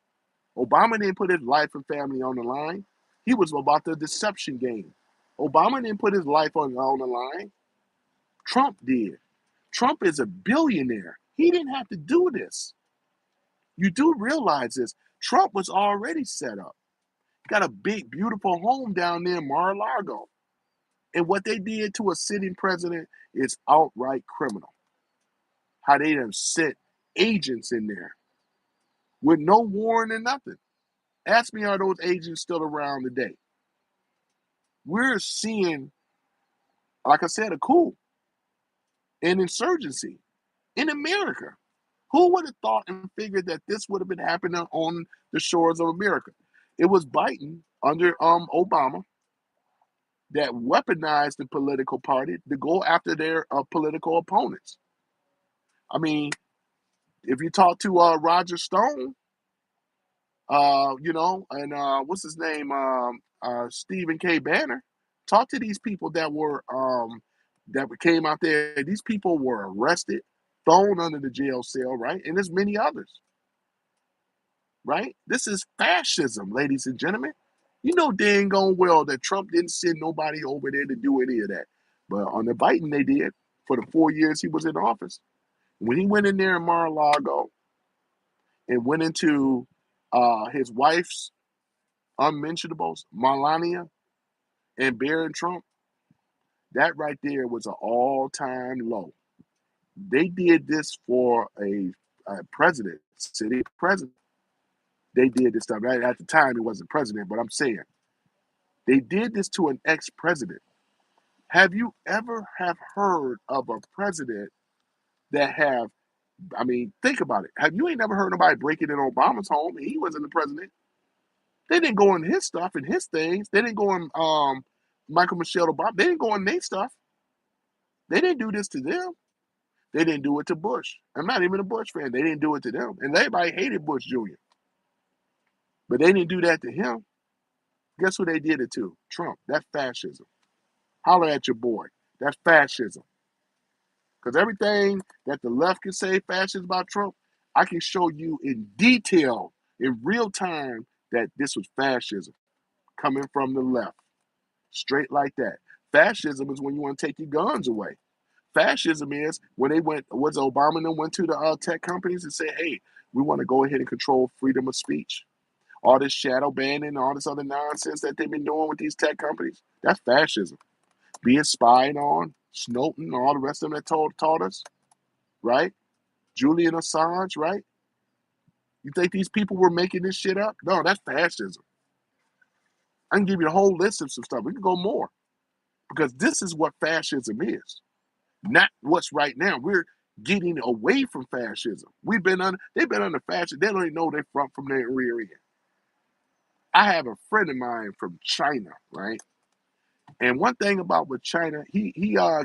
Obama didn't put his life and family on the line. He was about the deception game. Obama didn't put his life on the line. Trump did. Trump is a billionaire. He didn't have to do this. You do realize this. Trump was already set up. Got a big, beautiful home down there in Mar-a-Lago. And what they did to a sitting president is outright criminal. How they done sent agents in there with no warrant or nothing. Ask me, are those agents still around today? We're seeing, like I said, a coup, an insurgency in America. Who would have thought and figured that this would have been happening on the shores of America? It was Biden under Obama that weaponized the political party to go after their political opponents. I mean, if you talk to Roger Stone, you know, and what's his name, Stephen K. Banner, talk to these people that came out there. These people were arrested, thrown under the jail cell, right? And there's many others, right? This is fascism, ladies and gentlemen. You know dang gone well that Trump didn't send nobody over there to do any of that. But on the Biden, they did for the 4 years he was in office. When he went in there in Mar-a-Lago and went into his wife's unmentionables, Melania and Barron Trump, That right there was an all-time low. They did this for a president, city president. They did this stuff. At the time, he wasn't president, but I'm saying they did this to an ex-president. Have you ever have heard of a president that have, I mean, think about it. Have you ain't never heard nobody breaking in Obama's home and he wasn't the president? They didn't go in his stuff and his things. They didn't go in Michael Michelle Obama. They didn't go in their stuff. They didn't do this to them. They didn't do it to Bush. I'm not even a Bush fan. They didn't do it to them. And everybody hated Bush Jr. But they didn't do that to him. Guess who they did it to? Trump. That's fascism. Holler at your boy. That's fascism. Because everything that the left can say fascist about Trump, I can show you in detail, in real time, that this was fascism coming from the left. Straight like that. Fascism is when you want to take your guns away. Fascism is when they went, was Obama and them went to the tech companies and said, hey, we want to go ahead and control freedom of speech. All this shadow banning, all this other nonsense that they've been doing with these tech companies, that's fascism. Being spied on, Snowden, all the rest of them that taught us, right? Julian Assange, right? You think these people were making this shit up? No, that's fascism. I can give you a whole list of some stuff. We can go more because this is what fascism is, not what's right now. We're getting away from fascism. They've been under fascism. They don't even know they're from their rear end. I have a friend of mine from China, right? And one thing about with China, he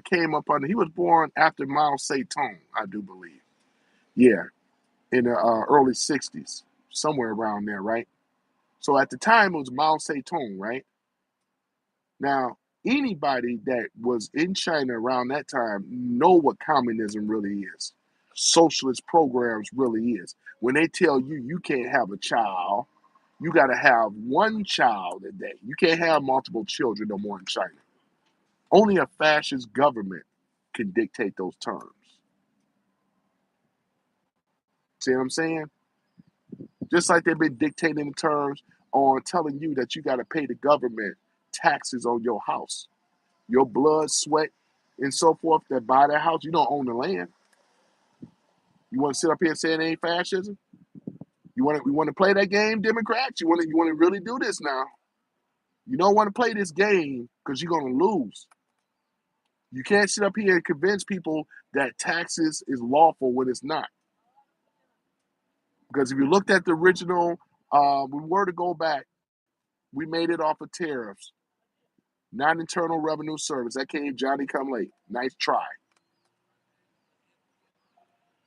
came up under. He was born after Mao Zedong, I do believe. Yeah, in the early '60s, somewhere around there, right? So at the time, it was Mao Zedong, right? Now, anybody that was in China around that time know what communism really is, socialist programs really is. When they tell you you can't have a child, you got to have one child a day. You can't have multiple children no more in China. Only a fascist government can dictate those terms. See what I'm saying? Just like they've been dictating the terms on telling you that you got to pay the government taxes on your house, your blood, sweat, and so forth that buy that house. You don't own the land. You want to sit up here and say it ain't fascism? We want to play that game, Democrats? You want to really do this now? You don't want to play this game because you're going to lose. You can't sit up here and convince people that taxes is lawful when it's not. Because if you looked at the original, we were to go back, we made it off of tariffs, not internal revenue service. That came Johnny come late. Nice try.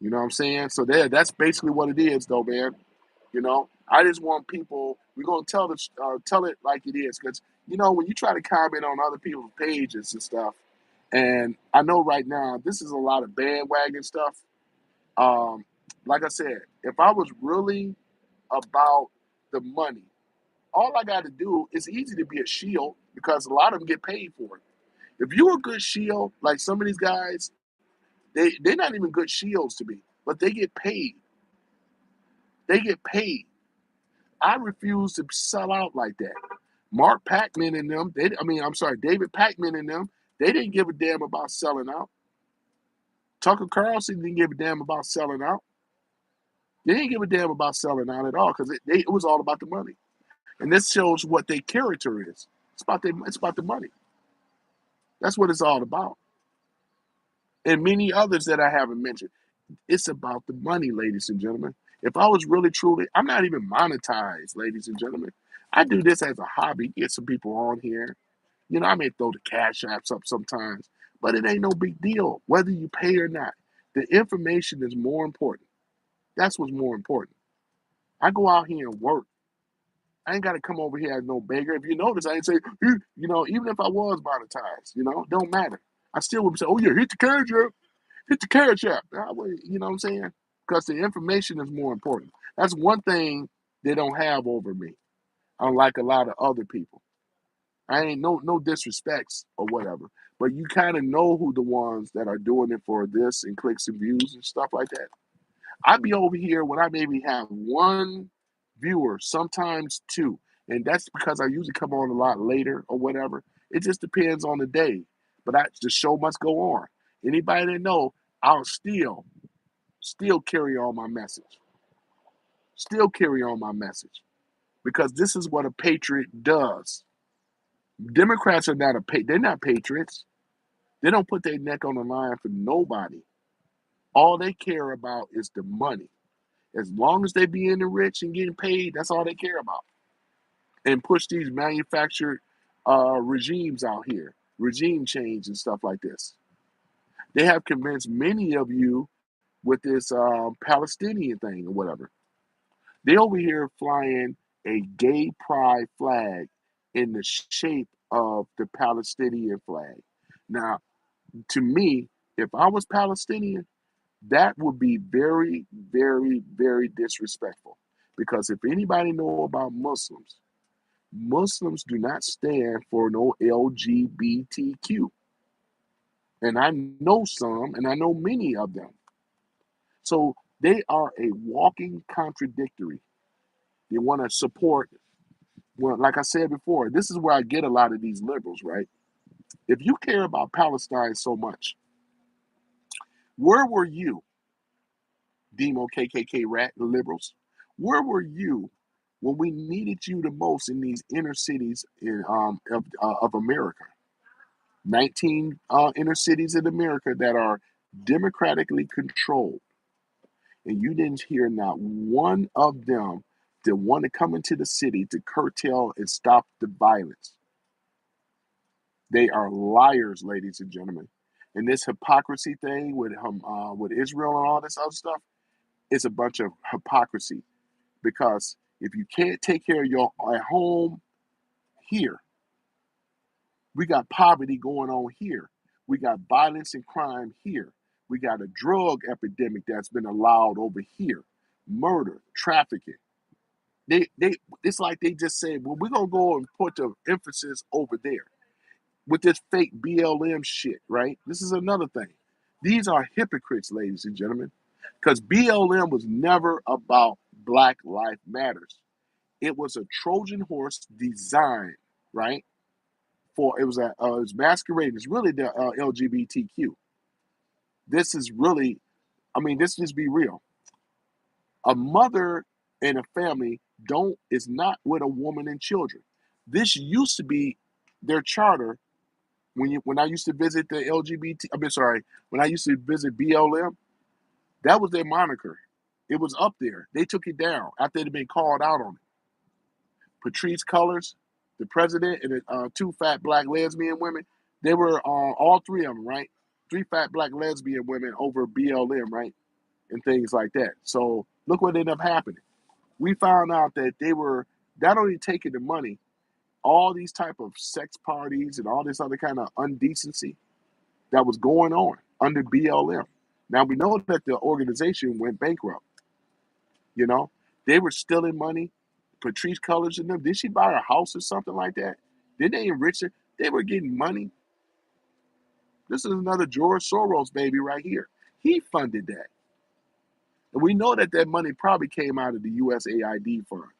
You know what I'm saying? So that's basically what it is, though, man. You know, I just want people. We're gonna tell it like it is, because when you try to comment on other people's pages and stuff, and I know right now this is a lot of bandwagon stuff. Um, like I said, if I was really about the money, all I got to do is easy to be a shield because a lot of them get paid for it. If you're a good shield, like some of these guys, they're not even good shields to me, but they get paid. They get paid. I refuse to sell out like that. Mark Packman and them, David Packman and them, they didn't give a damn about selling out. Tucker Carlson didn't give a damn about selling out. They didn't give a damn about selling out at all because it was all about the money. And this shows what their character is. It's about the money. That's what it's all about. And many others that I haven't mentioned. It's about the money, ladies and gentlemen. If I was really truly, I'm not even monetized, ladies and gentlemen. I do this as a hobby, get some people on here. I may throw the cash apps up sometimes, but it ain't no big deal, whether you pay or not. The information is more important. That's what's more important. I go out here and work. I ain't got to come over here as no beggar. If you notice, I ain't say, even if I was monetized, don't matter. I still would say, oh yeah, hit the cash app. Hit the cash app. You know what I'm saying? Because the information is more important. That's one thing they don't have over me, unlike a lot of other people. I ain't no disrespects or whatever, but you kind of know who the ones that are doing it for this and clicks and views and stuff like that. I be over here when I maybe have one viewer, sometimes two, and that's because I usually come on a lot later or whatever. It just depends on the day. But the show must go on. Anybody that know, I'll still carry on my message. Still carry on my message. Because this is what a patriot does. Democrats are not they're not patriots. They don't put their neck on the line for nobody. All they care about is the money. As long as they being rich and getting paid, that's all they care about. And push these manufactured regimes out here, regime change and stuff like this. They have convinced many of you with this Palestinian thing or whatever. They over here flying a gay pride flag in the shape of the Palestinian flag. Now, to me, if I was Palestinian, that would be very, very, very disrespectful. Because if anybody know about Muslims, Muslims do not stand for no LGBTQ. And I know some, and I know many of them. So they are a walking contradictory. They want to support, well, like I said before, this is where I get a lot of these liberals, right? If you care about Palestine so much, where were you, Demo KKK rat liberals? Where were you when we needed you the most in these inner cities of America? 19 inner cities in America that are democratically controlled. And you didn't hear not one of them that want to come into the city to curtail and stop the violence. They are liars, ladies and gentlemen. And this hypocrisy thing with Israel and all this other stuff is a bunch of hypocrisy. Because if you can't take care of your at home here, we got poverty going on here. We got violence and crime here. We got a drug epidemic that's been allowed over here. Murder, trafficking. They it's like they just said, well, we're gonna go and put the emphasis over there with this fake BLM shit, right? This is another thing. These are hypocrites, ladies and gentlemen, because BLM was never about Black Lives Matters. It was a Trojan horse design, right? For it was masquerading. It's really the LGBTQ. This is really, I mean, this just be real. A mother and a family don't is not with a woman and children. This used to be their charter when I used to visit the LGBT. I mean, sorry, when I used to visit BLM, that was their moniker. It was up there. They took it down after it had been called out on it. Patrice Cullors, the president, and two fat black lesbian women. They were all three of them, right? Three fat black lesbian women over BLM, right? And things like that. So look what ended up happening. We found out that they were not only taking the money, all these type of sex parties and all this other kind of undecency that was going on under BLM. Now we know that the organization went bankrupt. You know, they were stealing money. Patrice Cullors and them. Did she buy a house or something like that? Did they enrich her? They were getting money. This is another George Soros baby right here. He funded that. And we know that that money probably came out of the USAID fund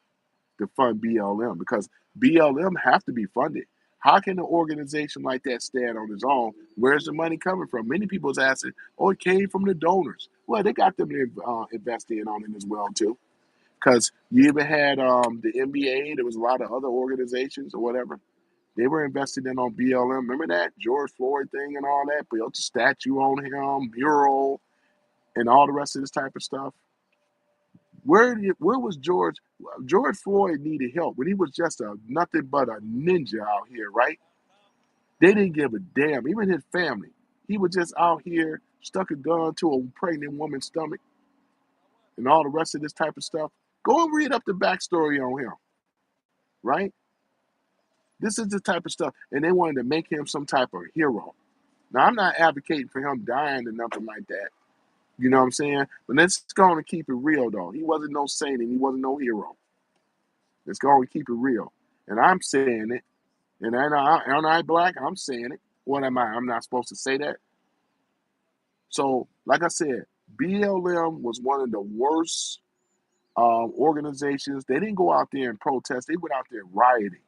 to fund BLM because BLM have to be funded. How can an organization like that stand on its own? Where's the money coming from? Many people's asking, oh, it came from the donors. Well, they got them to invest in on it as well, too. Because you even had the NBA, there was a lot of other organizations or whatever. They were invested in on BLM. Remember that George Floyd thing and all that? Built a statue on him, mural, and all the rest of this type of stuff. Where was George? George Floyd needed help when he was just a nothing but a ninja out here, right? They didn't give a damn. Even his family, he was just out here, stuck a gun to a pregnant woman's stomach, and all the rest of this type of stuff. Go and read up the backstory on him, right? This is the type of stuff, and they wanted to make him some type of hero. Now, I'm not advocating for him dying or nothing like that. You know what I'm saying? But let's go on and keep it real, though. He wasn't no saint and he wasn't no hero. Let's go and keep it real. And I'm saying it. And am I black? I'm saying it. What am I? I'm not supposed to say that. So, like I said, BLM was one of the worst organizations. They didn't go out there and protest. They went out there rioting.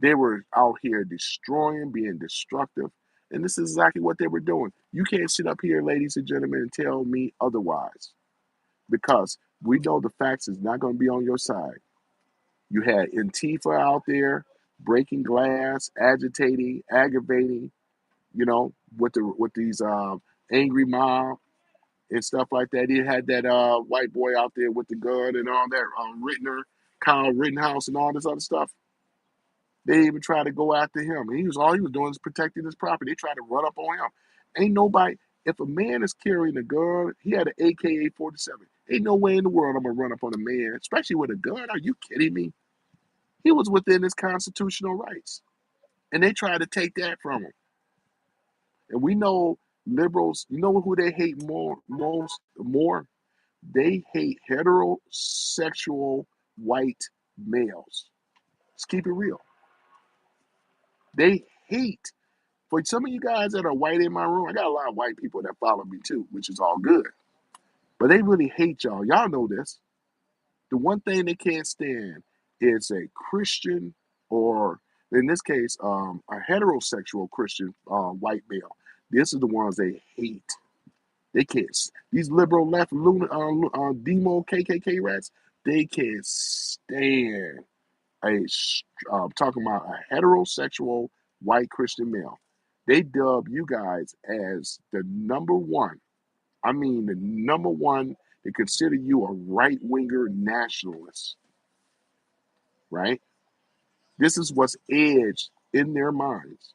They were out here destroying, being destructive. And this is exactly what they were doing. You can't sit up here, ladies and gentlemen, and tell me otherwise, because we know the facts is not going to be on your side. You had Antifa out there breaking glass, agitating, aggravating, with these angry mob and stuff like that. He had that white boy out there with the gun and all that, Kyle Rittenhouse, and all this other stuff. They even tried to go after him. All he was doing is protecting his property. They tried to run up on him. Ain't nobody. If a man is carrying a gun, he had an AK-47. Ain't no way in the world I'm gonna run up on a man, especially with a gun. Are you kidding me? He was within his constitutional rights, and they tried to take that from him. And we know liberals. You know who they hate more? They hate heterosexual white males. Let's keep it real. They hate. For some of you guys that are white in my room, I got a lot of white people that follow me too, which is all good. But they really hate y'all. Y'all know this. The one thing they can't stand is a Christian, or in this case, a heterosexual Christian white male. This is the ones they hate. They can't. These liberal left demo KKK rats. They can't stand talking about a heterosexual white Christian male. They dub you guys as the number one. I mean, the number one. They consider you a right-winger nationalist, right? This is what's edged in their minds.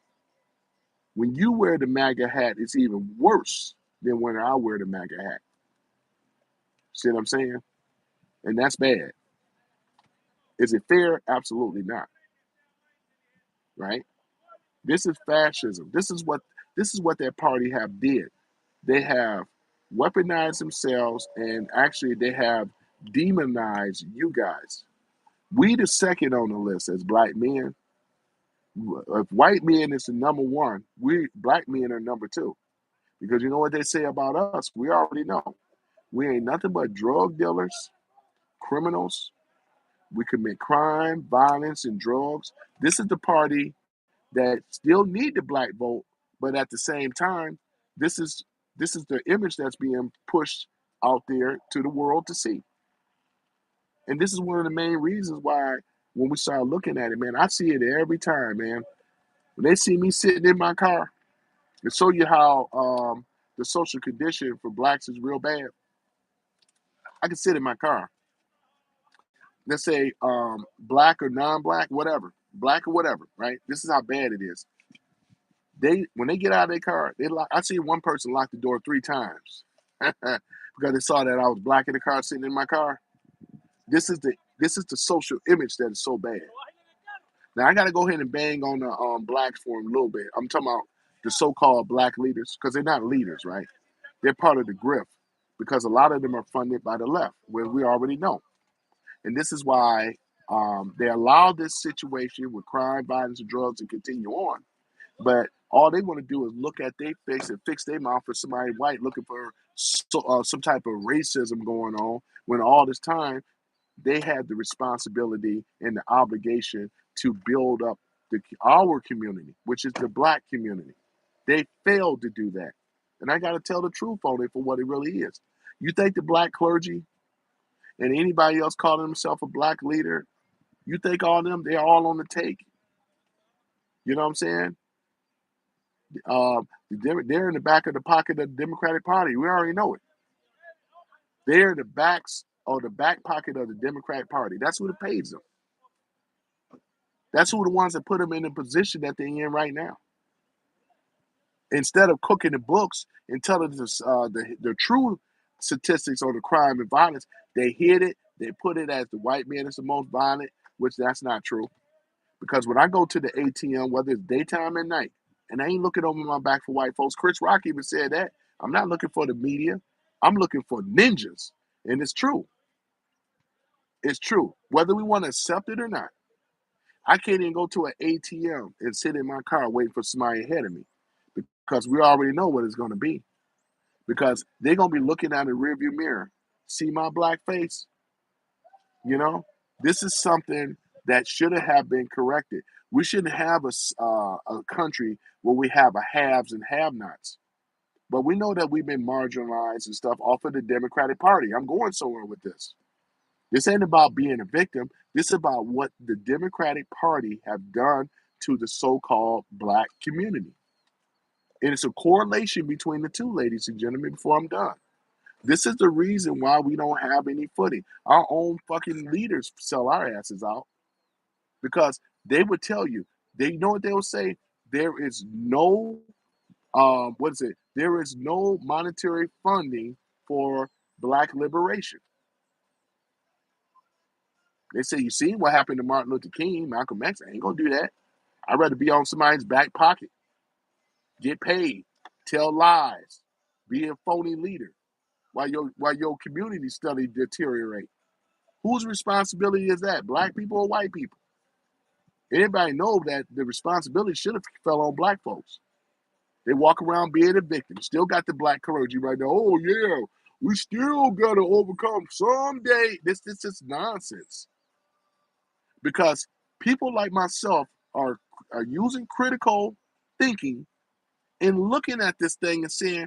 When you wear the MAGA hat, it's even worse than when I wear the MAGA hat. See what I'm saying? And that's bad. Is it fair? Absolutely not. Right? This is fascism. This is what that party have did. They have weaponized themselves, and actually they have demonized you guys. We the second on the list as black men. If white men is the number one, we black men are number two. Because you know what they say about us? We already know. We ain't nothing but drug dealers, criminals. We commit crime, violence, and drugs. This is the party that still need the black vote, but at the same time, this is the image that's being pushed out there to the world to see. And this is one of the main reasons why when we start looking at it, man, I see it every time, man. When they see me sitting in my car, to show you how the social condition for blacks is real bad. I can sit in my car. Let's say black or non-black, whatever, black or whatever, right? This is how bad it is. When they get out of their car, I see one person lock the door 3 times because they saw that I was black in the car, sitting in my car. This is the social image that is so bad. Now I got to go ahead and bang on the blacks for a little bit. I'm talking about the so-called black leaders, because they're not leaders, right? They're part of the grift, because a lot of them are funded by the left, where we already know. And this is why they allow this situation with crime, violence, and drugs to continue on. But all they want to do is look at their face and fix their mouth for somebody white looking for some type of racism going on, when all this time they had the responsibility and the obligation to build up our community, which is the black community. They failed to do that. And I got to tell the truth on it for what it really is. You think the black clergy and anybody else calling himself a black leader, you think all them, they're all on the take? You know what I'm saying? They're in the back of the pocket of the Democratic Party. We already know it. They're in the back pocket of the Democratic Party. That's who pays them. That's who the ones that put them in the position that they're in right now. Instead of cooking the books and telling us the true statistics on the crime and violence, they hid it. They put it as the white man is the most violent, which that's not true. Because when I go to the ATM, whether it's daytime or night, and I ain't looking over my back for white folks. Chris Rock even said that. I'm not looking for the media. I'm looking for ninjas. And it's true. It's true. Whether we want to accept it or not. I can't even go to an ATM and sit in my car waiting for somebody ahead of me, because we already know what it's going to be. Because they're going to be looking at the rearview mirror. See my black face? You know, this is something that should have been corrected. We shouldn't have a country where we have a haves and have-nots. But we know that we've been marginalized and stuff off of the Democratic Party. I'm going somewhere with this. This ain't about being a victim. This is about what the Democratic Party have done to the so-called black community. And it's a correlation between the two, ladies and gentlemen, before I'm done. This is the reason why we don't have any footing. Our own fucking leaders sell our asses out because they would tell you, they know what they will say. There is no, what is it? There is no monetary funding for black liberation. They say, you see what happened to Martin Luther King, Malcolm X? I ain't gonna do that. I'd rather be on somebody's back pocket, get paid, tell lies, be a phony leader while your community study deteriorate. Whose responsibility is that? Black people or white people? Anybody know that the responsibility should have fell on black folks. They walk around being a victim. Still got the black clergy right now. Oh yeah, we still gotta overcome someday. This is nonsense. Because people like myself are using critical thinking and looking at this thing and saying,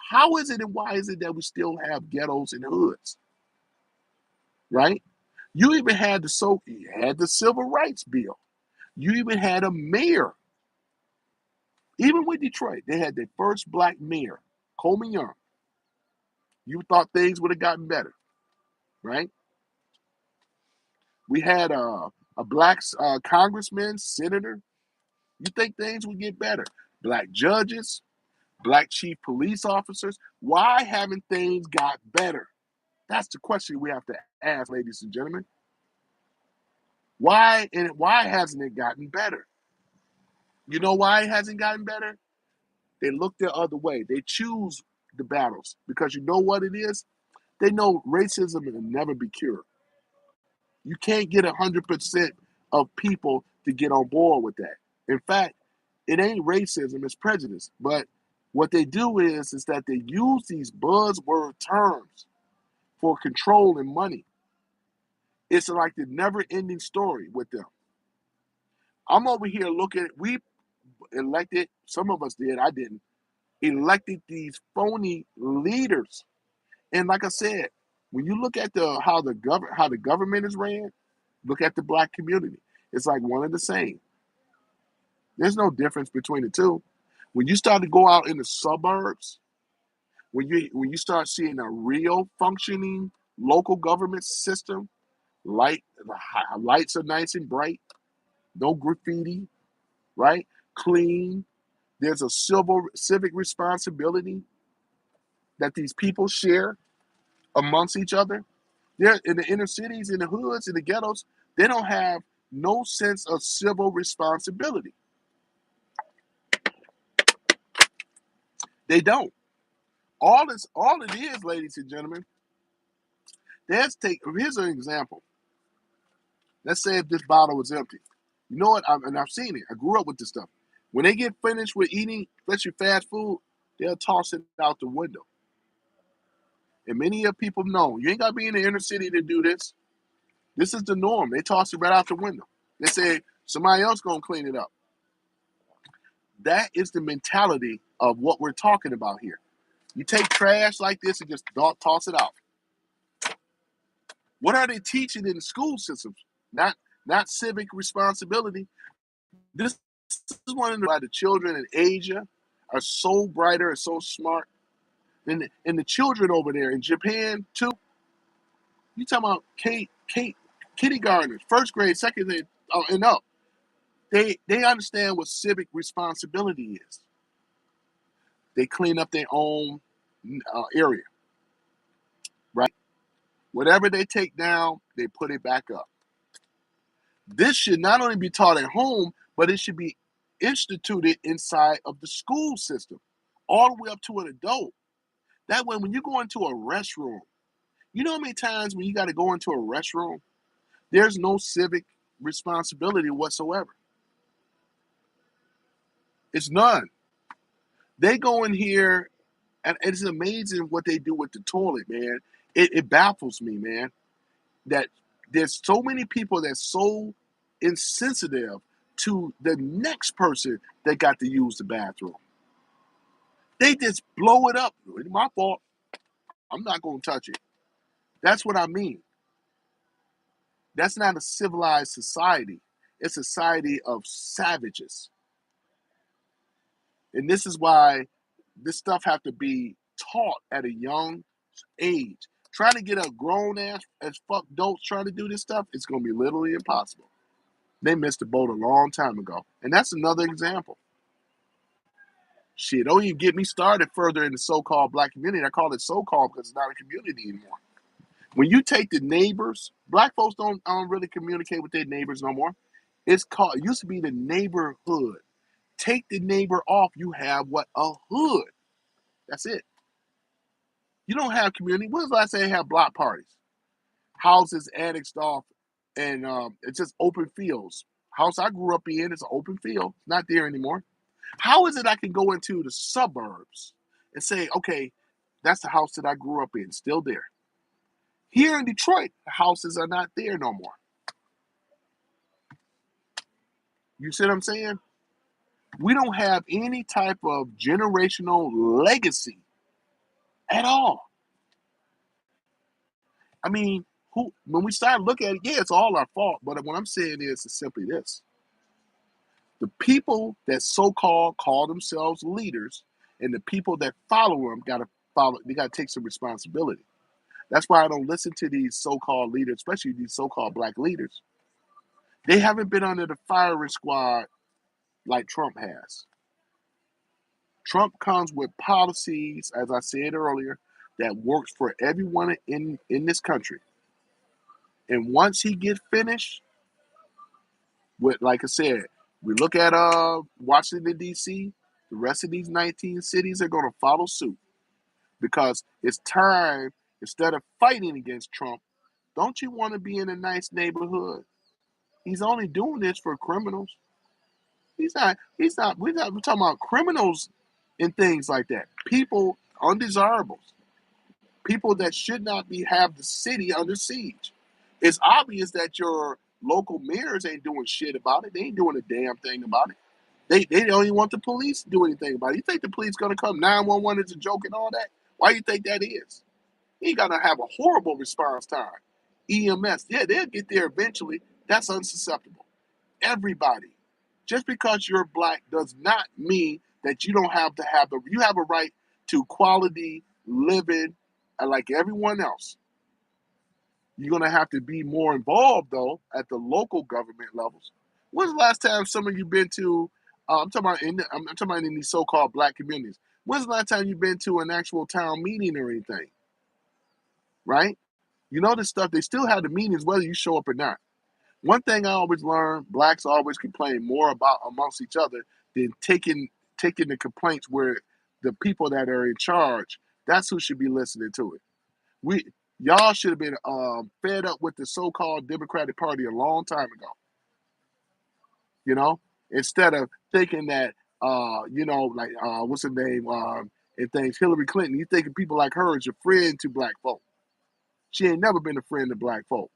how is it and why is it that we still have ghettos and hoods? Right? You even had the civil rights bill. You even had a mayor. Even with Detroit, they had their first black mayor, Coleman Young. You thought things would have gotten better, right? We had a black congressman, senator. You think things would get better? Black judges, black chief police officers. Why haven't things got better? That's the question we have to ask, ladies and gentlemen. Why hasn't it gotten better? You know why it hasn't gotten better? They look the other way. They choose the battles because you know what it is? They know racism will never be cured. You can't get 100% of people to get on board with that. In fact, it ain't racism, it's prejudice. But what they do is that they use these buzzword terms for control and money. It's like the never-ending story with them. I'm over here looking, we elected, some of us did, I didn't, elected these phony leaders. And like I said, when you look at how the government is ran, look at the black community. It's like one and the same. There's no difference between the two. When you start to go out in the suburbs, when you start seeing a real functioning local government system, lights are nice and bright, no graffiti, right? Clean. There's a civic responsibility that these people share amongst each other. They're in the inner cities, in the hoods, in the ghettos. They don't have no sense of civil responsibility. They don't. All it is, ladies and gentlemen. Here's an example. Let's say if this bottle was empty. You know what? I've seen it. I grew up with this stuff. When they get finished with eating, especially fast food, they'll toss it out the window. And many of people know you ain't got to be in the inner city to do this. This is the norm. They toss it right out the window. They say somebody else gonna clean it up. That is the mentality of what we're talking about here. You take trash like this and just toss it out. What are they teaching in the school systems? Not civic responsibility. This is one of the children in Asia are so brighter and so smart. And the children over there in Japan too. You talking about kindergartners, first grade, second grade, and up. They understand what civic responsibility is. They clean up their own area, right? Whatever they take down, they put it back up. This should not only be taught at home, but it should be instituted inside of the school system, all the way up to an adult. That way, when you go into a restroom, you know how many times when you got to go into a restroom, there's no civic responsibility whatsoever. It's none. They go in here, and it's amazing what they do with the toilet, man. It baffles me, man, that there's so many people that's so insensitive to the next person that got to use the bathroom. They just blow it up. It's my fault. I'm not going to touch it. That's what I mean. That's not a civilized society. It's a society of savages. And this is why this stuff have to be taught at a young age. Trying to get a grown ass as fuck adults trying to do this stuff, it's going to be literally impossible. They missed the boat a long time ago. And that's another example. Shit, don't even get me started further in the so-called black community. I call it so-called because it's not a community anymore. When you take the neighbors, black folks don't really communicate with their neighbors no more. It used to be the neighborhood. Take the neighbor off, you have what? A hood. That's it. You don't have community. When's the last time they have block parties? Houses annexed off, and it's just open fields. House I grew up in is an open field. Not there anymore. How is it I can go into the suburbs and say, okay, that's the house that I grew up in, still there. Here in Detroit, the houses are not there no more. You see what I'm saying? We don't have any type of generational legacy at all. I mean, when we start looking at it, yeah, it's all our fault. But what I'm saying is simply this. The people that so-called call themselves leaders and the people that follow them they gotta take some responsibility. That's why I don't listen to these so-called leaders, especially these so-called black leaders. They haven't been under the firing squad like Trump has. Trump comes with policies, as I said earlier, that works for everyone in this country. And once he gets finished with, like I said, we look at Washington, D.C., the rest of these 19 cities are going to follow suit because it's time, instead of fighting against Trump, don't you want to be in a nice neighborhood? He's only doing this for criminals. We're talking about criminals and things like that. People, undesirables. People that should not have the city under siege. It's obvious that your local mayors ain't doing shit about it. They ain't doing a damn thing about it. They don't even want the police to do anything about it. You think the police gonna come 911 is a joke and all that? Why you think that is? You gotta have a horrible response time. EMS, yeah, they'll get there eventually. That's unsusceptible. Everybody. Just because you're black does not mean that you don't have to have you have a right to quality living like everyone else. You're gonna have to be more involved though at the local government levels. When's the last time some of you been to? I'm talking about in these so-called black communities. When's the last time you've been to an actual town meeting or anything? Right? You know this stuff. They still have the meetings whether you show up or not. One thing I always learned: blacks always complain more about amongst each other than taking the complaints where the people that are in charge. That's who should be listening to it. Y'all should have been fed up with the so-called Democratic Party a long time ago. You know, instead of thinking that what's her name and things, Hillary Clinton. You thinking people like her is your friend to black folk. She ain't never been a friend to black folk.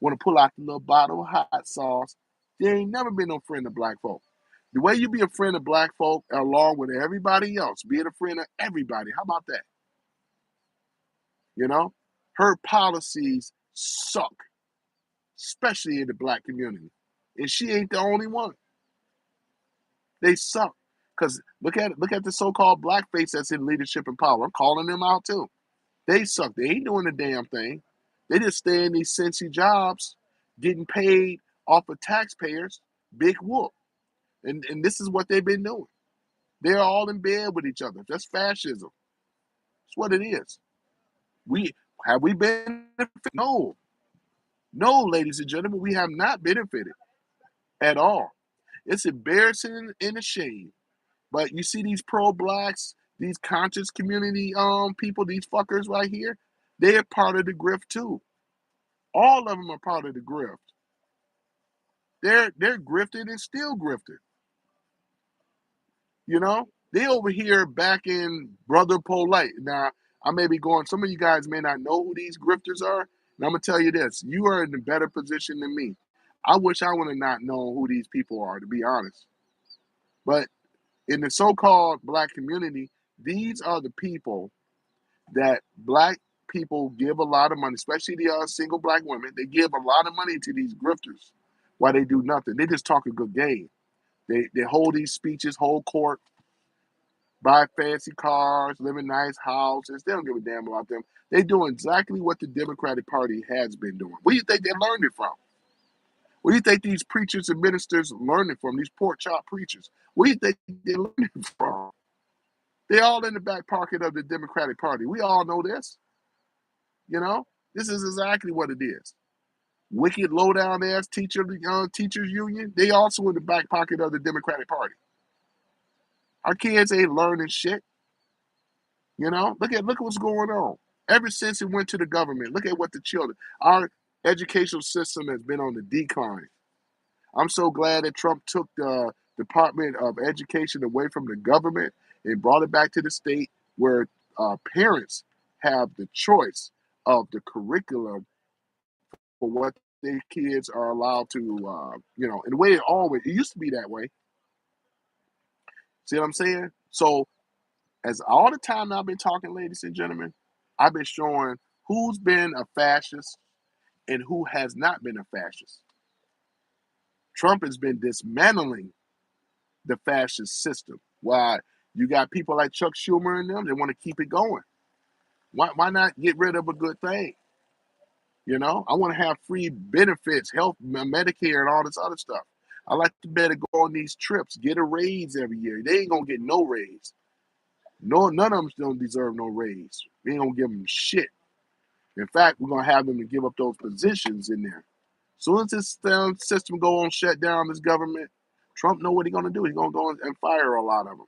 Want to pull out the little bottle of hot sauce. They ain't never been no friend of black folk. The way you be a friend of black folk along with everybody else, being a friend of everybody. How about that? You know, her policies suck, especially in the black community. And she ain't the only one. They suck. Because look at the so-called blackface that's in leadership and power. I'm calling them out too. They suck. They ain't doing a damn thing. They just stay in these cincy jobs, getting paid off of taxpayers. Big whoop. And this is what they've been doing. They're all in bed with each other. That's fascism. That's what it is. Have we benefited? No. No, ladies and gentlemen, we have not benefited at all. It's embarrassing and a shame. But you see these pro-blacks, these conscious community people, these fuckers right here, they're part of the grift too. All of them are part of the grift. They're grifted and still grifted. You know, they over here back in Brother Polite. Now, I may be going, some of you guys may not know who these grifters are. And I'm going to tell you this, you are in a better position than me. I wish I would have not known who these people are, to be honest. But in the so-called black community, these are the people that black people give a lot of money, especially the single black women. They give a lot of money to these grifters while they do nothing. They just talk a good game. They hold these speeches, hold court, buy fancy cars, live in nice houses. They don't give a damn about them. They do exactly what the Democratic Party has been doing. Where do you think they learned it from? Where do you think these preachers and ministers learned it from? These pork chop preachers. Where do you think they learned it from? They all in the back pocket of the Democratic Party. We all know this. You know, this is exactly what it is. Wicked, low down ass teachers union. They also in the back pocket of the Democratic Party. Our kids ain't learning shit. You know, look at what's going on. Ever since it went to the government, look at what the children. Our educational system has been on the decline. I'm so glad that Trump took the Department of Education away from the government and brought it back to the state where parents have the choice of the curriculum for what their kids are allowed to, in the way it used to be that way. See what I'm saying? So, as all the time I've been talking, ladies and gentlemen, I've been showing who's been a fascist and who has not been a fascist. Trump has been dismantling the fascist system. Why? You got people like Chuck Schumer and them, they want to keep it going. Why not get rid of a good thing? You know, I want to have free benefits, health, Medicare, and all this other stuff. I like to better go on these trips, get a raise every year. They ain't gonna get no raise. No, none of them don't deserve no raise. We ain't gonna give them shit. In fact, we're gonna have them to give up those positions in there. As soon as this system go on shut down, this government, Trump know what he's gonna do. He's gonna go and fire a lot of them.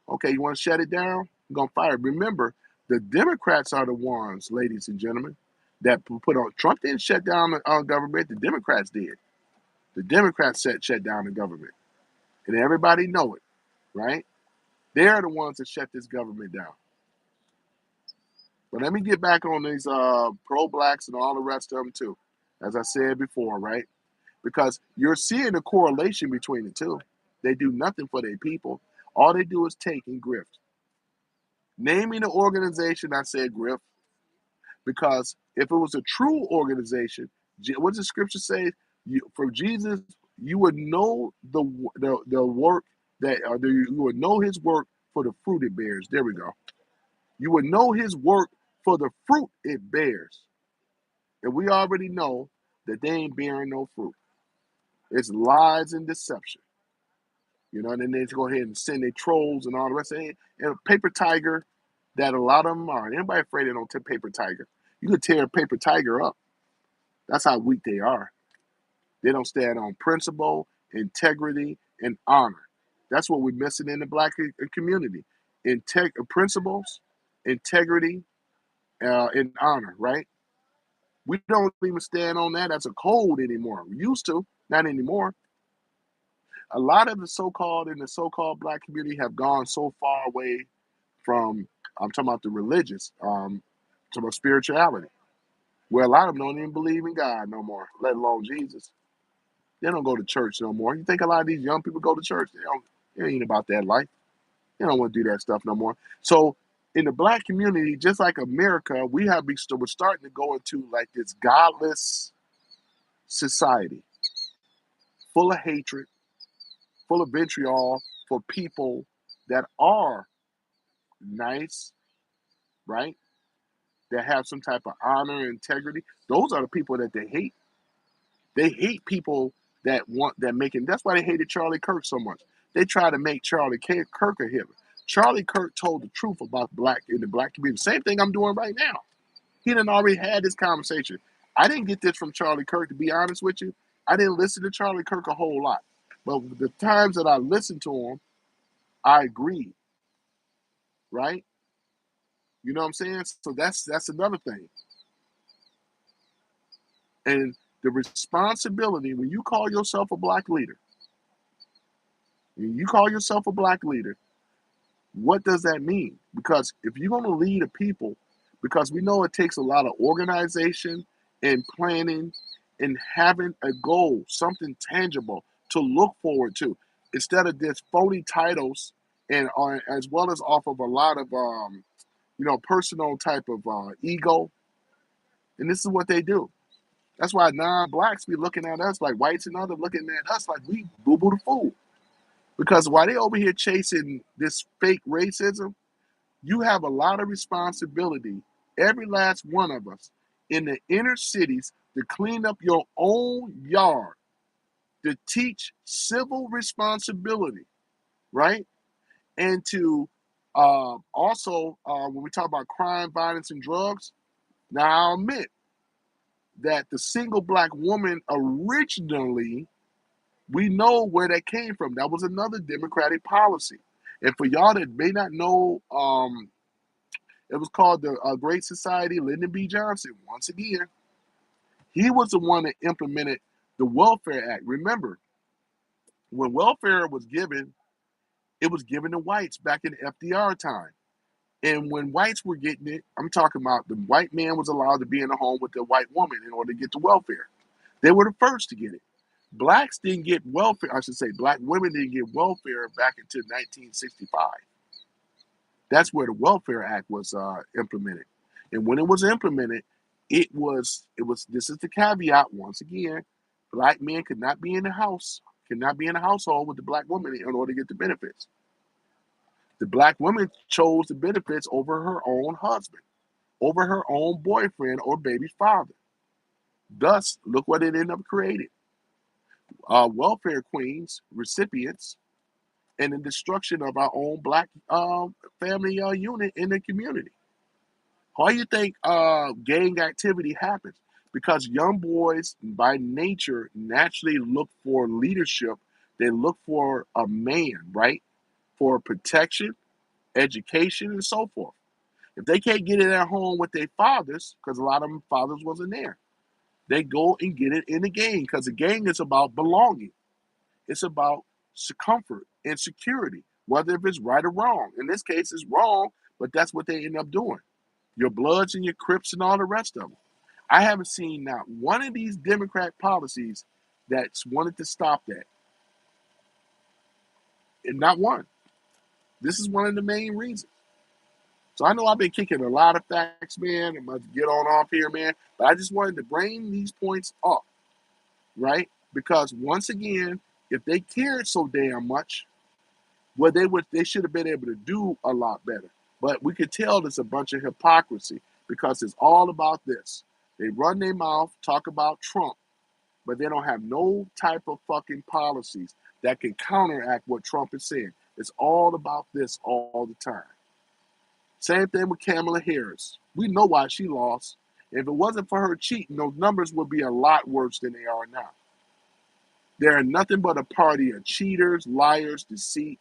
Okay, you want to shut it down? You're gonna fire. Remember, the Democrats are the ones, ladies and gentlemen, that put on. Trump didn't shut down the government. The Democrats did. The Democrats shut down the government, and everybody know it, right? They're the ones that shut this government down. But let me get back on these pro-blacks and all the rest of them too, as I said before, right? Because you're seeing a correlation between the two. They do nothing for their people. All they do is take and grift. Naming the organization, I said grift, because if it was a true organization, what does the scripture say? For Jesus, you would know the work that you would know his work for the fruit it bears. There we go. You would know his work for the fruit it bears. And we already know that they ain't bearing no fruit. It's lies and deception. You know, and then they go ahead and send their trolls and all the rest of it. And a paper tiger, that a lot of them are. Anybody afraid they don't take paper tiger? You could tear a paper tiger up. That's how weak they are. They don't stand on principle, integrity, and honor. That's what we're missing in the black community. Principles, integrity, and honor, right? We don't even stand on that as a code anymore. We used to, not anymore. A lot of the so-called black community have gone so far away from, I'm talking about the religious, talking about spirituality, where a lot of them don't even believe in God no more, let alone Jesus. They don't go to church no more. You think a lot of these young people go to church? It ain't about that life. They don't want to do that stuff no more. So in the black community, just like America, we're starting to go into like this godless society, full of hatred, full of vitriol for people that are nice, right? That have some type of honor and integrity. Those are the people that they hate. They hate people that making. That's why they hated Charlie Kirk so much. They try to make Charlie Kirk a Hitler. Charlie Kirk told the truth about the black community. Same thing I'm doing right now. He done already had this conversation. I didn't get this from Charlie Kirk, to be honest with you. I didn't listen to Charlie Kirk a whole lot. But the times that I listened to him, I agreed. Right? You know what I'm saying? So that's another thing. And the responsibility, when you call yourself a black leader, what does that mean? Because if you're going to lead a people, because we know it takes a lot of organization and planning and having a goal, something tangible to look forward to, instead of this phony titles and as well as off of a lot of personal type of ego. And this is what they do. That's why non-blacks be looking at us like whites and others looking at us like we boo boo the fool. Because while they over here chasing this fake racism, you have a lot of responsibility, every last one of us, in the inner cities to clean up your own yard, to teach civil responsibility, right? And to also, when we talk about crime, violence, and drugs, now I'll admit that the single black woman originally, we know where that came from. That was another Democratic policy. And for y'all that may not know, it was called the Great Society. Lyndon B. Johnson, once again, he was the one that implemented the Welfare Act. Remember, when welfare was given, it was given to whites back in FDR time. And when whites were getting it, I'm talking about the white man was allowed to be in a home with the white woman in order to get the welfare. They were the first to get it. Blacks didn't get welfare, I should say, black women didn't get welfare back until 1965. That's where the Welfare Act was implemented. And when it was implemented, this is the caveat once again, black men could not be in the house, cannot be in the household with the black woman in order to get the benefits. The black woman chose the benefits over her own husband, over her own boyfriend or baby father. Thus, look what it ended up creating. Welfare queens, recipients, and the destruction of our own black family unit in the community. Why do you think gang activity happens? Because young boys, by nature, naturally look for leadership. They look for a man, right? For protection, education, and so forth. If they can't get it at home with their fathers, because a lot of them fathers wasn't there, they go and get it in the gang, because the gang is about belonging. It's about comfort and security, whether if it's right or wrong. In this case, it's wrong, but that's what they end up doing. Your Bloods and your Crips and all the rest of them. I haven't seen not one of these Democrat policies that's wanted to stop that. And not one. This is one of the main reasons. So I know I've been kicking a lot of facts, man. I'm about to get on off here, man. But I just wanted to bring these points up, right? Because once again, if they cared so damn much, well, they should have been able to do a lot better. But we could tell there's a bunch of hypocrisy because it's all about this. They run their mouth, talk about Trump, but they don't have no type of fucking policies that can counteract what Trump is saying. It's all about this all the time. Same thing with Kamala Harris. We know why she lost. If it wasn't for her cheating, those numbers would be a lot worse than they are now. They're nothing but a party of cheaters, liars, deceit,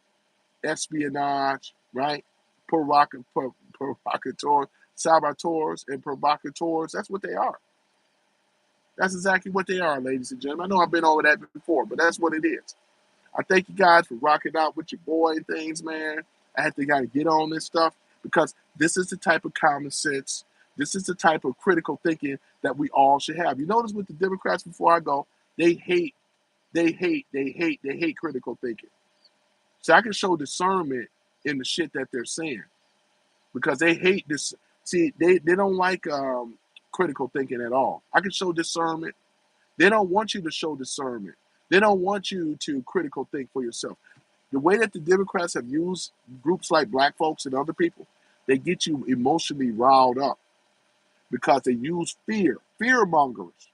espionage, right? Provocateurs, saboteurs, and provocateurs. That's what they are. That's exactly what they are, ladies and gentlemen. I know I've been over that before, but that's what it is. I thank you guys for rocking out with your boy and things, man. I had to kind of get on this stuff because this is the type of common sense, this is the type of critical thinking that we all should have. You notice with the Democrats, before I go, they hate critical thinking. So I can show discernment in the shit that they're saying because they hate this. See, they don't like critical thinking at all. I can show discernment. They don't want you to show discernment. They don't want you to critical think for yourself. The way that the Democrats have used groups like black folks and other people, they get you emotionally riled up because they use fear mongers.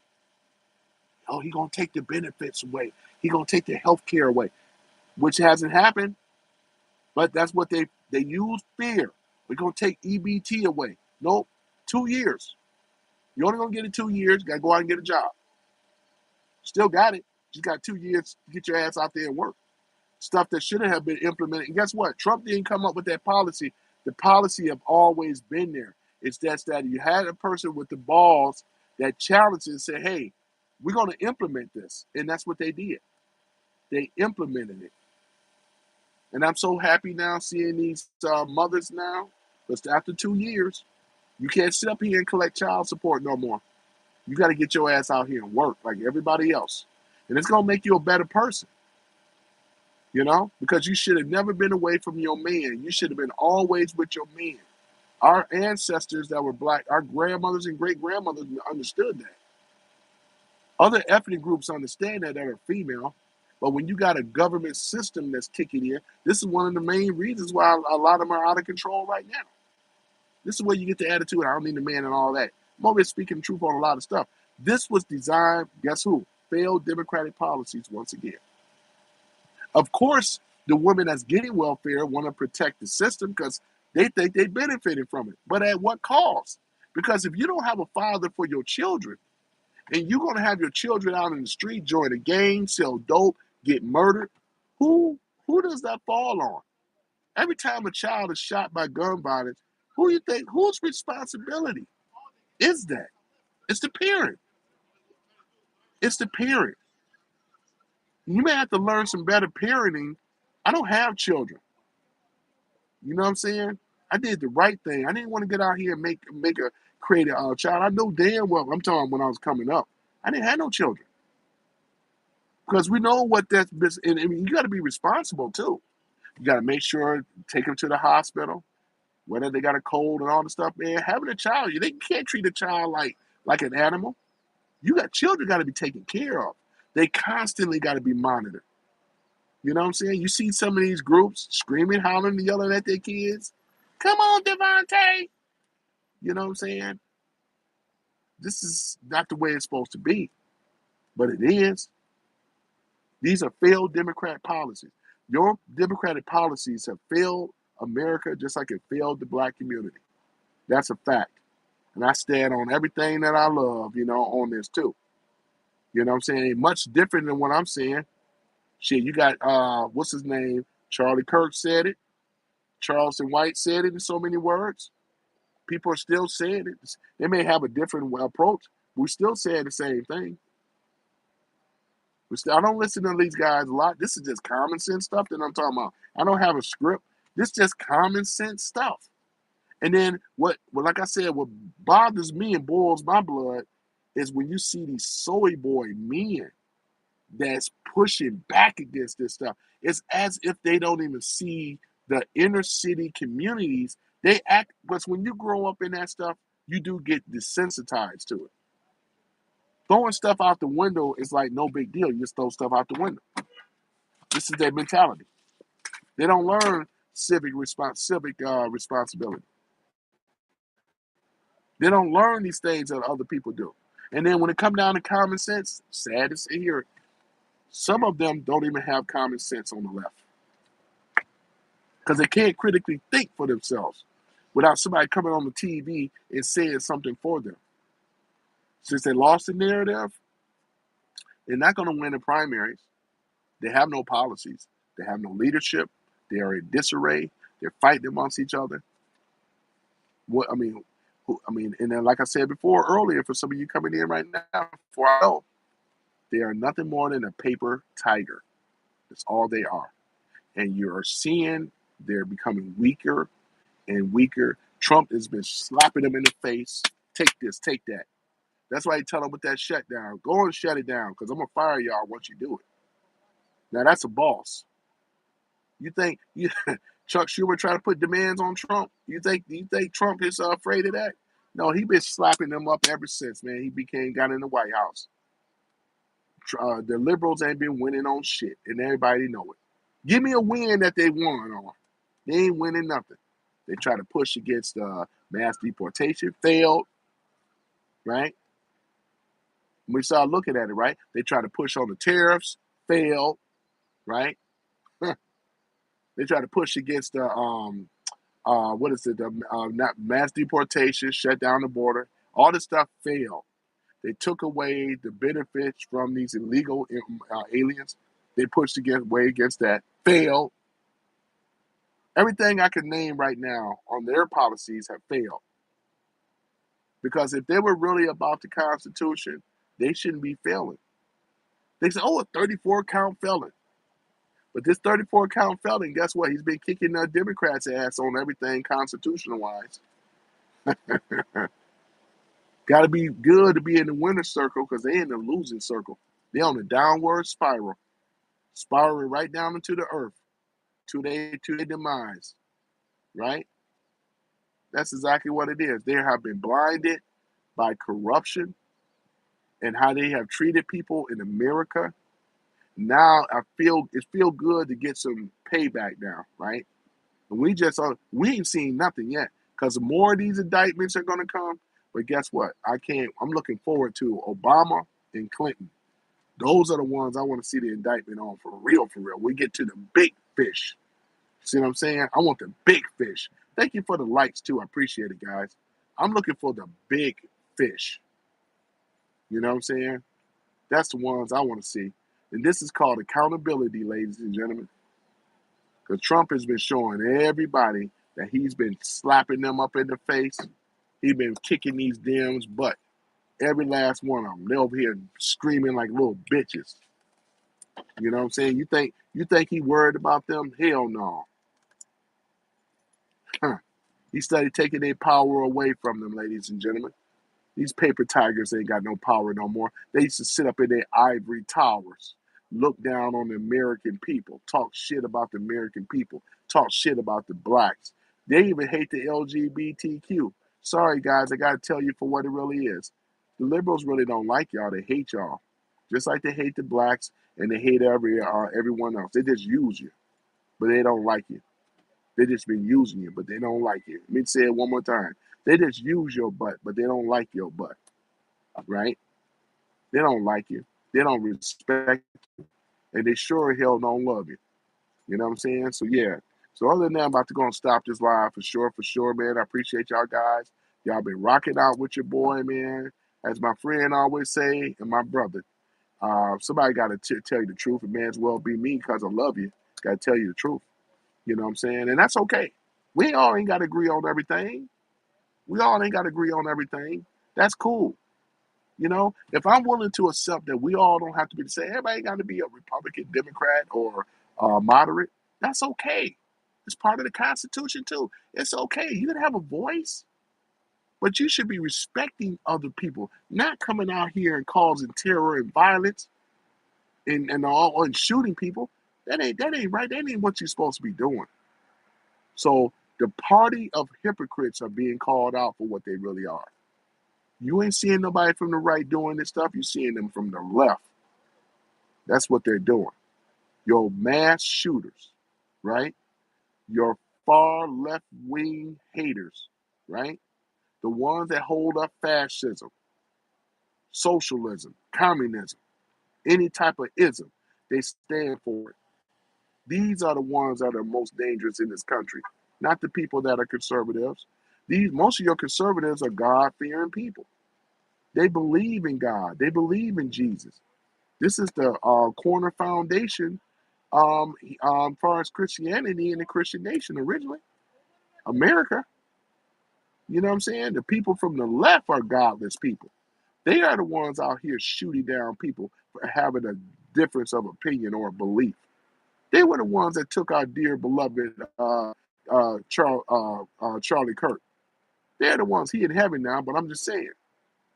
Oh, he gonna take the benefits away. He gonna take the health care away, which hasn't happened. But that's what they use fear. We're gonna take EBT away. Nope, 2 years. You're only gonna get it 2 years. You gotta go out and get a job. Still got it. You got 2 years to get your ass out there and work. Stuff that should have been implemented. And guess what? Trump didn't come up with that policy. The policy have always been there. It's just that you had a person with the balls that challenged and said, hey, we're going to implement this. And that's what they did. They implemented it. And I'm so happy now seeing these mothers now. Because after 2 years, you can't sit up here and collect child support no more. You got to get your ass out here and work like everybody else. And it's going to make you a better person, because you should have never been away from your man. You should have been always with your man. Our ancestors that were black, our grandmothers and great grandmothers understood that. Other ethnic groups understand that are female. But when you got a government system that's kicking in, this is one of the main reasons why a lot of them are out of control right now. This is where you get the attitude, I don't need a man and all that. I'm always speaking the truth on a lot of stuff. This was designed, guess who? Failed democratic policies once again. Of course, the women that's getting welfare want to protect the system because they think they benefited from it. But at what cost? Because if you don't have a father for your children, and you're going to have your children out in the street, join a gang, sell dope, get murdered, who does that fall on? Every time a child is shot by gun violence, who do you think, whose responsibility is that? It's the parent. It's the parent. You may have to learn some better parenting. I don't have children. You know what I'm saying? I did the right thing. I didn't want to get out here and create a child. I know damn well, I'm talking when I was coming up, I didn't have no children. Because we know what that's, and I mean, you got to be responsible too. You got to make sure, take them to the hospital, whether they got a cold and all the stuff, man. Having a child, they can't treat a child like an animal. You got children got to be taken care of. They constantly got to be monitored. You know what I'm saying? You see some of these groups screaming, hollering, and yelling at their kids. Come on, Devontae. You know what I'm saying? This is not the way it's supposed to be, but it is. These are failed Democrat policies. Your Democratic policies have failed America just like it failed the black community. That's a fact. And I stand on everything that I love, on this too. You know what I'm saying? Much different than what I'm saying. Shit, you got, what's his name? Charlie Kirk said it. Charleston White said it in so many words. People are still saying it. They may have a different approach. We're still saying the same thing. I don't listen to these guys a lot. This is just common sense stuff that I'm talking about. I don't have a script. This is just common sense stuff. And then like I said, what bothers me and boils my blood is when you see these soy boy men that's pushing back against this stuff. It's as if they don't even see the inner city communities. They act, because when you grow up in that stuff, you do get desensitized to it. Throwing stuff out the window is like no big deal. You just throw stuff out the window. This is their mentality. They don't learn civic responsibility. They don't learn these things that other people do. And then when it comes down to common sense, sad to say here, some of them don't even have common sense on the left. Because they can't critically think for themselves without somebody coming on the TV and saying something for them. Since they lost the narrative, they're not going to win the primaries. They have no policies. They have no leadership. They are in disarray. They're fighting amongst each other. And then like I said before earlier, for some of you coming in right now, before I know, they are nothing more than a paper tiger. That's all they are. And you're seeing they're becoming weaker and weaker. Trump has been slapping them in the face. Take this, take that. That's why he tell them with that shutdown. Go and shut it down because I'm going to fire y'all once you do it. Now, that's a boss. You think Chuck Schumer trying to put demands on Trump? You think Trump is afraid of that? No, he been slapping them up ever since, man. He got in the White House. The liberals ain't been winning on shit, and everybody know it. Give me a win that they won on. They ain't winning nothing. They try to push against mass deportation, failed, right? We start looking at it, right? They try to push on the tariffs, failed, right? They try to push against the not mass deportation, shut down the border. All this stuff failed. They took away the benefits from these illegal aliens. They pushed way against that. Failed. Everything I can name right now on their policies have failed. Because if they were really about the Constitution, they shouldn't be failing. They say, a 34 count felon. But this 34 count felon, guess what? He's been kicking the Democrats' ass on everything constitutional wise. Got to be good to be in the winner circle because they in the losing circle. They on the downward spiral, spiraling right down into the earth to their demise. Right? That's exactly what it is. They have been blinded by corruption and how they have treated people in America. Now it feel good to get some payback now, right? And we ain't seen nothing yet because more of these indictments are gonna come. But guess what? I'm looking forward to Obama and Clinton. Those are the ones I want to see the indictment on for real, for real. We get to the big fish. See what I'm saying? I want the big fish. Thank you for the likes too. I appreciate it, guys. I'm looking for the big fish. You know what I'm saying? That's the ones I want to see. And this is called accountability, ladies and gentlemen. Because Trump has been showing everybody that he's been slapping them up in the face. He's been kicking these Dems' butt. Every last one of them. They're over here screaming like little bitches. You know what I'm saying? You think he worried about them? Hell no. Huh. He started taking their power away from them, ladies and gentlemen. These paper tigers ain't got no power no more. They used to sit up in their ivory towers, look down on the American people, talk shit about the American people, talk shit about the blacks. They even hate the LGBTQ. Sorry, guys, I got to tell you for what it really is. The liberals really don't like y'all. They hate y'all. Just like they hate the blacks and they hate everyone else. They just use you, but they don't like you. They just been using you, but they don't like you. Let me say it one more time. They just use your butt, but they don't like your butt, right? They don't like you. They don't respect you. And they sure hell don't love you. You know what I'm saying? So, yeah. So, other than that, I'm about to go and stop this live for sure, man. I appreciate y'all guys. Y'all been rocking out with your boy, man. As my friend always say, and my brother. Somebody got to tell you the truth. It may as well be me because I love you. Got to tell you the truth. You know what I'm saying? And that's okay. We all ain't got to agree on everything. We all ain't got to agree on everything. That's cool. You know, if I'm willing to accept that we all don't have to be the same, everybody ain't got to be a Republican, Democrat, or moderate. That's okay. It's part of the Constitution too. It's okay. You can have a voice, but you should be respecting other people, not coming out here and causing terror and violence and shooting people. That ain't right. That ain't what you're supposed to be doing. So the party of hypocrites are being called out for what they really are. You ain't seeing nobody from the right doing this stuff. You're seeing them from the left. That's what they're doing. Your mass shooters, right? Your far left wing haters, right? The ones that hold up fascism, socialism, communism, any type of ism, they stand for it. These are the ones that are most dangerous in this country, not the people that are conservatives. Most of your conservatives are God-fearing people. They believe in God. They believe in Jesus. This is the corner foundation far as Christianity and the Christian nation originally. America, you know what I'm saying? The people from the left are godless people. They are the ones out here shooting down people for having a difference of opinion or belief. They were the ones that took our dear beloved Charlie Kirk. They're the ones, he in heaven now, but I'm just saying.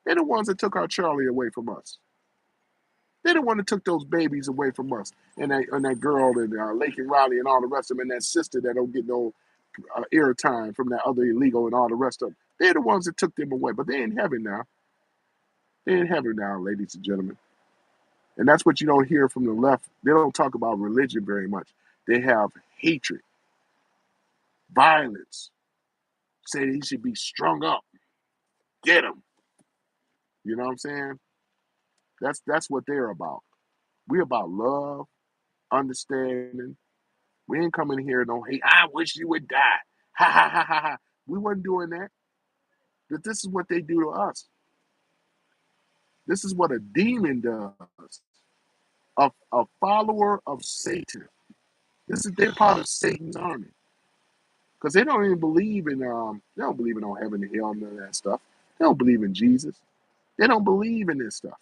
They're the ones that took our Charlie away from us. They're the one that took those babies away from us, and that girl and Lake and Riley and all the rest of them, and that sister that don't get no airtime from that other illegal and all the rest of them. They're the ones that took them away, but they're in heaven now. They're in heaven now, ladies and gentlemen. And that's what you don't hear from the left. They don't talk about religion very much. They have hatred, violence. Say he should be strung up. Get him. You know what I'm saying? That's what they're about. We're about love, understanding. We ain't coming here no hate. I wish you would die. Ha ha ha ha ha. We wasn't doing that. But this is what they do to us. This is what a demon does. A follower of Satan. They're part of Satan's army. Because they don't even believe in they don't believe in no heaven and hell and none of that stuff. They don't believe in Jesus. They don't believe in this stuff.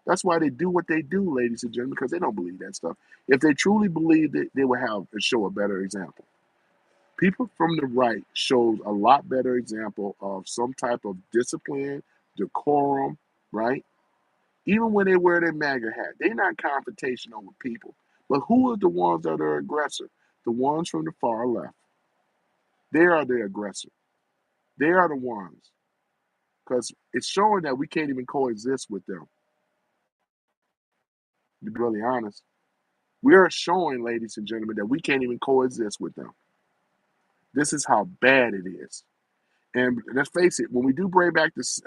That's why they do what they do, ladies and gentlemen, because they don't believe that stuff. If they truly believed it, they would have and show a better example. People from the right shows a lot better example of some type of discipline, decorum, right? Even when they wear their MAGA hat, they're not confrontational with people. But who are the ones that are aggressor? The ones from the far left. They are the aggressor. They are the ones. Because it's showing that we can't even coexist with them, to be really honest. We are showing, ladies and gentlemen, that we can't even coexist with them. This is how bad it is. And let's face it, when we do bring back this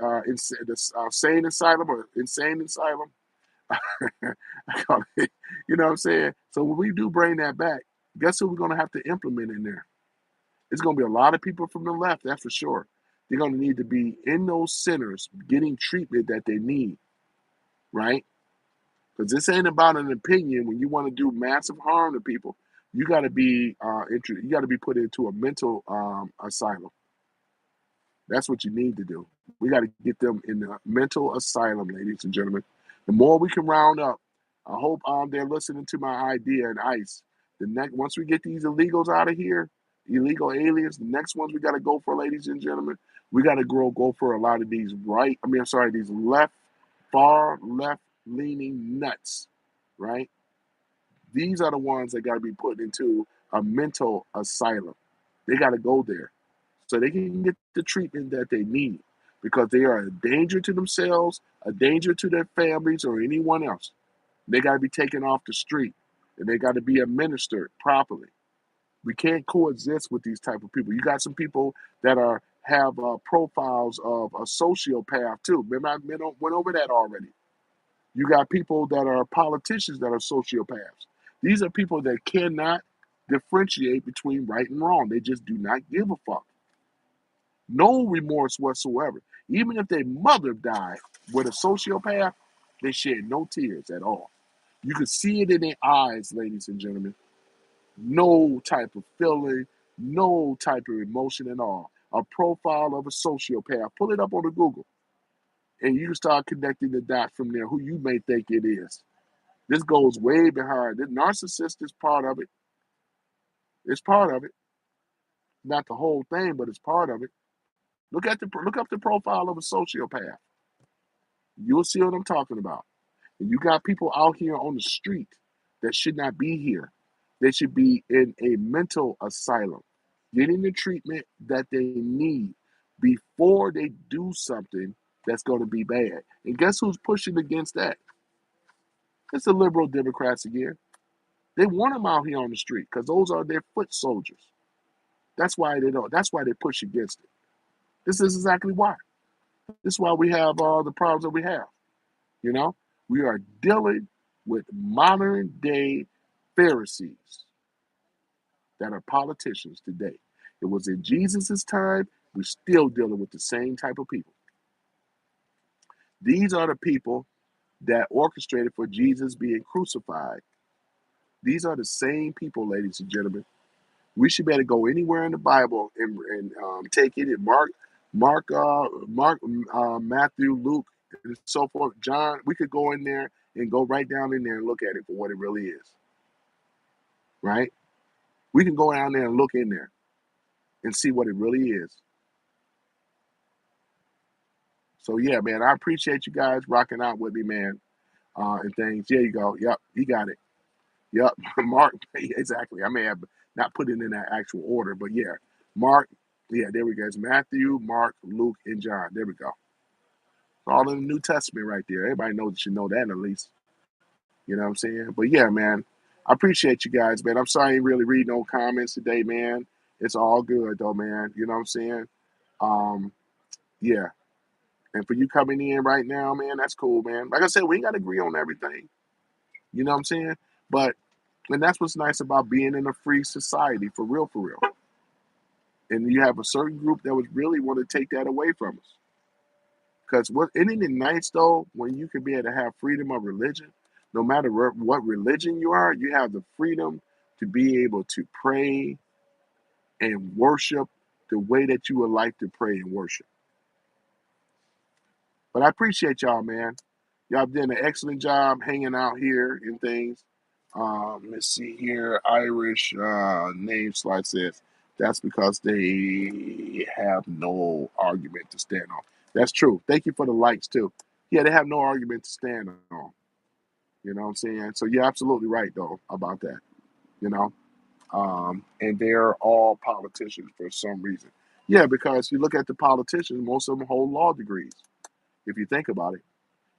sane asylum or insane asylum, I call it, you know what I'm saying? So when we do bring that back, guess who we're going to have to implement in there? It's going to be a lot of people from the left, that's for sure. They're going to need to be in those centers getting treatment that they need, right? Because this ain't about an opinion. When you want to do massive harm to people, you got to be put into a mental asylum. That's what you need to do. We got to get them in the mental asylum, ladies and gentlemen. The more we can round up, I hope they're listening to my idea in ICE. Once we get these illegals out of here, illegal aliens, the next ones we got to go for, ladies and gentlemen, we got to go for a lot of these these far left leaning nuts, right? These are the ones that got to be put into a mental asylum. They got to go there so they can get the treatment that they need because they are a danger to themselves, a danger to their families, or anyone else. They got to be taken off the street and they got to be administered properly. We can't coexist with these type of people. You got some people that have profiles of a sociopath too. Remember, I went over that already. You got people that are politicians that are sociopaths. These are people that cannot differentiate between right and wrong. They just do not give a fuck. No remorse whatsoever. Even if their mother died with a sociopath, they shed no tears at all. You can see it in their eyes, ladies and gentlemen. No type of feeling, no type of emotion at all. A profile of a sociopath. Pull it up on the Google. And you can start connecting the dots from there, who you may think it is. This goes way behind. The narcissist is part of it. It's part of it. Not the whole thing, but it's part of it. Look up the profile of a sociopath. You'll see what I'm talking about. And you got people out here on the street that should not be here. They should be in a mental asylum, getting the treatment that they need before they do something that's going to be bad. And guess who's pushing against that? It's the liberal Democrats again. They want them out here on the street because those are their foot soldiers. That's why they don't. That's why they push against it. This is exactly why. This is why we have all the problems that we have. You know, we are dealing with modern day Pharisees that are politicians today. It was in Jesus's time. We're still dealing with the same type of people. These are the people that orchestrated for Jesus being crucified. These are the same people, ladies and gentlemen. We should be able to go anywhere in the Bible and take it in Matthew, Luke, and so forth. John, we could go in there and go right down in there and look at it for what it really is. Right? We can go down there and look in there and see what it really is. So yeah, man, I appreciate you guys rocking out with me, man, and things. There you go. Yep, you got it. Yep, Mark. Exactly. I may have not put it in that actual order, but yeah, Mark. Yeah, there we go. It's Matthew, Mark, Luke, and John. There we go. All in the New Testament right there. Everybody knows should know that at least. You know what I'm saying? But yeah, man, I appreciate you guys, man. I'm sorry I ain't really read no comments today, man. It's all good though, man. You know what I'm saying? Um, yeah. And for you coming in right now, man, that's cool, man. Like I said, we ain't got to agree on everything. You know what I'm saying? But, and that's what's nice about being in a free society, for real, for real. And you have a certain group that would really want to take that away from us. Because isn't it nice, though, when you can be able to have freedom of religion? No matter what religion you are, you have the freedom to be able to pray and worship the way that you would like to pray and worship. But I appreciate y'all, man. Y'all did an excellent job hanging out here and things. Let's see here. Irish name slide says that's because they have no argument to stand on. That's true. Thank you for the likes too. Yeah, they have no argument to stand on. You know what I'm saying? So you're absolutely right though about that. You know, and they're all politicians for some reason. Yeah, because you look at the politicians, most of them hold law degrees. If you think about it,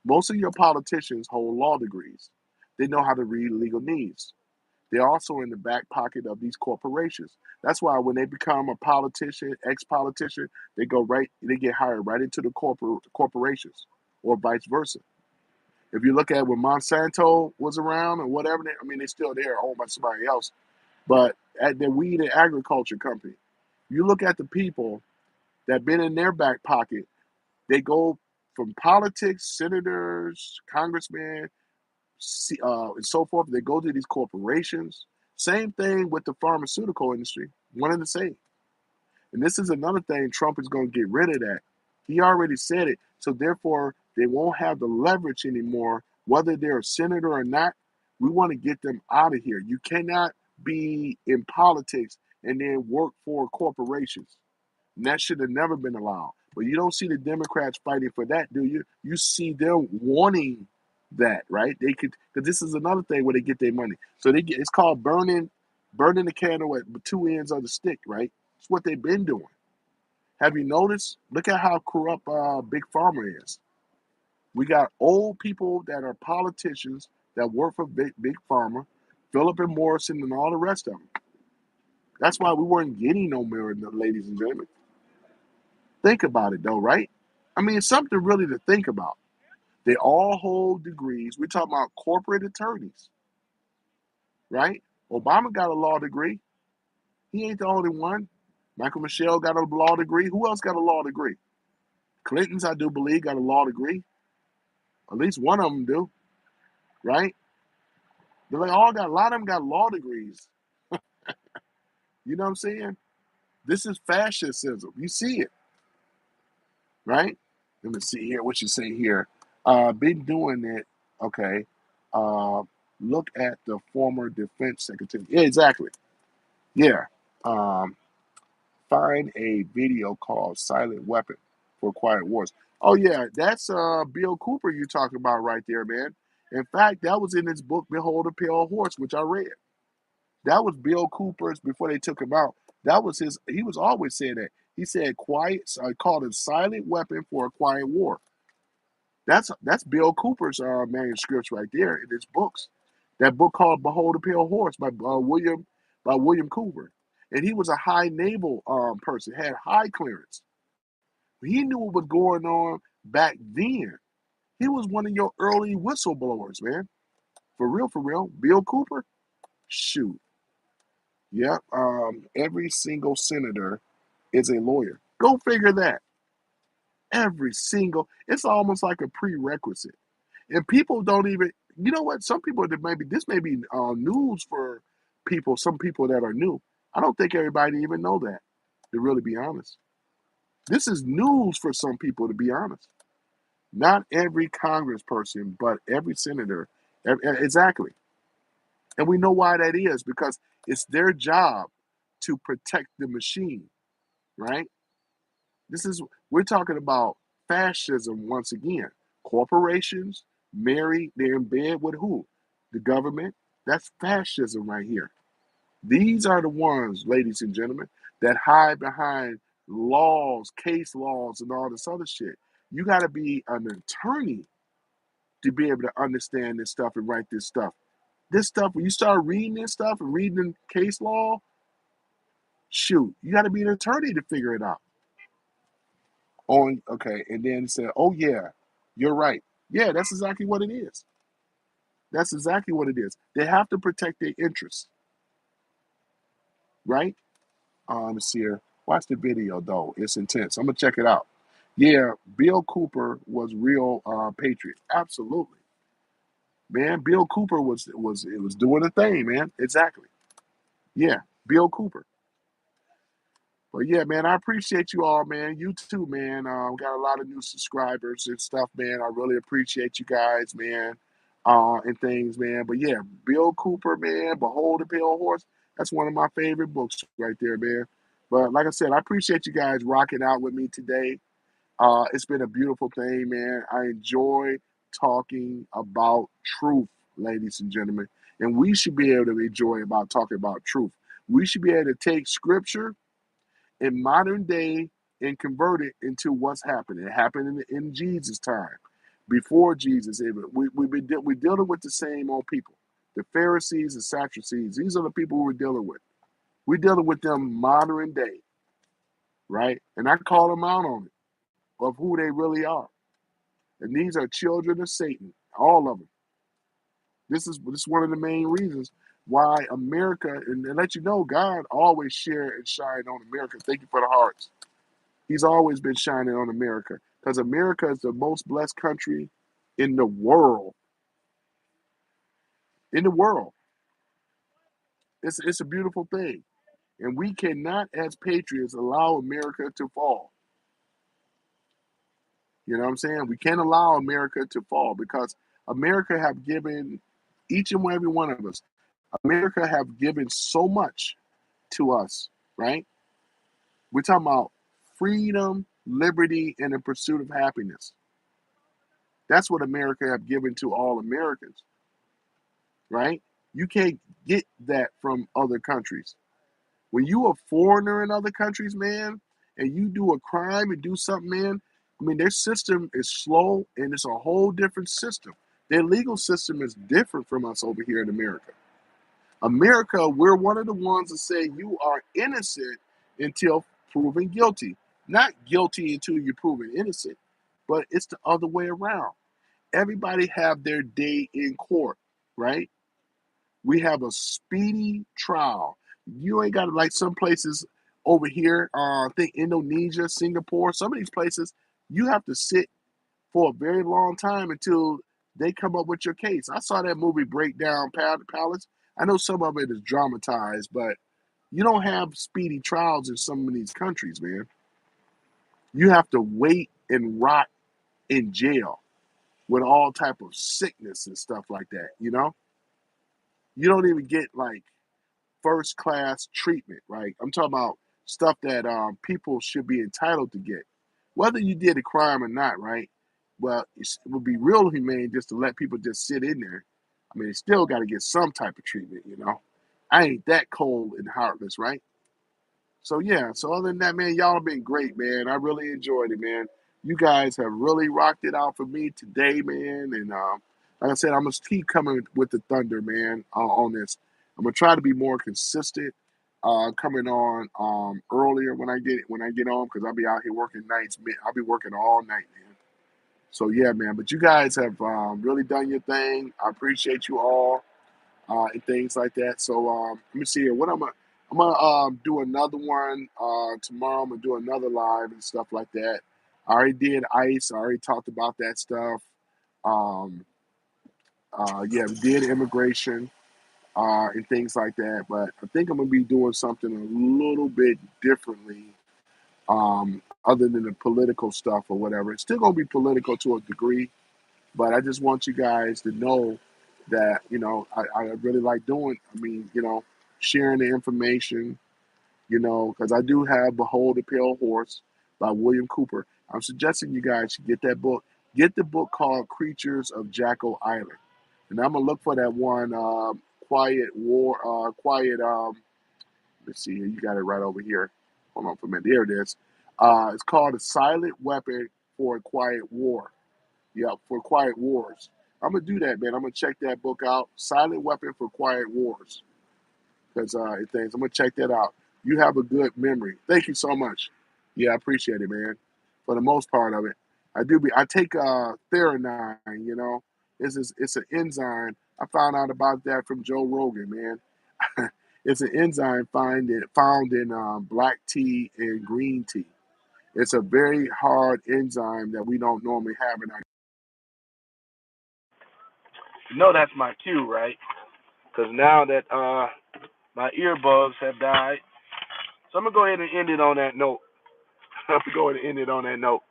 most of your politicians hold law degrees. They know how to read legal needs. They're also in the back pocket of these corporations. That's why when they become a politician, ex-politician, they get hired right into the corporations, or vice versa. If you look at when Monsanto was around or whatever, I mean, they're still there, owned by somebody else. But at the weed and agriculture company, you look at the people that been in their back pocket. They go from politics, senators, congressmen, and so forth. They go to these corporations. Same thing with the pharmaceutical industry. One and the same. And this is another thing Trump is going to get rid of that. He already said it. So therefore, they won't have the leverage anymore, whether they're a senator or not. We want to get them out of here. You cannot be in politics and then work for corporations. And that should have never been allowed. But you don't see the Democrats fighting for that, do you? You see them wanting that, right? They could, because this is another thing where they get their money. So they get, it's called burning the candle at two ends of the stick, right? It's what they've been doing. Have you noticed? Look at how corrupt Big Pharma is. We got old people that are politicians that work for Big Pharma, Philip and Morrison, and all the rest of them. That's why we weren't getting no more, ladies and gentlemen. Think about it, though, right? I mean, it's something really to think about. They all hold degrees. We're talking about corporate attorneys, right? Obama got a law degree. He ain't the only one. Michael Michelle got a law degree. Who else got a law degree? Clinton's, I do believe, got a law degree. At least one of them do, right? They all got, a lot of them got law degrees. You know what I'm saying? This is fascism. You see it, right? Let me see here. What you say here? Been doing it. Okay. Uh, look at the former defense secretary. Yeah, exactly. Yeah. Um, find a video called "Silent Weapon" for Quiet Wars. Oh yeah, that's Bill Cooper you talking about right there, man. In fact, that was in his book "Behold a Pale Horse," which I read. That was Bill Cooper's before they took him out. That was his. He was always saying that. He said quiet. Called it "Silent Weapon for a Quiet War." That's Bill Cooper's manuscripts right there in his books. That book called "Behold a Pale Horse" by William Cooper, and he was a high naval person, had high clearance. He knew what was going on back then. He was one of your early whistleblowers, man. For real. Bill Cooper, shoot, yeah. Every single senator is a lawyer. Go figure that. Every single. It's almost like a prerequisite. And people don't even, you know what? Some people that maybe this may be news for people. Some people that are new. I don't think everybody even know that. To really be honest, this is news for some people. To be honest, not every congressperson, but every senator. Exactly, and we know why that is because it's their job to protect the machine, right? This is we're talking about fascism once again. Corporations marry, they're in bed with who? The government. That's fascism right here. These are the ones, ladies and gentlemen, that hide behind laws, case laws, and all this other shit. You got to be an attorney to be able to understand this stuff and write this stuff. This stuff, when you start reading this stuff and reading case law, shoot, you got to be an attorney to figure it out. On okay, and then say, "Oh yeah, you're right." Yeah, that's exactly what it is. That's exactly what it is. They have to protect their interests, right? Let's see here. Watch the video though; it's intense. I'm gonna check it out. Yeah, Bill Cooper was real patriot. Absolutely, man. Bill Cooper was doing a thing, man. Exactly. Yeah, Bill Cooper. But yeah, man, I appreciate you all, man. You too, man. Got a lot of new subscribers and stuff, man. I really appreciate you guys, man, and things, man. But yeah, Bill Cooper, man, Behold the Pale Horse. That's one of my favorite books right there, man. But like I said, I appreciate you guys rocking out with me today. It's been a beautiful thing, man. I enjoy talking about truth, ladies and gentlemen. And we should be able to enjoy about talking about truth. We should be able to take scripture in modern day and convert it into what's happening. It happened in Jesus' time, before Jesus. We're dealing with the same old people. The Pharisees and Sadducees, these are the people we're dealing with. We're dealing with them modern day, right? And I call them out on it, of who they really are. And these are children of Satan, all of them. This is one of the main reasons why America, and let you know, God always share and shine on America. Thank you for the hearts. He's always been shining on America because America is the most blessed country in the world. In the world, it's a beautiful thing, and we cannot, as patriots, allow America to fall. You know what I'm saying? We can't allow America to fall because America have given each and every one of us. America have given so much to us, right? We're talking about freedom, liberty, and the pursuit of happiness. That's what America have given to all Americans, right? You can't get that from other countries. When you a foreigner in other countries, man, and you do a crime and do something, man, I mean, their system is slow and it's a whole different system. Their legal system is different from us over here in America. America, we're one of the ones that say you are innocent until proven guilty. Not guilty until you're proven innocent, but it's the other way around. Everybody have their day in court, right? We have a speedy trial. You ain't got to, like some places over here, I think Indonesia, Singapore, some of these places, you have to sit for a very long time until they come up with your case. I saw that movie Breakdown Palace. I know some of it is dramatized, but you don't have speedy trials in some of these countries, man. You have to wait and rot in jail with all type of sickness and stuff like that, you know? You don't even get like first class treatment, right? I'm talking about stuff that people should be entitled to get, whether you did a crime or not, right? Well, it would be real humane just to let people just sit in there. I mean, they still got to get some type of treatment, you know. I ain't that cold and heartless, right? So yeah. So other than that, man, y'all have been great, man. I really enjoyed it, man. You guys have really rocked it out for me today, man. And like I said, I'm gonna keep coming with the thunder, man, on this. I'm gonna try to be more consistent, coming on earlier when I get on because I'll be out here working nights. Man, I'll be working all night, man. So yeah, man. But you guys have really done your thing. I appreciate you all and things like that. So let me see here. I'm gonna do another one tomorrow. I'm gonna do another live and stuff like that. I already did ICE. I already talked about that stuff. Um, yeah, we did immigration and things like that. But I think I'm gonna be doing something a little bit differently, other than the political stuff or whatever. It's still gonna be political to a degree, but I just want you guys to know that, I really like doing, sharing the information, because I do have Behold the Pale Horse by William Cooper. I'm suggesting you guys should get that book. Get the book called Creatures of Jackal Island. And I'm going to look for that one, let's see here. You got it right over here. Hold on for a minute. There it is. It's called A Silent Weapon for a Quiet War. Yeah, for Quiet Wars. I'm gonna do that, man. I'm gonna check that book out. Silent Weapon for Quiet Wars. Because things. I'm gonna check that out. You have a good memory. Thank you so much. Yeah, I appreciate it, man. For the most part of it, I take Theranine. It's an enzyme. I found out about that from Joe Rogan, man. It's an enzyme found in black tea and green tea. It's a very hard enzyme that we don't normally have in our. You know that's my cue, right? Because now that my earbuds have died, so I'm gonna go ahead and end it on that note. I'm gonna go ahead and end it on that note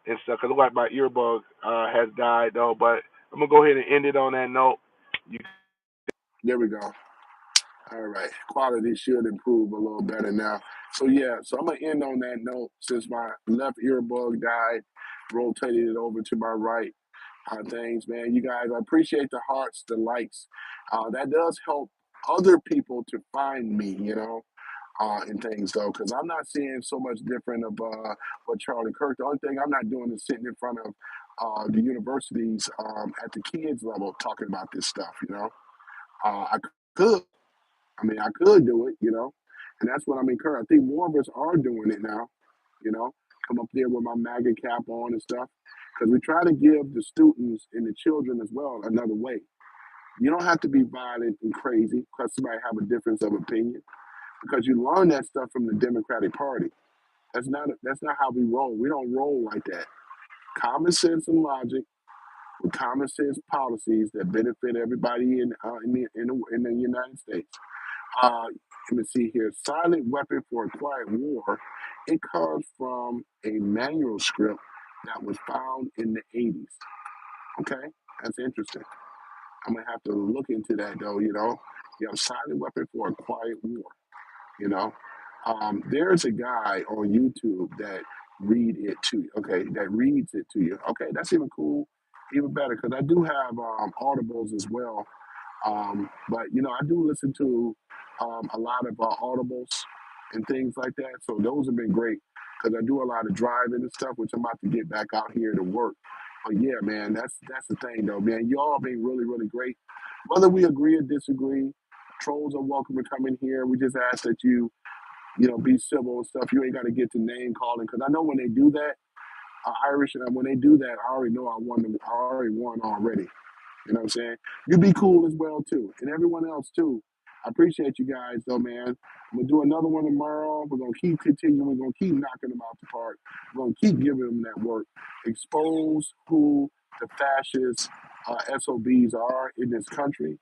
and stuff. Cause like my earbud has died though, but I'm gonna go ahead and end it on that note. You, there we go. All right, quality should improve a little better now. So yeah, so I'm gonna end on that note. Since my left earbud died, rotated it over to my right. Things, man. You guys, I appreciate the hearts, the likes. That does help other people to find me, and things though, because I'm not seeing so much different of what Charlie Kirk. The only thing I'm not doing is sitting in front of the universities at the kids level talking about this stuff. I could. I mean, I could do it, and that's what I'm encouraged. I think more of us are doing it now, you know, come up there with my MAGA cap on and stuff, because we try to give the students and the children as well another way. You don't have to be violent and crazy because somebody have a difference of opinion, because you learn that stuff from the Democratic Party. That's not how we roll. We don't roll like that. Common sense and logic with common sense policies that benefit everybody in the United States. Uh, Let me see here. Silent weapon for a quiet war. It comes from a manuscript that was found in the 80s. Okay, that's interesting. I'm gonna have to look into that though. Silent weapon for a quiet war. You know, there's a guy on YouTube that read it to you. Okay, that reads it to you. Okay, that's even cool, even better because I do have audibles as well, but I do listen to a lot of audibles and things like that. So those have been great because I do a lot of driving and stuff, which I'm about to get back out here to work. But yeah, man, that's the thing though, man. You all been really, really great. Whether we agree or disagree, trolls are welcome to come in here. We just ask that you be civil and stuff. You ain't got to get to name calling because I know when they do that, Irish, and when they do that, I already know I won. I already won already. You know what I'm saying? You be cool as well too, and everyone else too. I appreciate you guys though, man. I'm gonna do another one tomorrow. We're gonna keep continuing. We're gonna keep knocking them out the park. We're gonna keep giving them that work. Expose who the fascist SOBs are in this country.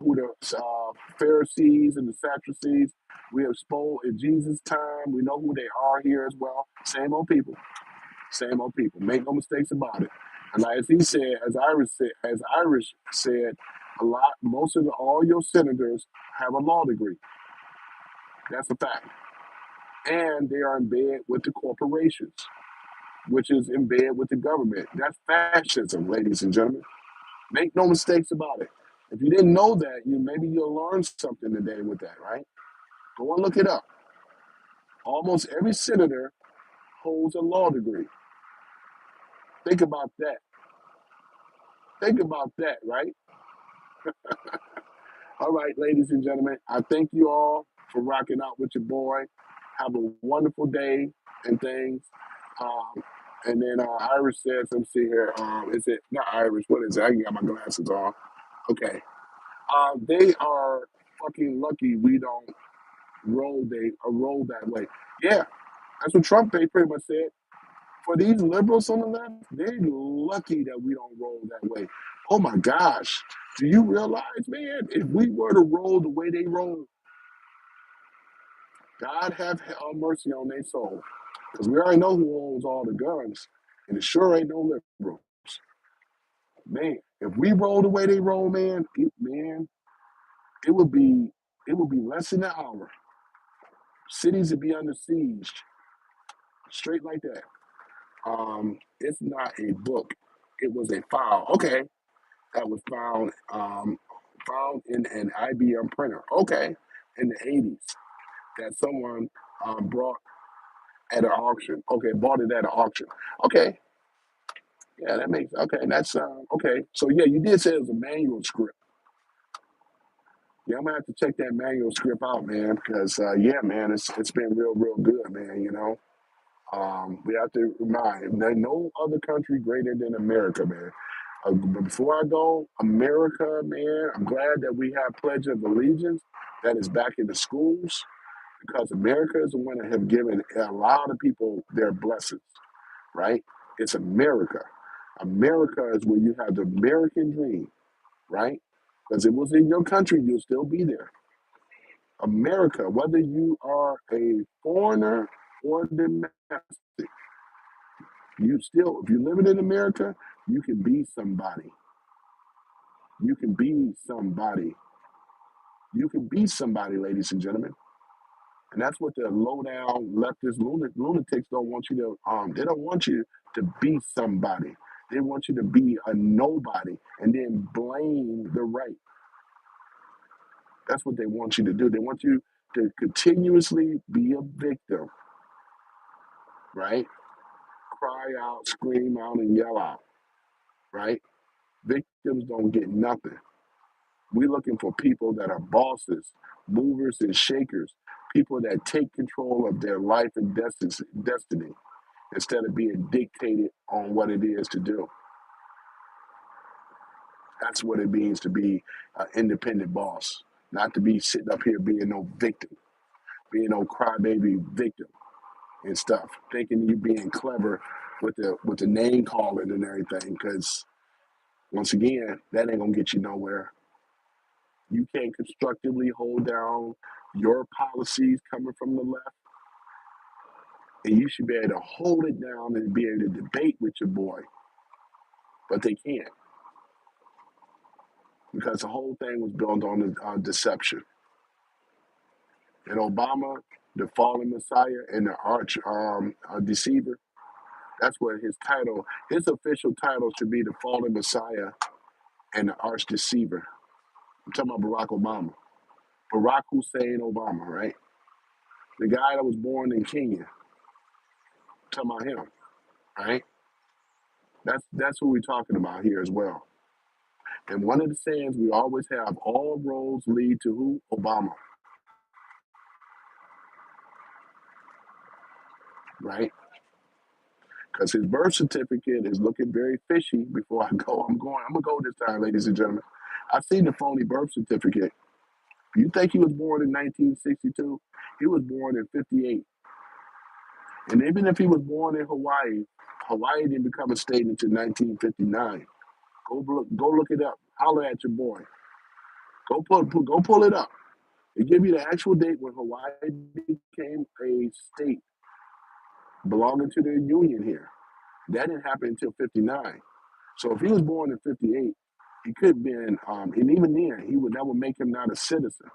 Who the Pharisees and the Sadducees. We expose in Jesus' time. We know who they are here as well. Same old people. Same old people. Make no mistakes about it. And like as he said, as Irish said, all your senators have a law degree. That's a fact. And they are in bed with the corporations, which is in bed with the government. That's fascism, ladies and gentlemen. Make no mistakes about it. If you didn't know that, maybe you'll learn something today with that, right? Go and look it up. Almost every senator holds a law degree. Think about that. Think about that, right? All right, ladies and gentlemen, I thank you all for rocking out with your boy. Have a wonderful day and things. Um, and then Irish says, let me see here. Is it not Irish? What is it? I can got my glasses on. Okay. They are fucking lucky we don't roll that way. Yeah, that's what Trump they pretty much said. For these liberals on the left, they're lucky that we don't roll that way. Oh my gosh. Do you realize, man, if we were to roll the way they roll, God have mercy on their soul. Because we already know who owns all the guns, and it sure ain't no liberals. Man, if we roll the way they roll, man, it would be less than an hour. Cities would be under siege, straight like that. It's not a book; it was a file. Okay, that was found in an IBM printer. Okay, in the 80s, that someone brought at an auction. Okay, bought it at an auction. Okay, yeah, that makes okay. That's okay. So yeah, you did say it was a manual script. Yeah, I'm gonna have to check that manual script out, man, because yeah, man, it's been real good, man. We have to remind there's no other country greater than America, man. But before I go, America, man, I'm glad that we have Pledge of Allegiance that is back in the schools because America is the one that have given a lot of people their blessings, right? It's America. America is where you have the American dream, right? Because it was in your country, you'll still be there. America, whether you are a foreigner or domestic, if you're living in America, you can be somebody. You can be somebody. You can be somebody, ladies and gentlemen. And that's what the low down leftist lunatics don't want you to they don't want you to be somebody. They want you to be a nobody and then blame the right. That's what they want you to do. They want you to continuously be a victim, right? Cry out, scream out, and yell out, right? Victims don't get nothing. We're looking for people that are bosses, movers and shakers, people that take control of their life and destiny instead of being dictated on what it is to do. That's what it means to be an independent boss, not to be sitting up here being no victim, being no crybaby victim and stuff, thinking you being clever with the name calling and everything. Because once again, that ain't gonna get you nowhere. You can't constructively hold down your policies coming from the left, and you should be able to hold it down and be able to debate with your boy, but they can't because the whole thing was built on deception. And Obama, the fallen Messiah, and the arch deceiver. That's what his official title should be: the fallen Messiah and the arch deceiver. I'm talking about Barack Obama, Barack Hussein Obama, right? The guy that was born in Kenya. I'm talking about him, right? That's who we're talking about here as well. And one of the sayings we always have: all roads lead to who? Obama, right? Because his birth certificate is looking very fishy. Before I go, I'm gonna go this time, ladies and gentlemen. I've seen the phony birth certificate. You think he was born in 1962? He was born in 58. And even if he was born in Hawaii, Hawaii didn't become a state until 1959. Go look it up. Holler at your boy. Go pull it up. It give you the actual date when Hawaii became a state belonging to the Union here. That didn't happen until 59. So if he was born in 58, he could have been, and even then, that would make him not a citizen,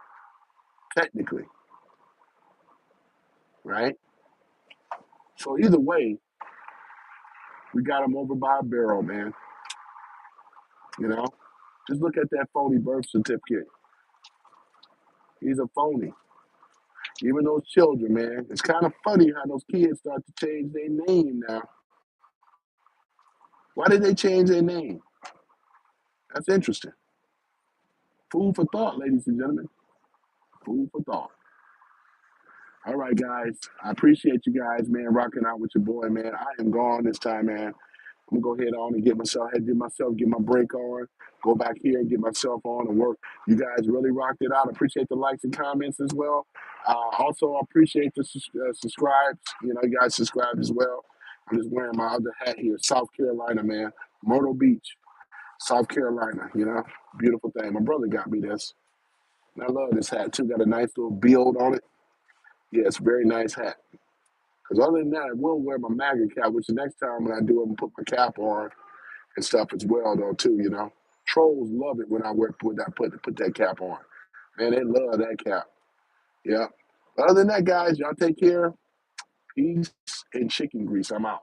technically, right? So either way, we got him over by a barrel, man. You know, just look at that phony birth certificate. He's a phony. Even those children, man. It's kind of funny how those kids start to change their name now. Why did they change their name? That's interesting. Food for thought, ladies and gentlemen. Food for thought. All right, guys. I appreciate you guys, man, rocking out with your boy, man. I am gone this time, man. I'm gonna go ahead on and get my break on, go back here and get myself on and work. You guys really rocked it out. I appreciate the likes and comments as well. Also, I appreciate the subscribes. You know, you guys subscribed as well. I'm just wearing my other hat here, South Carolina, man, Myrtle Beach, South Carolina. You know, beautiful thing. My brother got me this, and I love this hat too. Got a nice little build on it. Yeah, it's a very nice hat. Because other than that, I will wear my MAGA cap, which the next time when I do, I'm gonna put my cap on and stuff as well, though, too. You know, trolls love it when I put that cap on. Man, they love that cap. Yeah. Other than that, guys, y'all take care. Peace and chicken grease. I'm out.